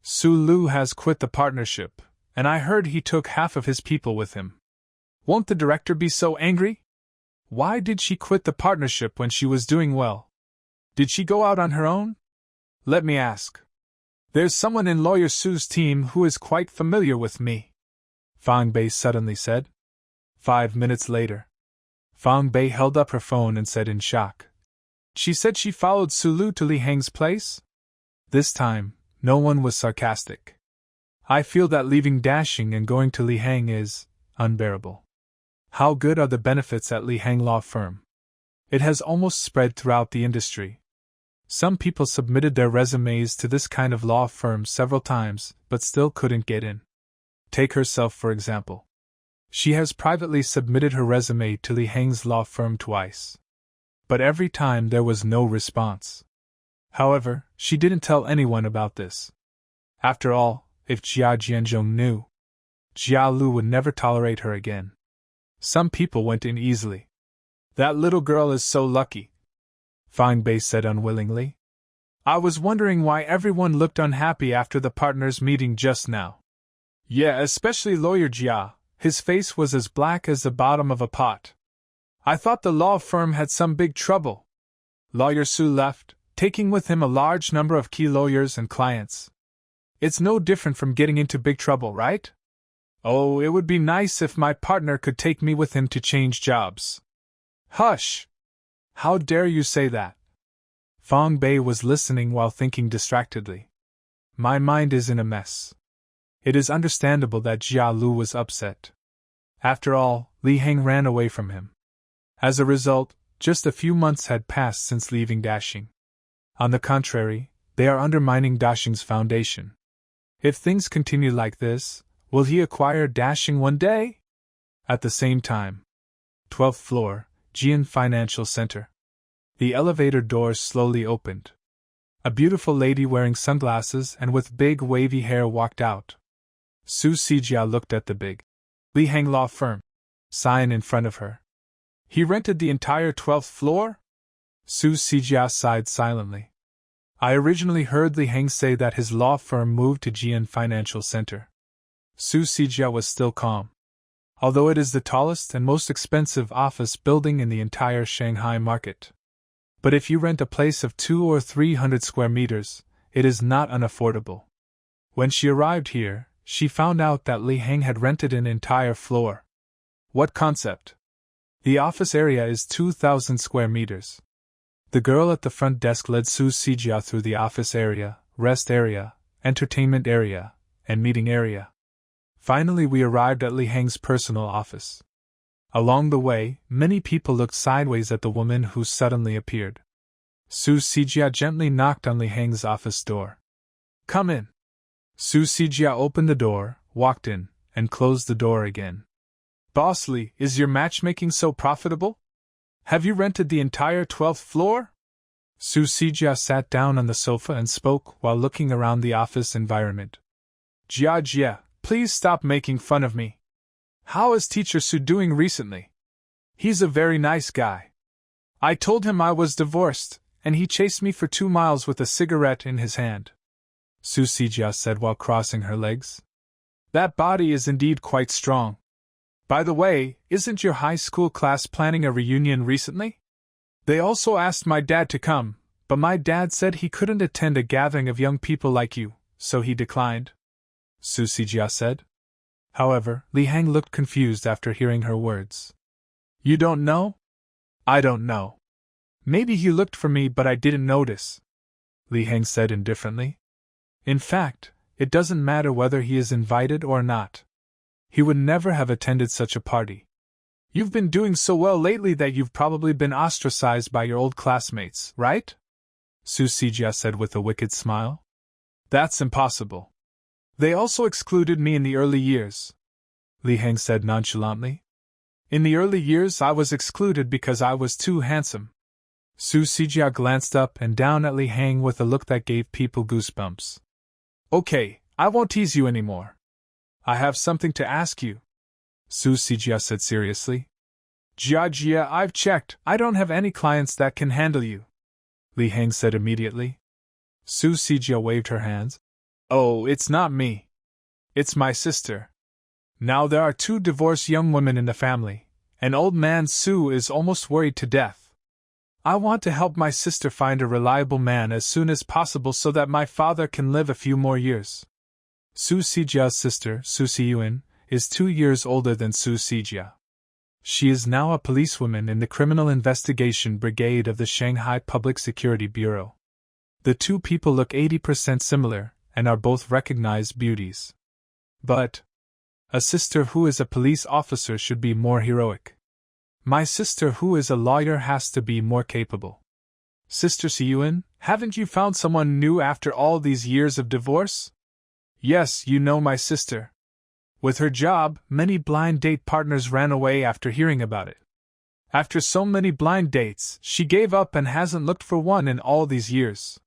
[SPEAKER 1] Su Lu has quit the partnership, and I heard he took half of his people with him. Won't the director be so angry? Why did she quit the partnership when she was doing well? Did she go out on her own? Let me ask. There's someone in Lawyer Su's team who is quite familiar with me, Fang Bei suddenly said. 5 minutes later, Fang Bei held up her phone and said in shock. She said she followed Sulu to Li Heng's place? This time, no one was sarcastic. I feel that leaving Dashing and going to Li Heng is unbearable. How good are the benefits at Li Heng Law Firm? It has almost spread throughout the industry. Some people submitted their resumes to this kind of law firm several times, but still couldn't get in. Take herself for example. She has privately submitted her resume to Li Heng's law firm twice. But every time there was no response. However, she didn't tell anyone about this. After all, if Jia Jianzhong knew, Jia Lu would never tolerate her again. Some people went in easily. That little girl is so lucky, Fang Bei said unwillingly. I was wondering why everyone looked unhappy after the partners' meeting just now. Yeah, especially Lawyer Jia. His face was as black as the bottom of a pot. I thought the law firm had some big trouble. Lawyer Su left, taking with him a large number of key lawyers and clients. It's no different from getting into big trouble, right? Oh, it would be nice if my partner could take me with him to change jobs. Hush! How dare you say that? Fang Bei was listening while thinking distractedly. My mind is in a mess. It is understandable that Jia Lu was upset. After all, Li Heng ran away from him. As a result, just a few months had passed since leaving Dashing. On the contrary, they are undermining Dashing's foundation. If things continue like this, will he acquire Dashing one day? At the same time, 12th floor, Jian Financial Center. The elevator doors slowly opened. A beautiful lady wearing sunglasses and with big wavy hair walked out. Su Sijia looked at the big Li Heng Law Firm sign in front of her. He rented the entire 12th floor? Su Sijia sighed silently. I originally heard Li Heng say that his law firm moved to Jian Financial Center. Su Sijia was still calm. Although it is the tallest and most expensive office building in the entire Shanghai market. But if you rent a place of 200 or 300 square meters, it is not unaffordable. When she arrived here, she found out that Li Heng had rented an entire floor. What concept? The office area is 2,000 square meters. The girl at the front desk led Su Sijia through the office area, rest area, entertainment area, and meeting area. Finally we arrived at Li Heng's personal office. Along the way, many people looked sideways at the woman who suddenly appeared. Su Sijia gently knocked on Li Heng's office door. Come in. Su Sijia opened the door, walked in, and closed the door again. Boss Li, is your matchmaking so profitable? Have you rented the entire 12th floor? Su Sijia sat down on the sofa and spoke while looking around the office environment. Jia, please stop making fun of me. How is Teacher Su doing recently? He's a very nice guy. I told him I was divorced, and he chased me for 2 miles with a cigarette in his hand. Su Sijia said while crossing her legs. That body is indeed quite strong. By the way, isn't your high school class planning a reunion recently? They also asked my dad to come, but my dad said he couldn't attend a gathering of young people like you, so he declined. Su Sijia said. However, Li Heng looked confused after hearing her words. You don't know? I don't know. Maybe he looked for me but I didn't notice, Li Heng said indifferently. In fact, it doesn't matter whether he is invited or not. He would never have attended such a party. You've been doing so well lately that you've probably been ostracized by your old classmates, right? Su Sijia said with a wicked smile. That's impossible. They also excluded me in the early years, Li Heng said nonchalantly. In the early years I was excluded because I was too handsome. Su Sijia glanced up and down at Li Heng with a look that gave people goosebumps. Okay, I won't tease you anymore. I have something to ask you, Su Sijia said seriously. Jia, I've checked. I don't have any clients that can handle you, Li Heng said immediately. Su Sijia waved her hands. Oh, it's not me. It's my sister. Now there are 2 divorced young women in the family, and old man Su is almost worried to death. I want to help my sister find a reliable man as soon as possible so that my father can live a few more years. Su Sijia's sister, Su Siyuan, is 2 years older than Su Sijia. She is now a policewoman in the Criminal Investigation Brigade of the Shanghai Public Security Bureau. The two people look 80% similar and are both recognized beauties. But a sister who is a police officer should be more heroic. My sister who is a lawyer has to be more capable. Sister Siyuan, haven't you found someone new after all these years of divorce? Yes, you know my sister. With her job, many blind date partners ran away after hearing about it. After so many blind dates, she gave up and hasn't looked for one in all these years.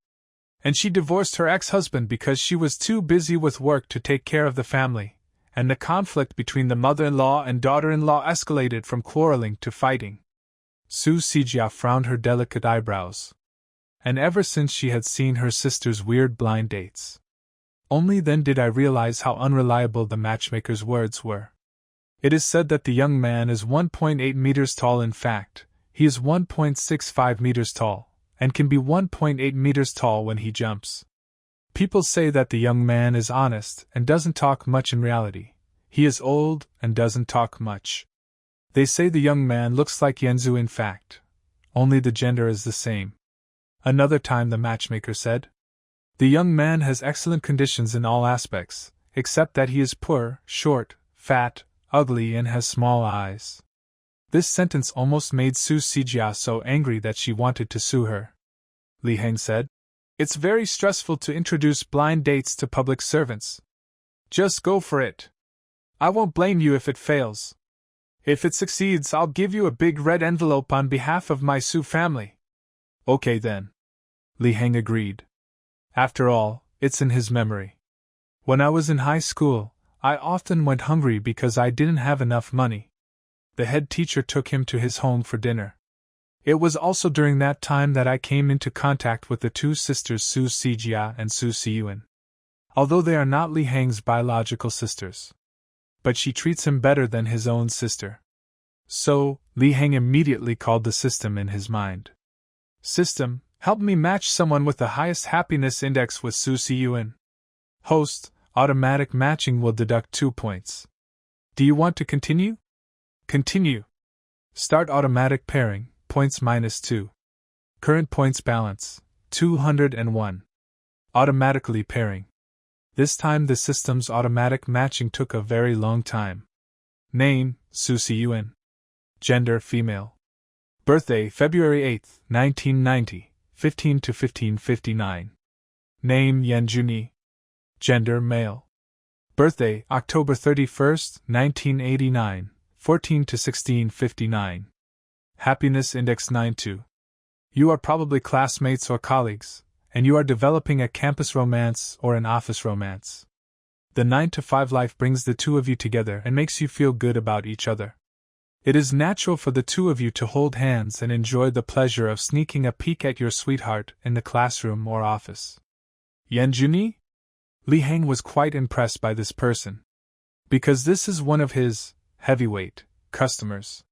[SPEAKER 1] And she divorced her ex-husband because she was too busy with work to take care of the family, and the conflict between the mother-in-law and daughter-in-law escalated from quarreling to fighting. Su Sijia frowned her delicate eyebrows. And ever since she had seen her sister's weird blind dates, only then did I realize how unreliable the matchmaker's words were. It is said that the young man is 1.8 meters tall. In fact, he is 1.65 meters tall, and can be 1.8 meters tall when he jumps. People say that the young man is honest and doesn't talk much. In reality, he is old and doesn't talk much. They say the young man looks like Yanzu. In fact, only the gender is the same. Another time the matchmaker said, the young man has excellent conditions in all aspects, except that he is poor, short, fat, ugly and has small eyes. This sentence almost made Su Sijia so angry that she wanted to sue her. Li Heng said, it's very stressful to introduce blind dates to public servants. Just go for it. I won't blame you if it fails. If it succeeds, I'll give you a big red envelope on behalf of my Su family. Okay then. Li Heng agreed. After all, it's in his memory. When I was in high school, I often went hungry because I didn't have enough money. The head teacher took him to his home for dinner. It was also during that time that I came into contact with the two sisters Su Sijia and Su Siyuan. Although they are not Li Heng's biological sisters. But she treats him better than his own sister. So, Li Heng immediately called the system in his mind. System, help me match someone with the highest happiness index with Su Siyuan. Host, automatic matching will deduct 2 points. Do you want to continue? Continue. Start automatic pairing, points -2. Current points balance, 201. Automatically pairing. This time the system's automatic matching took a very long time. Name, Su Siyuan. Gender, female. Birthday, February 8, 1990, 15 to 1559. Name, Yan Juni. Gender, male. Birthday, October 31, 1989, 14 to 1659. Happiness Index 92. You are probably classmates or colleagues, and you are developing a campus romance or an office romance. The 9-to-5 life brings the two of you together and makes you feel good about each other. It is natural for the two of you to hold hands and enjoy the pleasure of sneaking a peek at your sweetheart in the classroom or office. Yan Juni? Li Heng was quite impressed by this person. Because this is one of his heavyweight customers.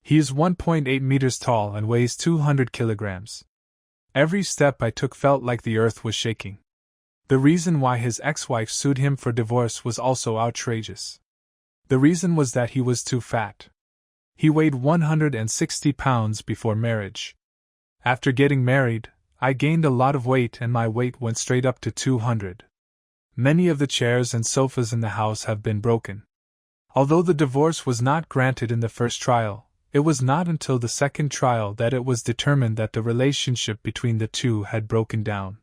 [SPEAKER 1] He is 1.8 meters tall and weighs 200 kilograms. Every step I took felt like the earth was shaking. The reason why his ex-wife sued him for divorce was also outrageous. The reason was that he was too fat. He weighed 160 pounds before marriage. After getting married, I gained a lot of weight and my weight went straight up to 200. Many of the chairs and sofas in the house have been broken. Although the divorce was not granted in the first trial, it was not until the second trial that it was determined that the relationship between the two had broken down.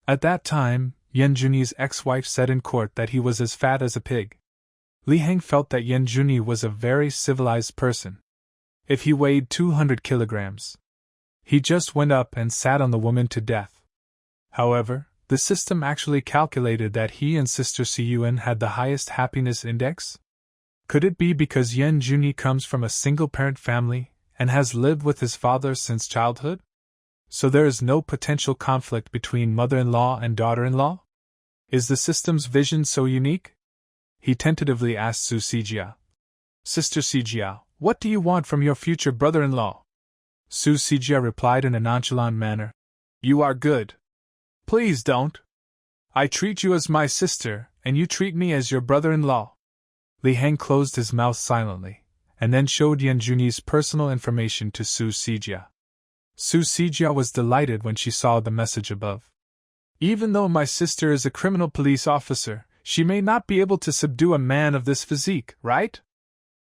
[SPEAKER 1] At that time, Yan Juni's ex-wife said in court that he was as fat as a pig. Li Heng felt that Yan Juni was a very civilized person. If he weighed 200 kilograms, he just went up and sat on the woman to death. However, the system actually calculated that he and Sister Siyuan had the highest happiness index? Could it be because Yan Juni comes from a single-parent family and has lived with his father since childhood? So there is no potential conflict between mother-in-law and daughter-in-law? Is the system's vision so unique? He tentatively asked Su Sijia. Sister Sijia, what do you want from your future brother-in-law? Su Sijia replied in a nonchalant manner. You are good. Please don't. I treat you as my sister, and you treat me as your brother-in-law. Li Heng closed his mouth silently, and then showed Yanjuni's personal information to Su Sijia. Su Sijia was delighted when she saw the message above. Even though my sister is a criminal police officer, she may not be able to subdue a man of this physique, right?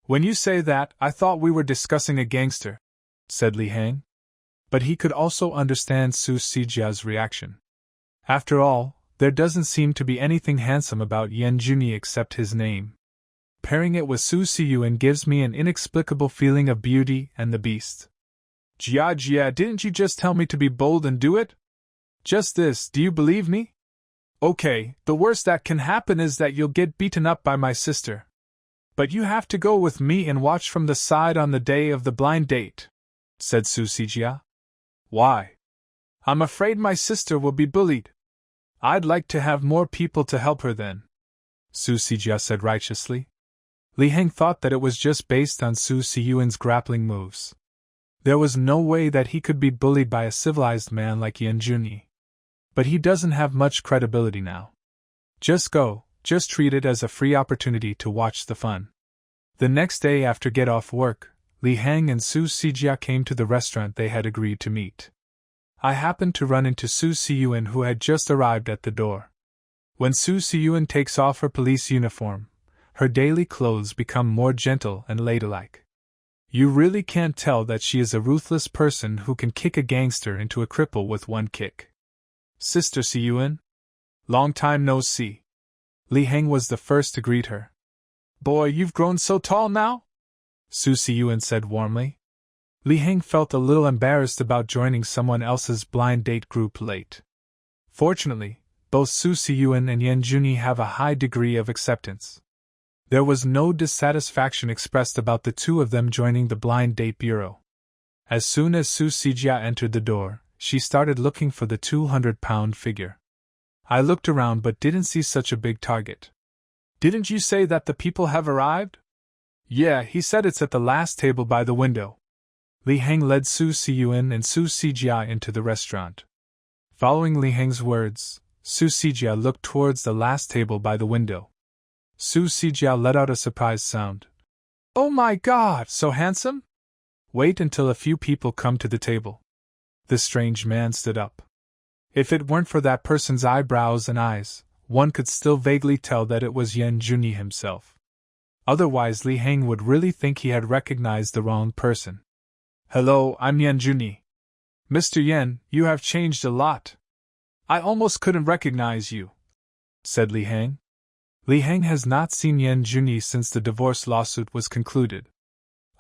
[SPEAKER 1] When you say that, I thought we were discussing a gangster, said Li Hang. But he could also understand Su Sijia's reaction. After all, there doesn't seem to be anything handsome about Yanjuni except his name. Pairing it with Su Siyuan gives me an inexplicable feeling of beauty and the beast. Jia, didn't you just tell me to be bold and do it? Just this, do you believe me? Okay, the worst that can happen is that you'll get beaten up by my sister. But you have to go with me and watch from the side on the day of the blind date, said Su Sijia. Why? I'm afraid my sister will be bullied. I'd like to have more people to help her then, Su Sijia said righteously. Li Hang thought that it was just based on Su Siyuan's grappling moves. There was no way that he could be bullied by a civilized man like Yanjuni. But he doesn't have much credibility now. Just go, just treat it as a free opportunity to watch the fun. The next day after get off work, Li Hang and Su Sijia came to the restaurant they had agreed to meet. I happened to run into Su Siyuan, who had just arrived at the door. When Su Siyuan takes off her police uniform, her daily clothes become more gentle and ladylike. You really can't tell that she is a ruthless person who can kick a gangster into a cripple with one kick. Sister Siyuan? Long time no see. Li Hang was the first to greet her. Boy, you've grown so tall now? Su Siyuan said warmly. Li Hang felt a little embarrassed about joining someone else's blind date group late. Fortunately, both Su Siyuan and Yanjuni have a high degree of acceptance. There was no dissatisfaction expressed about the two of them joining the blind date bureau. As soon as Su Sijia entered the door, she started looking for the 200-pound figure. I looked around but didn't see such a big target. Didn't you say that the people have arrived? Yeah, he said it's at the last table by the window. Li Hang led Su Siyuan and Su Sijia into the restaurant. Following Li Hang's words, Su Sijia looked towards the last table by the window. Su Sijia let out a surprised sound. Oh my God, so handsome? Wait until a few people come to the table. The strange man stood up. If it weren't for that person's eyebrows and eyes, one could still vaguely tell that it was Yanjuni himself. Otherwise Li Hang would really think he had recognized the wrong person. Hello, I'm Yanjuni. Mr. Yan, you have changed a lot. I almost couldn't recognize you, said Li Hang. Li Hang has not seen Yanjuni since the divorce lawsuit was concluded.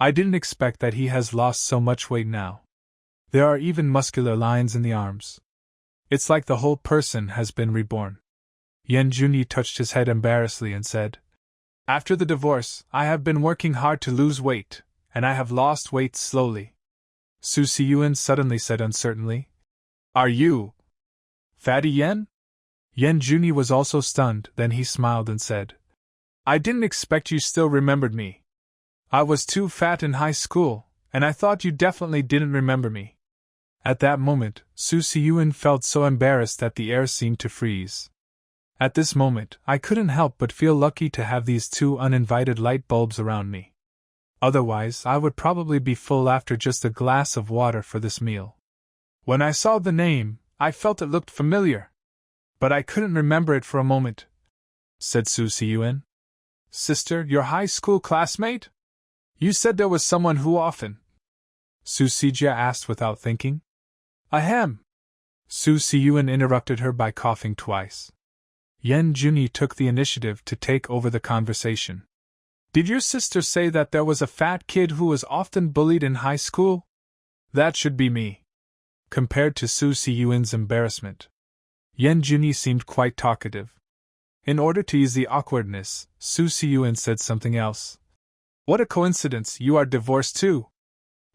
[SPEAKER 1] I didn't expect that he has lost so much weight now. There are even muscular lines in the arms. It's like the whole person has been reborn. Yanjuni touched his head embarrassedly and said, After the divorce, I have been working hard to lose weight, and I have lost weight slowly. Su Siyuan suddenly said uncertainly, Are you Fatty Yan? Yanjuni was also stunned, then he smiled and said, I didn't expect you still remembered me. I was too fat in high school, and I thought you definitely didn't remember me. At that moment, Su Siyuan felt so embarrassed that the air seemed to freeze. At this moment, I couldn't help but feel lucky to have these two uninvited light bulbs around me. Otherwise, I would probably be full after just a glass of water for this meal. When I saw the name, I felt it looked familiar. But I couldn't remember it for a moment, said Su Siyuan. Sister, your high school classmate? You said there was someone who often. Su Sijia asked without thinking. Ahem. Su Siyuan interrupted her by coughing twice. Yanjuni took the initiative to take over the conversation. Did your sister say that there was a fat kid who was often bullied in high school? That should be me. Compared to Su Siyuan's embarrassment, Yanjuni seemed quite talkative. In order to ease the awkwardness, Su Siyuan said something else. What a coincidence, you are divorced too.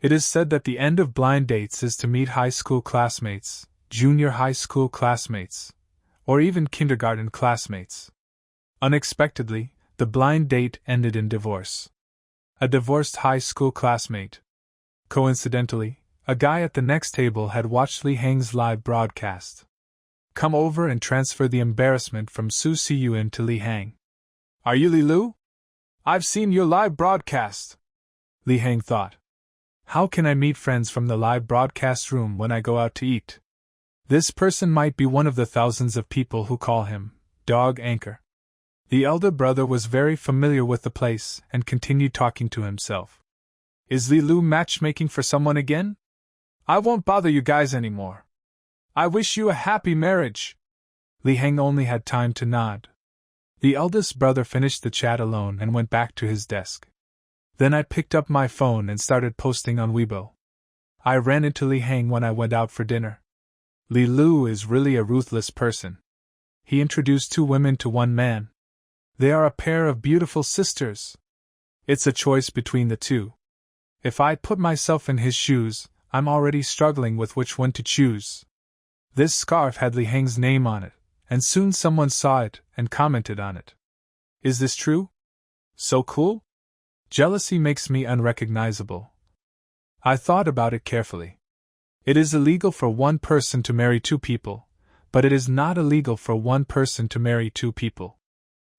[SPEAKER 1] It is said that the end of blind dates is to meet high school classmates, junior high school classmates, or even kindergarten classmates. Unexpectedly, the blind date ended in divorce. A divorced high school classmate. Coincidentally, a guy at the next table had watched Li Hang's live broadcast. Come over and transfer the embarrassment from Su Siyuan to Li Hang. Are you Li Lu? I've seen your live broadcast. Li Heng thought. How can I meet friends from the live broadcast room when I go out to eat? This person might be one of the thousands of people who call him Dog Anchor. The elder brother was very familiar with the place and continued talking to himself. Is Li Lu matchmaking for someone again? I won't bother you guys anymore. I wish you a happy marriage. Li Heng only had time to nod. The eldest brother finished the chat alone and went back to his desk. Then I picked up my phone and started posting on Weibo. I ran into Li Heng when I went out for dinner. Li Lu is really a ruthless person. He introduced 2 women to 1 man. They are a pair of beautiful sisters. It's a choice between the 2. If I'd put myself in his shoes, I'm already struggling with which one to choose. This scarf had Li Heng's name on it, and soon someone saw it and commented on it. Is this true? So cool? Jealousy makes me unrecognizable. I thought about it carefully. It is illegal for one person to marry 2 people, but it is not illegal for one person to marry 2 people.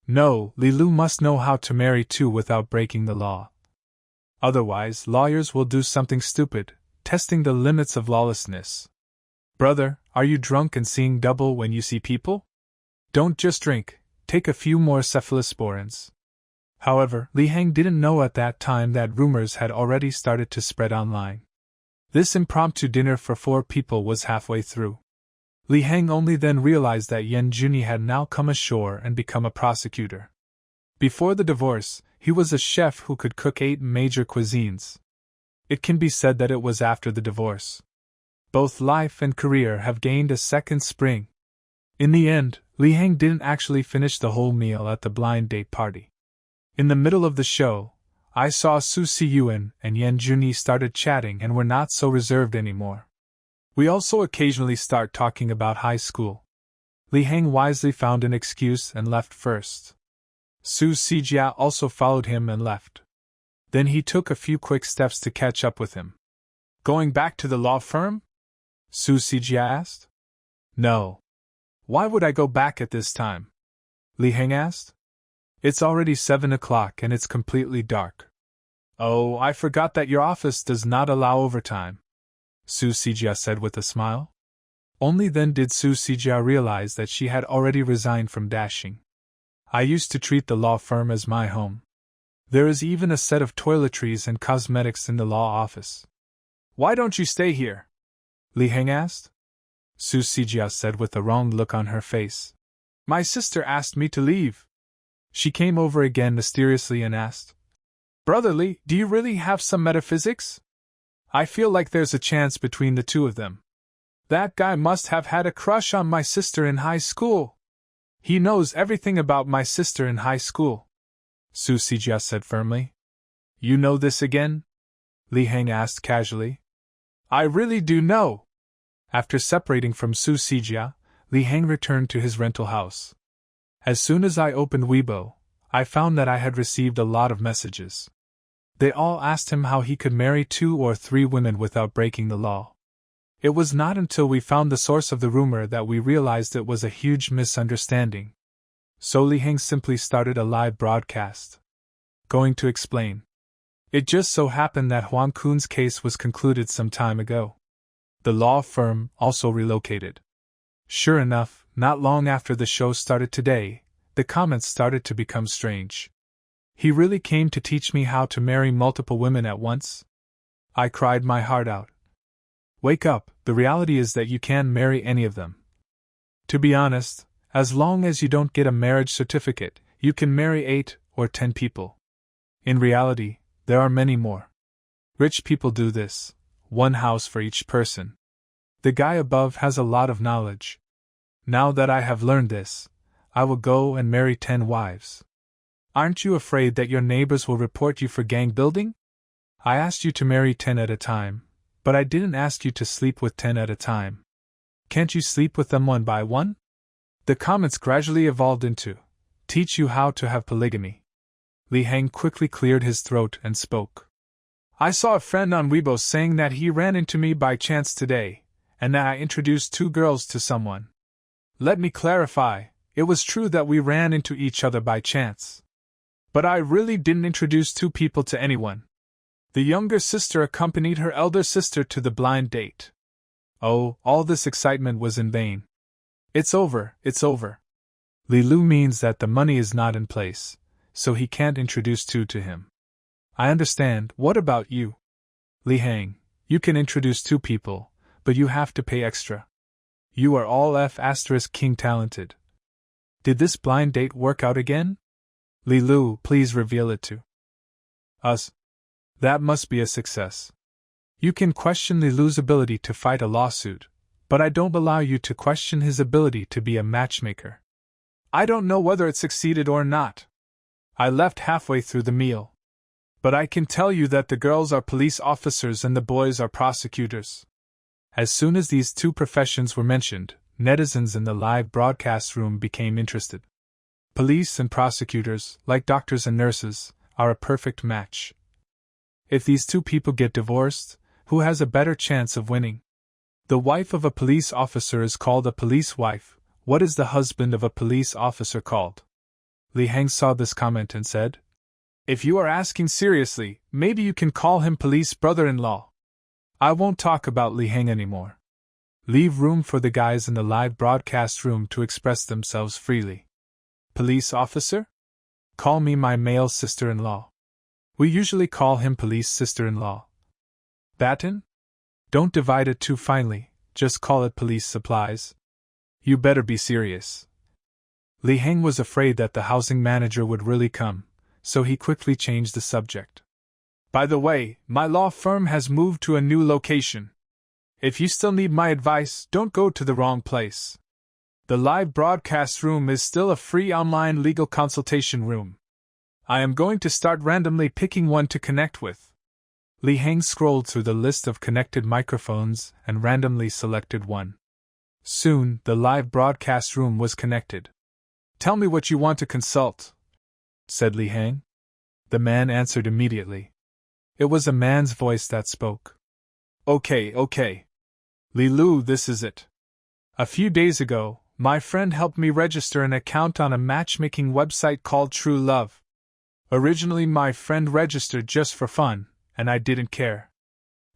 [SPEAKER 1] No, Li Lu must know how to marry 2 without breaking the law. Otherwise, lawyers will do something stupid, testing the limits of lawlessness. Brother, are you drunk and seeing double when you see people? Don't just drink, take a few more cephalosporins. However, Li Heng didn't know at that time that rumors had already started to spread online. This impromptu dinner for 4 people was halfway through. Li Heng only then realized that Yan Juni had now come ashore and become a prosecutor. Before the divorce, he was a chef who could cook 8 major cuisines. It can be said that it was after the divorce. Both life and career have gained a second spring. In the end, Li Heng didn't actually finish the whole meal at the blind date party. In the middle of the show, I saw Su Siyuan and Yan Juni started chatting and were not so reserved anymore. We also occasionally start talking about high school. Li Heng wisely found an excuse and left first. Su Sijia also followed him and left. Then he took a few quick steps to catch up with him. Going back to the law firm? Su Sijia asked. No. Why would I go back at this time? Li Heng asked. It's already 7 o'clock and it's completely dark. Oh, I forgot that your office does not allow overtime, Su Sijia said with a smile. Only then did Su Sijia realize that she had already resigned from dashing. I used to treat the law firm as my home. There is even a set of toiletries and cosmetics in the law office. Why don't you stay here? Li Heng asked. Su Sijia said with the wrong look on her face. My sister asked me to leave. She came over again mysteriously and asked, Brother Li, do you really have some metaphysics? I feel like there's a chance between the 2 of them. That guy must have had a crush on my sister in high school. He knows everything about my sister in high school, Su Sijia said firmly. You know this again? Li Heng asked casually. I really do know. After separating from Su Sijia, Li Heng returned to his rental house. As soon as I opened Weibo, I found that I had received a lot of messages. They all asked him how he could marry 2 or 3 women without breaking the law. It was not until we found the source of the rumor that we realized it was a huge misunderstanding. So Li Heng simply started a live broadcast. Going to explain. It just so happened that Huang Kun's case was concluded some time ago. The law firm also relocated. Sure enough, not long after the show started today, the comments started to become strange. He really came to teach me how to marry multiple women at once? I cried my heart out. Wake up, the reality is that you can marry any of them. To be honest, as long as you don't get a marriage certificate, you can marry 8 or 10 people. In reality, there are many more. Rich people do this, 1 house for each person. The guy above has a lot of knowledge. Now that I have learned this, I will go and marry 10 wives. Aren't you afraid that your neighbors will report you for gang building? I asked you to marry 10 at a time, but I didn't ask you to sleep with 10 at a time. Can't you sleep with them one by one? The comments gradually evolved into, teach you how to have polygamy. Li Heng quickly cleared his throat and spoke. I saw a friend on Weibo saying that he ran into me by chance today, and that I introduced 2 girls to someone. Let me clarify, it was true that we ran into each other by chance. But I really didn't introduce 2 people to anyone. The younger sister accompanied her elder sister to the blind date. Oh, all this excitement was in vain. It's over, it's over. Li Lu means that the money is not in place, so he can't introduce Tu to him. I understand, what about you? Li Hang, you can introduce 2 people, but you have to pay extra. You are all F***king talented. Did this blind date work out again? Li Lu, please reveal it to us. That must be a success. You can question Li Lu's ability to fight a lawsuit, but I don't allow you to question his ability to be a matchmaker. I don't know whether it succeeded or not. I left halfway through the meal. But I can tell you that the girls are police officers and the boys are prosecutors. As soon as these 2 professions were mentioned, netizens in the live broadcast room became interested. Police and prosecutors, like doctors and nurses, are a perfect match. If these 2 people get divorced, who has a better chance of winning? The wife of a police officer is called a police wife. What is the husband of a police officer called? Li Hang saw this comment and said, If you are asking seriously, maybe you can call him police brother-in-law. I won't talk about Li Hang anymore. Leave room for the guys in the live broadcast room to express themselves freely. Police officer? Call me my male sister-in-law. We usually call him police sister-in-law. Baton? Don't divide it too finely, just call it police supplies. You better be serious. Li Hang was afraid that the housing manager would really come, so he quickly changed the subject. By the way, my law firm has moved to a new location. If you still need my advice, don't go to the wrong place. The live broadcast room is still a free online legal consultation room. I am going to start randomly picking one to connect with. Li Hang scrolled through the list of connected microphones and randomly selected one. Soon, the live broadcast room was connected. Tell me what you want to consult, said Li Hang. The man answered immediately. It was a man's voice that spoke. Okay. Li Lu, this is it. A few days ago, my friend helped me register an account on a matchmaking website called True Love. Originally, my friend registered just for fun, and I didn't care.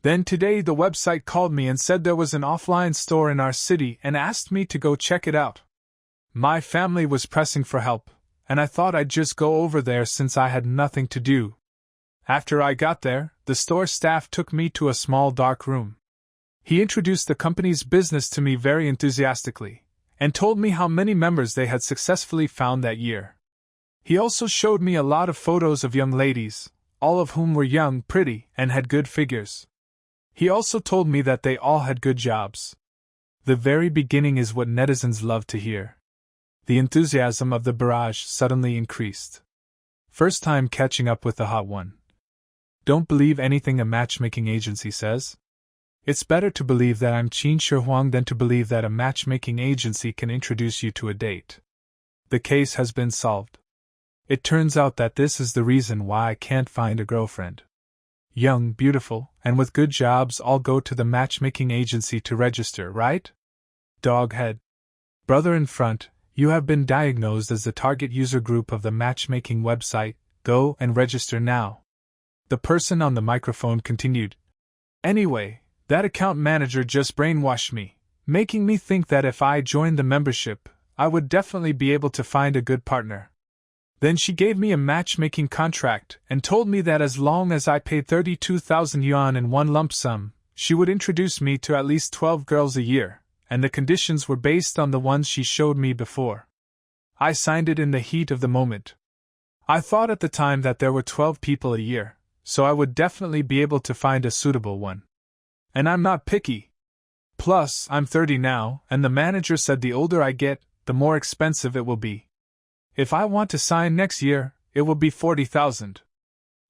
[SPEAKER 1] Then today the website called me and said there was an offline store in our city and asked me to go check it out. My family was pressing for help, and I thought I'd just go over there since I had nothing to do. After I got there, the store staff took me to a small dark room. He introduced the company's business to me very enthusiastically, and told me how many members they had successfully found that year. He also showed me a lot of photos of young ladies, all of whom were young, pretty, and had good figures. He also told me that they all had good jobs. The very beginning is what netizens love to hear. The enthusiasm of the barrage suddenly increased. First time catching up with the hot one. Don't believe anything a matchmaking agency says. It's better to believe that I'm Qin Shi Huang than to believe that a matchmaking agency can introduce you to a date. The case has been solved. It turns out that this is the reason why I can't find a girlfriend. Young, beautiful, and with good jobs all go to the matchmaking agency to register, right? Doghead. Brother in front, you have been diagnosed as the target user group of the matchmaking website. Go and register now. The person on the microphone continued. Anyway, that account manager just brainwashed me, making me think that if I joined the membership, I would definitely be able to find a good partner. Then she gave me a matchmaking contract and told me that as long as I paid 32,000 yuan in one lump sum, she would introduce me to at least 12 girls a year, and the conditions were based on the ones she showed me before. I signed it in the heat of the moment. I thought at the time that there were 12 people a year, so I would definitely be able to find a suitable one. And I'm not picky. Plus, I'm 30 now, and the manager said the older I get, the more expensive it will be. If I want to sign next year, it will be 40,000.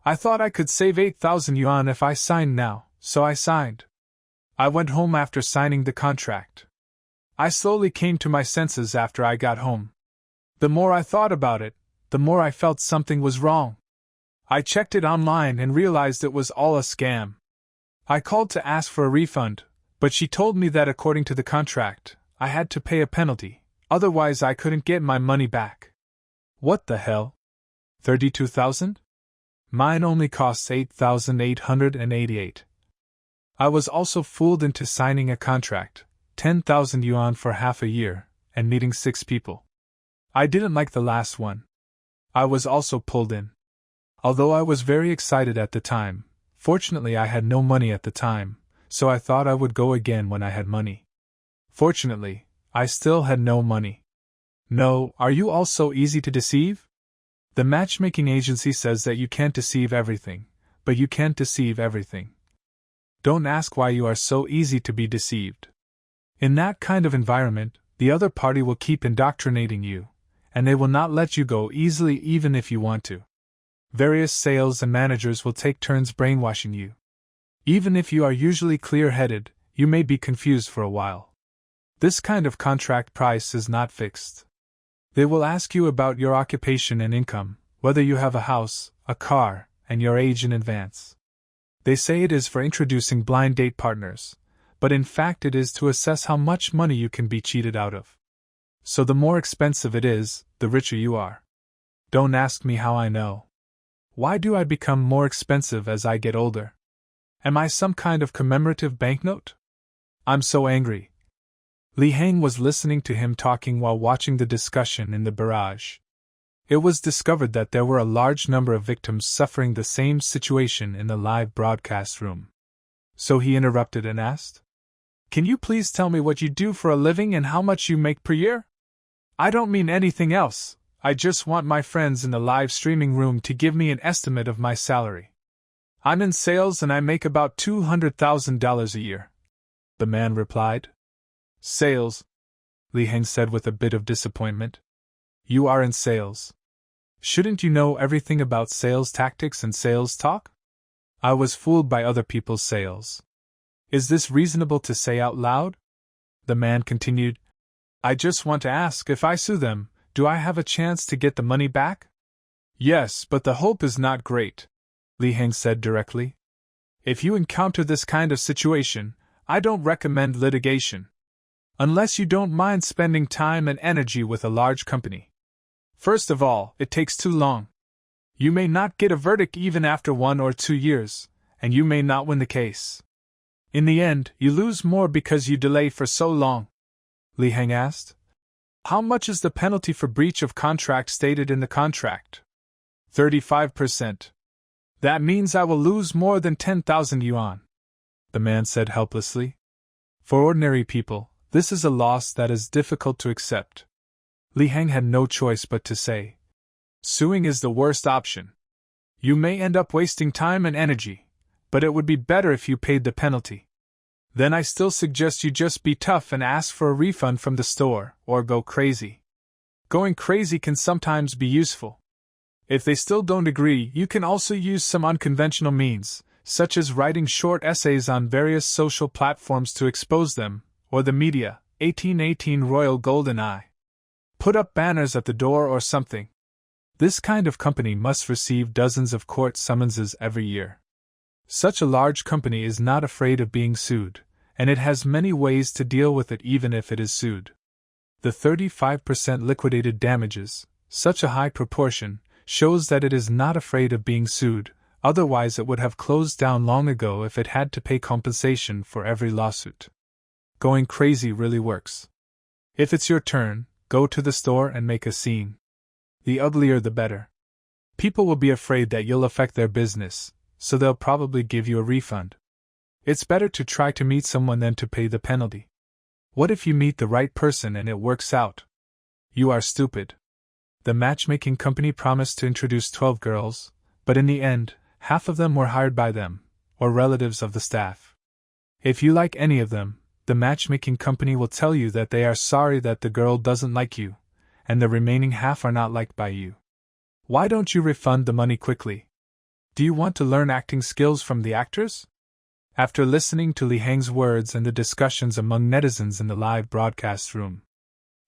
[SPEAKER 1] I thought I could save 8,000 yuan if I signed now, so I signed. I went home after signing the contract. I slowly came to my senses after I got home. The more I thought about it, the more I felt something was wrong. I checked it online and realized it was all a scam. I called to ask for a refund, but she told me that according to the contract, I had to pay a penalty, otherwise I couldn't get my money back. What the hell? 32,000? Mine only costs 8,888. I was also fooled into signing a contract, 10,000 yuan for half a year, and meeting 6 people. I didn't like the last one. I was also pulled in. Although I was very excited at the time, fortunately I had no money at the time, so I thought I would go again when I had money. Fortunately, I still had no money. No, are you all so easy to deceive? The matchmaking agency says that you can't deceive everything, but you can't deceive everything. Don't ask why you are so easy to be deceived. In that kind of environment, the other party will keep indoctrinating you, and they will not let you go easily even if you want to. Various sales and managers will take turns brainwashing you. Even if you are usually clear-headed, you may be confused for a while. This kind of contract price is not fixed. They will ask you about your occupation and income, whether you have a house, a car, and your age in advance. They say it is for introducing blind date partners, but in fact it is to assess how much money you can be cheated out of. So the more expensive it is, the richer you are. Don't ask me how I know. Why do I become more expensive as I get older? Am I some kind of commemorative banknote? I'm so angry. Li Heng was listening to him talking while watching the discussion in the barrage. It was discovered that there were a large number of victims suffering the same situation in the live broadcast room. So he interrupted and asked, "Can you please tell me what you do for a living and how much you make per year? I don't mean anything else, I just want my friends in the live streaming room to give me an estimate of my salary. I'm in sales and I make about $200,000 a year." The man replied. "Sales?" Li Heng said with a bit of disappointment. "You are in sales. Shouldn't you know everything about sales tactics and sales talk? I was fooled by other people's sales. Is this reasonable to say out loud?" The man continued. "I just want to ask, if I sue them, do I have a chance to get the money back?" "Yes, but the hope is not great," Li Heng said directly. "If you encounter this kind of situation, I don't recommend litigation. Unless you don't mind spending time and energy with a large company. First of all, it takes too long. You may not get a verdict even after 1 or 2 years, and you may not win the case. In the end, you lose more because you delay for so long." Li Heng asked. "How much is the penalty for breach of contract stated in the contract?" 35%. "That means I will lose more than 10,000 yuan," the man said helplessly. For ordinary people, this is a loss that is difficult to accept. Li Heng had no choice but to say, "Suing is the worst option. You may end up wasting time and energy, but it would be better if you paid the penalty. Then I still suggest you just be tough and ask for a refund from the store, or go crazy. Going crazy can sometimes be useful. If they still don't agree, you can also use some unconventional means, such as writing short essays on various social platforms to expose them, or the media, 1818 Royal Golden Eye. Put up banners at the door or something. This kind of company must receive dozens of court summonses every year. Such a large company is not afraid of being sued, and it has many ways to deal with it even if it is sued. The 35% liquidated damages, such a high proportion, shows that it is not afraid of being sued, otherwise it would have closed down long ago if it had to pay compensation for every lawsuit. Going crazy really works. If it's your turn, go to the store and make a scene. The uglier the better. People will be afraid that you'll affect their business, so they'll probably give you a refund. It's better to try to meet someone than to pay the penalty. What if you meet the right person and it works out? You are stupid. The matchmaking company promised to introduce 12 girls, but in the end, half of them were hired by them, or relatives of the staff. If you like any of them, the matchmaking company will tell you that they are sorry that the girl doesn't like you, and the remaining half are not liked by you. Why don't you refund the money quickly? Do you want to learn acting skills from the actors? After listening to Li Heng's words and the discussions among netizens in the live broadcast room,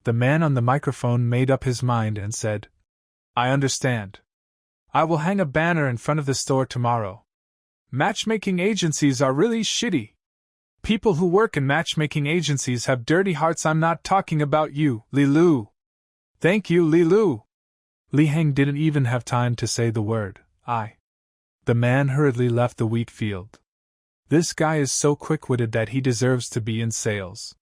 [SPEAKER 1] the man on the microphone made up his mind and said, "I understand. I will hang a banner in front of the store tomorrow. Matchmaking agencies are really shitty. People who work in matchmaking agencies have dirty hearts. I'm not talking about you, Li Lu." "Thank you, Li Lu." Li Heng didn't even have time to say the word, "I." The man hurriedly left the wheat field. This guy is so quick-witted that he deserves to be in sales.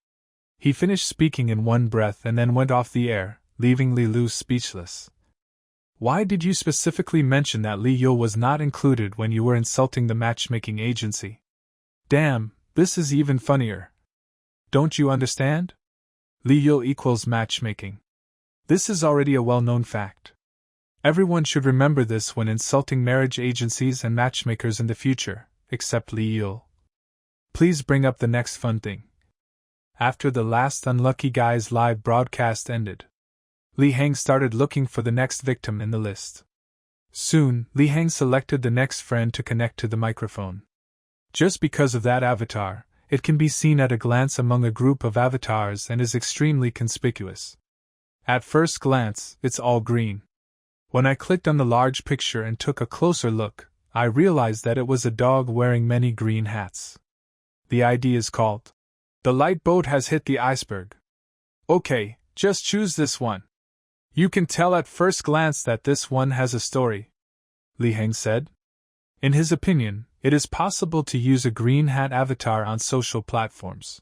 [SPEAKER 1] He finished speaking in one breath and then went off the air, leaving Li Lu speechless. Why did you specifically mention that Li Yul was not included when you were insulting the matchmaking agency? Damn, this is even funnier. Don't you understand? Li Yul equals matchmaking. This is already a well-known fact. Everyone should remember this when insulting marriage agencies and matchmakers in the future, except Li Yul. Please bring up the next fun thing. After the last unlucky guy's live broadcast ended, Li Hang started looking for the next victim in the list. Soon, Li Hang selected the next friend to connect to the microphone. Just because of that avatar, it can be seen at a glance among a group of avatars and is extremely conspicuous. At first glance, it's all green. When I clicked on the large picture and took a closer look, I realized that it was a dog wearing many green hats. The ID is called "The light boat has hit the iceberg." Okay, just choose this one. You can tell at first glance that this one has a story, Li Hang said. In his opinion, it is possible to use a green hat avatar on social platforms.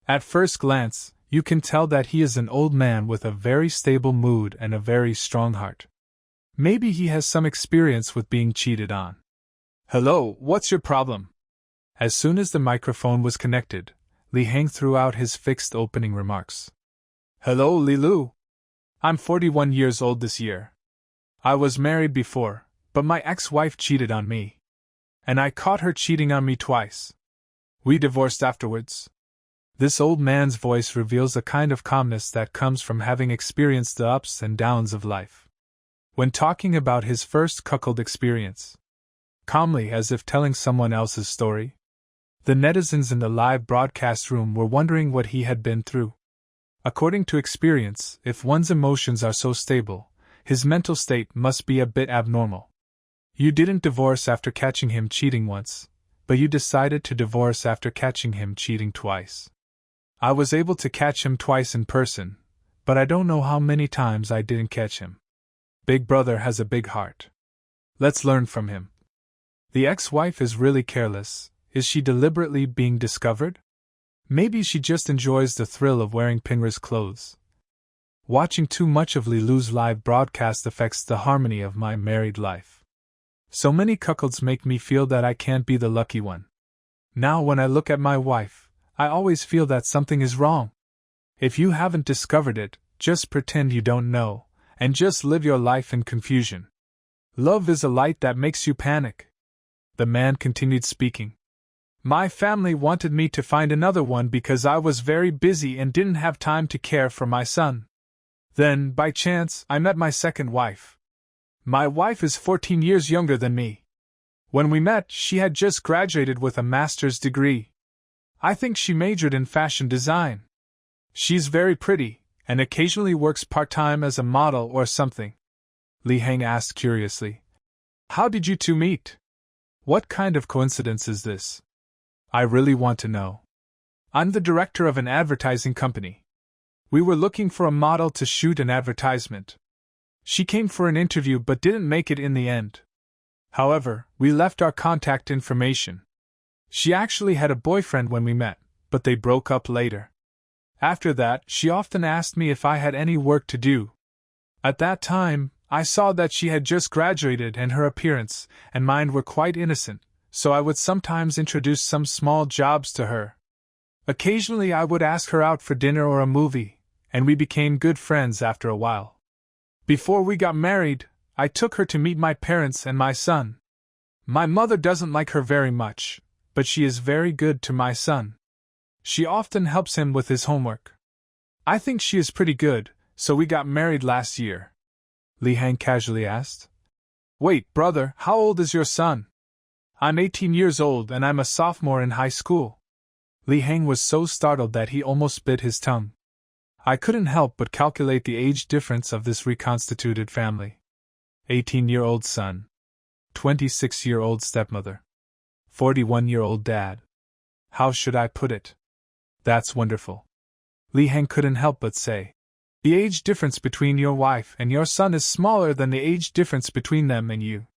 [SPEAKER 1] At first glance, you can tell that he is an old man with a very stable mood and a very strong heart. Maybe he has some experience with being cheated on. Hello, what's your problem? As soon as the microphone was connected, Li Hang threw out his fixed opening remarks. Hello, Li Lu. I'm 41 years old this year. I was married before, but my ex-wife cheated on me. And I caught her cheating on me twice. We divorced afterwards. This old man's voice reveals a kind of calmness that comes from having experienced the ups and downs of life. When talking about his first cuckold experience, calmly as if telling someone else's story, the netizens in the live broadcast room were wondering what he had been through. According to experience, if one's emotions are so stable, his mental state must be a bit abnormal. You didn't divorce after catching him cheating once, but you decided to divorce after catching him cheating twice. I was able to catch him twice in person, but I don't know how many times I didn't catch him. Big brother has a big heart. Let's learn from him. The ex-wife is really careless. Is she deliberately being discovered? Maybe she just enjoys the thrill of wearing Pingra's clothes. Watching too much of Li Lu's live broadcast affects the harmony of my married life. So many cuckolds make me feel that I can't be the lucky one. Now when I look at my wife, I always feel that something is wrong. If you haven't discovered it, just pretend you don't know, and just live your life in confusion. Love is a light that makes you panic. The man continued speaking. My family wanted me to find another one because I was very busy and didn't have time to care for my son. Then, by chance, I met my second wife. My wife is 14 years younger than me. When we met, she had just graduated with a master's degree. I think she majored in fashion design. She's very pretty, and occasionally works part-time as a model or something. Li Hang asked curiously. How did you two meet? What kind of coincidence is this? I really want to know. I'm the director of an advertising company. We were looking for a model to shoot an advertisement. She came for an interview but didn't make it in the end. However, we left our contact information. She actually had a boyfriend when we met, but they broke up later. After that, she often asked me if I had any work to do. At that time, I saw that she had just graduated and her appearance and mind were quite innocent, so I would sometimes introduce some small jobs to her. Occasionally I would ask her out for dinner or a movie, and we became good friends after a while. Before we got married, I took her to meet my parents and my son. My mother doesn't like her very much, but she is very good to my son. She often helps him with his homework. I think she is pretty good, so we got married last year. Li Hang casually asked. Wait, brother, how old is your son? I'm 18 years old and I'm a sophomore in high school. Li Hang was so startled that he almost bit his tongue. I couldn't help but calculate the age difference of this reconstituted family. 18-year-old son. 26-year-old stepmother. 41-year-old dad. How should I put it? That's wonderful. Li Hang couldn't help but say. The age difference between your wife and your son is smaller than the age difference between them and you.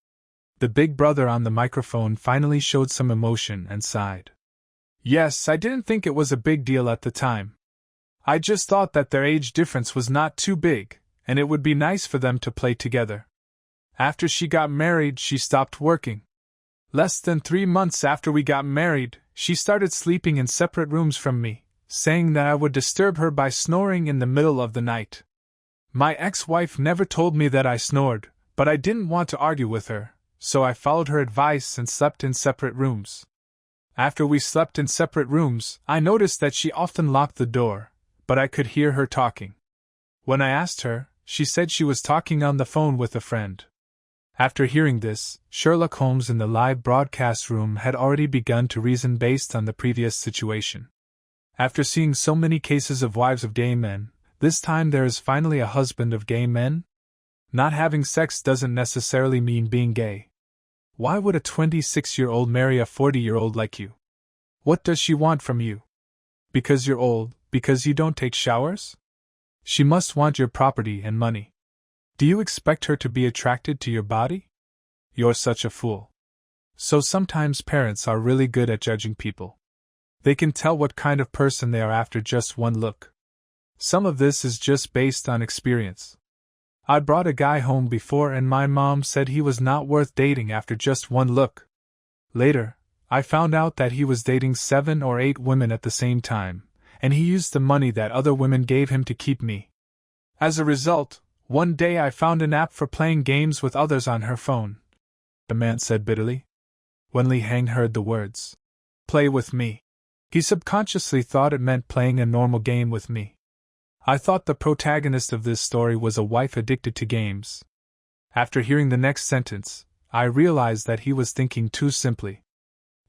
[SPEAKER 1] The big brother on the microphone finally showed some emotion and sighed. Yes, I didn't think it was a big deal at the time. I just thought that their age difference was not too big, and it would be nice for them to play together. After she got married, she stopped working. Less than 3 months after we got married, she started sleeping in separate rooms from me, saying that I would disturb her by snoring in the middle of the night. My ex-wife never told me that I snored, but I didn't want to argue with her, so I followed her advice and slept in separate rooms. After we slept in separate rooms, I noticed that she often locked the door, but I could hear her talking. When I asked her, she said she was talking on the phone with a friend. After hearing this, Sherlock Holmes in the live broadcast room had already begun to reason based on the previous situation. After seeing so many cases of wives of gay men, this time there is finally a husband of gay men? Not having sex doesn't necessarily mean being gay. Why would a 26-year-old marry a 40-year-old like you? What does she want from you? Because you're old, because you don't take showers? She must want your property and money. Do you expect her to be attracted to your body? You're such a fool. So sometimes parents are really good at judging people. They can tell what kind of person they are after just one look. Some of this is just based on experience. I brought a guy home before and my mom said he was not worth dating after just one look. Later, I found out that he was dating 7 or 8 women at the same time, and he used the money that other women gave him to keep me. As a result, one day I found an app for playing games with others on her phone. The man said bitterly. When Li Hang heard the words, "Play with me," he subconsciously thought it meant playing a normal game with me. I thought the protagonist of this story was a wife addicted to games. After hearing the next sentence, I realized that he was thinking too simply.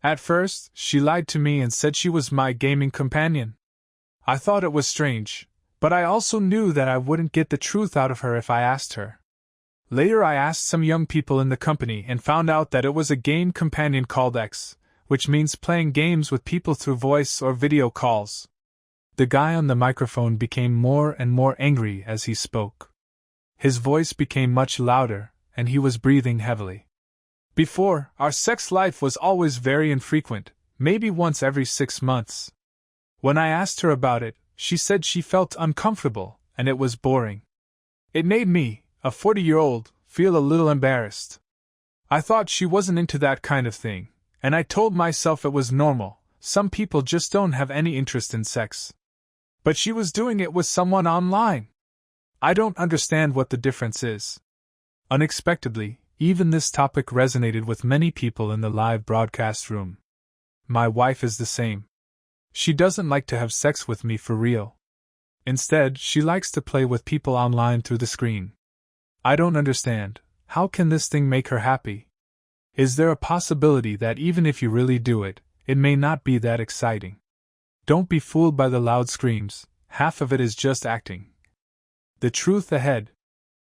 [SPEAKER 1] At first, she lied to me and said she was my gaming companion. I thought it was strange, but I also knew that I wouldn't get the truth out of her if I asked her. Later I asked some young people in the company and found out that it was a game companion called X, which means playing games with people through voice or video calls. The guy on the microphone became more and more angry as he spoke. His voice became much louder, and he was breathing heavily. Before, our sex life was always very infrequent, maybe once every 6 months. When I asked her about it, she said she felt uncomfortable, and it was boring. It made me, a 40-year-old, feel a little embarrassed. I thought she wasn't into that kind of thing, and I told myself it was normal, some people just don't have any interest in sex. But she was doing it with someone online. I don't understand what the difference is. Unexpectedly, even this topic resonated with many people in the live broadcast room. My wife is the same. She doesn't like to have sex with me for real. Instead, she likes to play with people online through the screen. I don't understand. How can this thing make her happy? Is there a possibility that even if you really do it, it may not be that exciting? Don't be fooled by the loud screams, half of it is just acting. The truth ahead.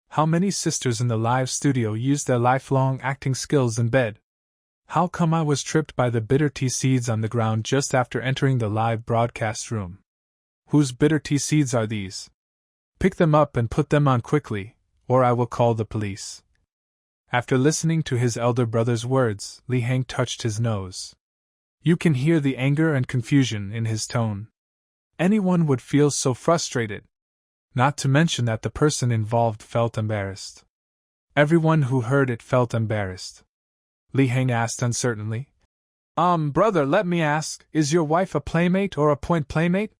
[SPEAKER 1] How many sisters in the live studio used their lifelong acting skills in bed? How come I was tripped by the bitter tea seeds on the ground just after entering the live broadcast room? Whose bitter tea seeds are these? Pick them up and put them on quickly, or I will call the police. After listening to his elder brother's words, Li Hang touched his nose. You can hear the anger and confusion in his tone. Anyone would feel so frustrated. Not to mention that the person involved felt embarrassed. Everyone who heard it felt embarrassed. Li Hang asked uncertainly. Brother, let me ask, is your wife a playmate or a point playmate?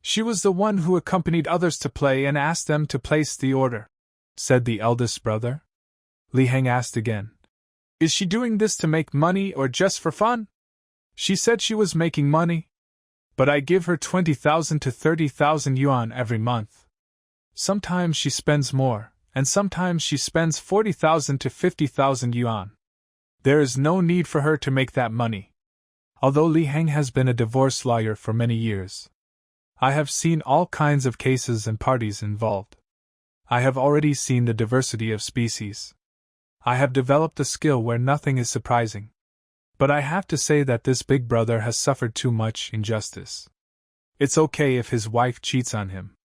[SPEAKER 1] She was the one who accompanied others to play and asked them to place the order, said the eldest brother. Li Hang asked again. Is she doing this to make money or just for fun? She said she was making money. But I give her 20,000 to 30,000 yuan every month. Sometimes she spends more, and sometimes she spends 40,000 to 50,000 yuan. There is no need for her to make that money. Although Li Hang has been a divorce lawyer for many years, I have seen all kinds of cases and parties involved. I have already seen the diversity of species. I have developed a skill where nothing is surprising. But I have to say that this big brother has suffered too much injustice. It's okay if his wife cheats on him.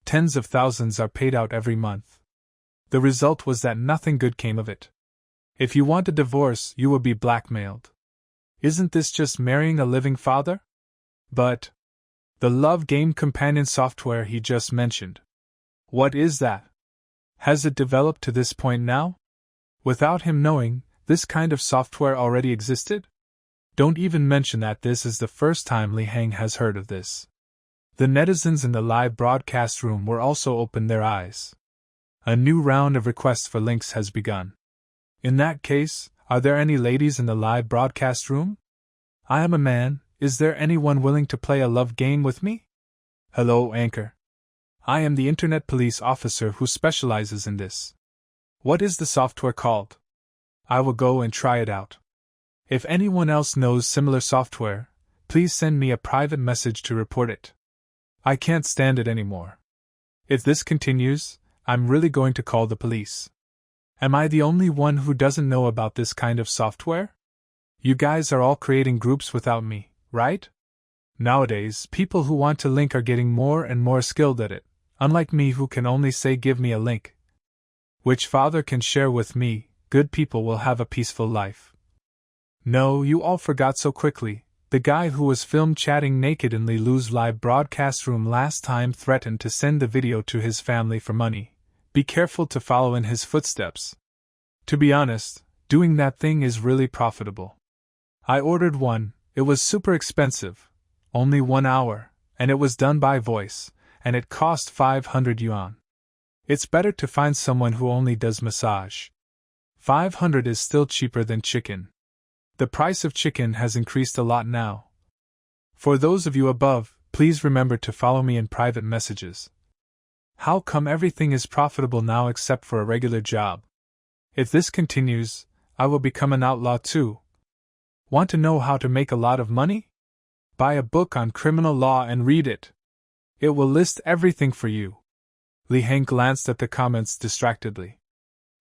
[SPEAKER 1] Tens of thousands are paid out every month. The result was that nothing good came of it. If you want a divorce, you will be blackmailed. Isn't this just marrying a living father? But the love game companion software he just mentioned. What is that? Has it developed to this point now? Without him knowing, this kind of software already existed? Don't even mention that this is the first time Li Heng has heard of this. The netizens in the live broadcast room were also opened their eyes. A new round of requests for links has begun. In that case, are there any ladies in the live broadcast room? I am a man, is there anyone willing to play a love game with me? Hello, Anchor. I am the Internet Police Officer who specializes in this. What is the software called? I will go and try it out. If anyone else knows similar software, please send me a private message to report it. I can't stand it anymore. If this continues, I'm really going to call the police. Am I the only one who doesn't know about this kind of software? You guys are all creating groups without me, right? Nowadays, people who want to link are getting more and more skilled at it, unlike me who can only say give me a link. Which father can share with me, good people will have a peaceful life. No, you all forgot so quickly. The guy who was filmed chatting naked in Li Lu's live broadcast room last time threatened to send the video to his family for money. Be careful to follow in his footsteps. To be honest, doing that thing is really profitable. I ordered one, it was super expensive. Only 1 hour, and it was done by voice, and it cost 500 yuan. It's better to find someone who only does massage. 500 is still cheaper than chicken. The price of chicken has increased a lot now. For those of you above, please remember to follow me in private messages. How come everything is profitable now except for a regular job? If this continues, I will become an outlaw too. Want to know how to make a lot of money? Buy a book on criminal law and read it. It will list everything for you. Li Heng glanced at the comments distractedly.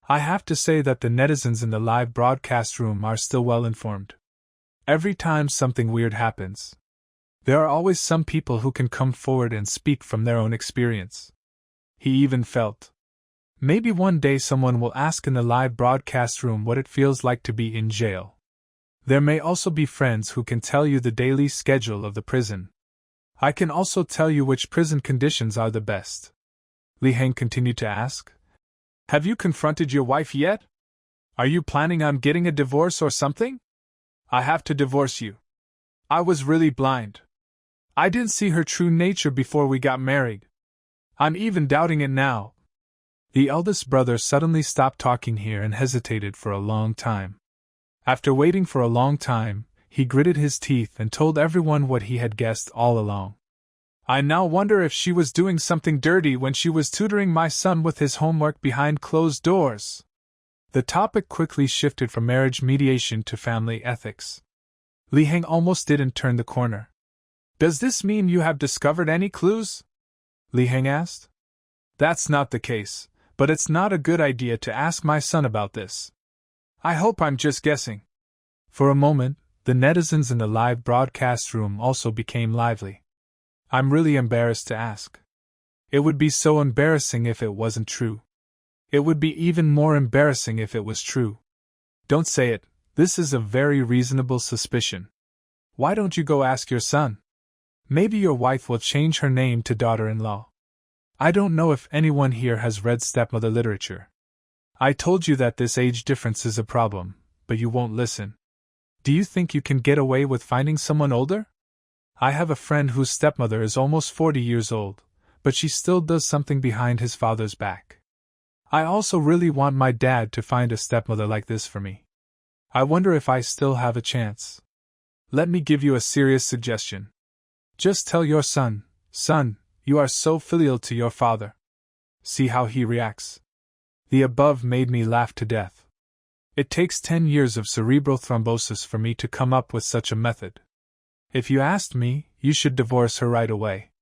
[SPEAKER 1] I have to say that the netizens in the live broadcast room are still well informed. Every time something weird happens, there are always some people who can come forward and speak from their own experience. He even felt, maybe one day someone will ask in the live broadcast room what it feels like to be in jail. There may also be friends who can tell you the daily schedule of the prison. I can also tell you which prison conditions are the best. Li Heng continued to ask, have you confronted your wife yet? Are you planning on getting a divorce or something? I have to divorce you. I was really blind. I didn't see her true nature before we got married. I'm even doubting it now. The eldest brother suddenly stopped talking here and hesitated for a long time. After waiting for a long time, he gritted his teeth and told everyone what he had guessed all along. I now wonder if she was doing something dirty when she was tutoring my son with his homework behind closed doors. The topic quickly shifted from marriage mediation to family ethics. Li Heng almost didn't turn the corner. Does this mean you have discovered any clues? Li Heng asked. That's not the case, but it's not a good idea to ask my son about this. I hope I'm just guessing. For a moment, the netizens in the live broadcast room also became lively. I'm really embarrassed to ask. It would be so embarrassing if it wasn't true. It would be even more embarrassing if it was true. Don't say it, this is a very reasonable suspicion. Why don't you go ask your son? Maybe your wife will change her name to daughter-in-law. I don't know if anyone here has read stepmother literature. I told you that this age difference is a problem, but you won't listen. Do you think you can get away with finding someone older? I have a friend whose stepmother is almost 40 years old, but she still does something behind his father's back. I also really want my dad to find a stepmother like this for me. I wonder if I still have a chance. Let me give you a serious suggestion. Just tell your son, you are so filial to your father. See how he reacts. The above made me laugh to death. It takes 10 years of cerebral thrombosis for me to come up with such a method. If you asked me, you should divorce her right away.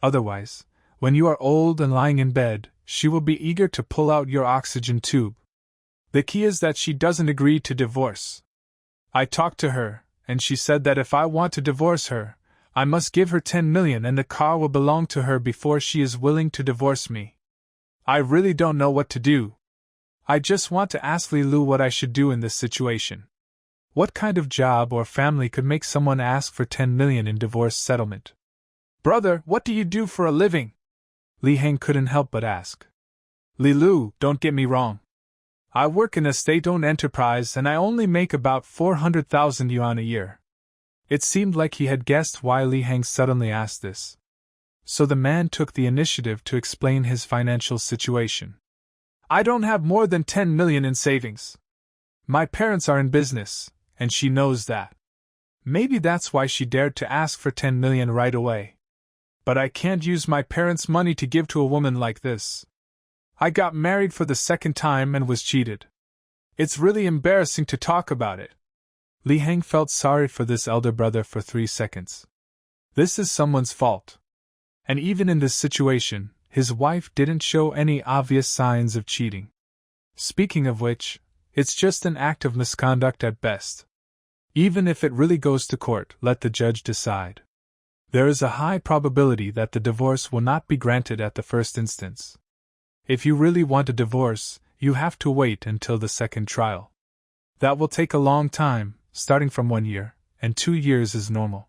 [SPEAKER 1] Otherwise, when you are old and lying in bed, she will be eager to pull out your oxygen tube. The key is that she doesn't agree to divorce. I talked to her, and she said that if I want to divorce her, I must give her 10 million and the car will belong to her before she is willing to divorce me. I really don't know what to do. I just want to ask Li Lu what I should do in this situation. What kind of job or family could make someone ask for 10 million in divorce settlement? Brother, what do you do for a living? Li Heng couldn't help but ask. Li Lu, don't get me wrong. I work in a state-owned enterprise and I only make about 400,000 yuan a year. It seemed like he had guessed why Li Heng suddenly asked this. So the man took the initiative to explain his financial situation. I don't have more than 10 million in savings. My parents are in business, and she knows that. Maybe that's why she dared to ask for 10 million right away. But I can't use my parents' money to give to a woman like this. I got married for the second time and was cheated. It's really embarrassing to talk about it. Li Heng felt sorry for this elder brother for 3 seconds. This is someone's fault. And even in this situation, his wife didn't show any obvious signs of cheating. Speaking of which, it's just an act of misconduct at best. Even if it really goes to court, let the judge decide. There is a high probability that the divorce will not be granted at the first instance. If you really want a divorce, you have to wait until the second trial. That will take a long time, starting from 1 year, and 2 years is normal.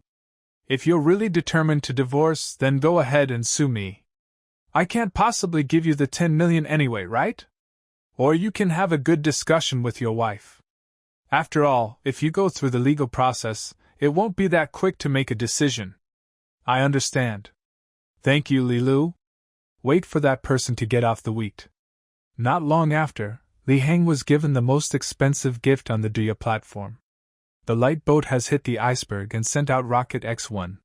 [SPEAKER 1] If you're really determined to divorce, then go ahead and sue me. I can't possibly give you the 10 million anyway, right? Or you can have a good discussion with your wife. After all, if you go through the legal process, it won't be that quick to make a decision. I understand. Thank you, Li Lu. Wait for that person to get off the wheat. Not long after, Li Heng was given the most expensive gift on the Dia platform. The light boat has hit the iceberg and sent out Rocket X1,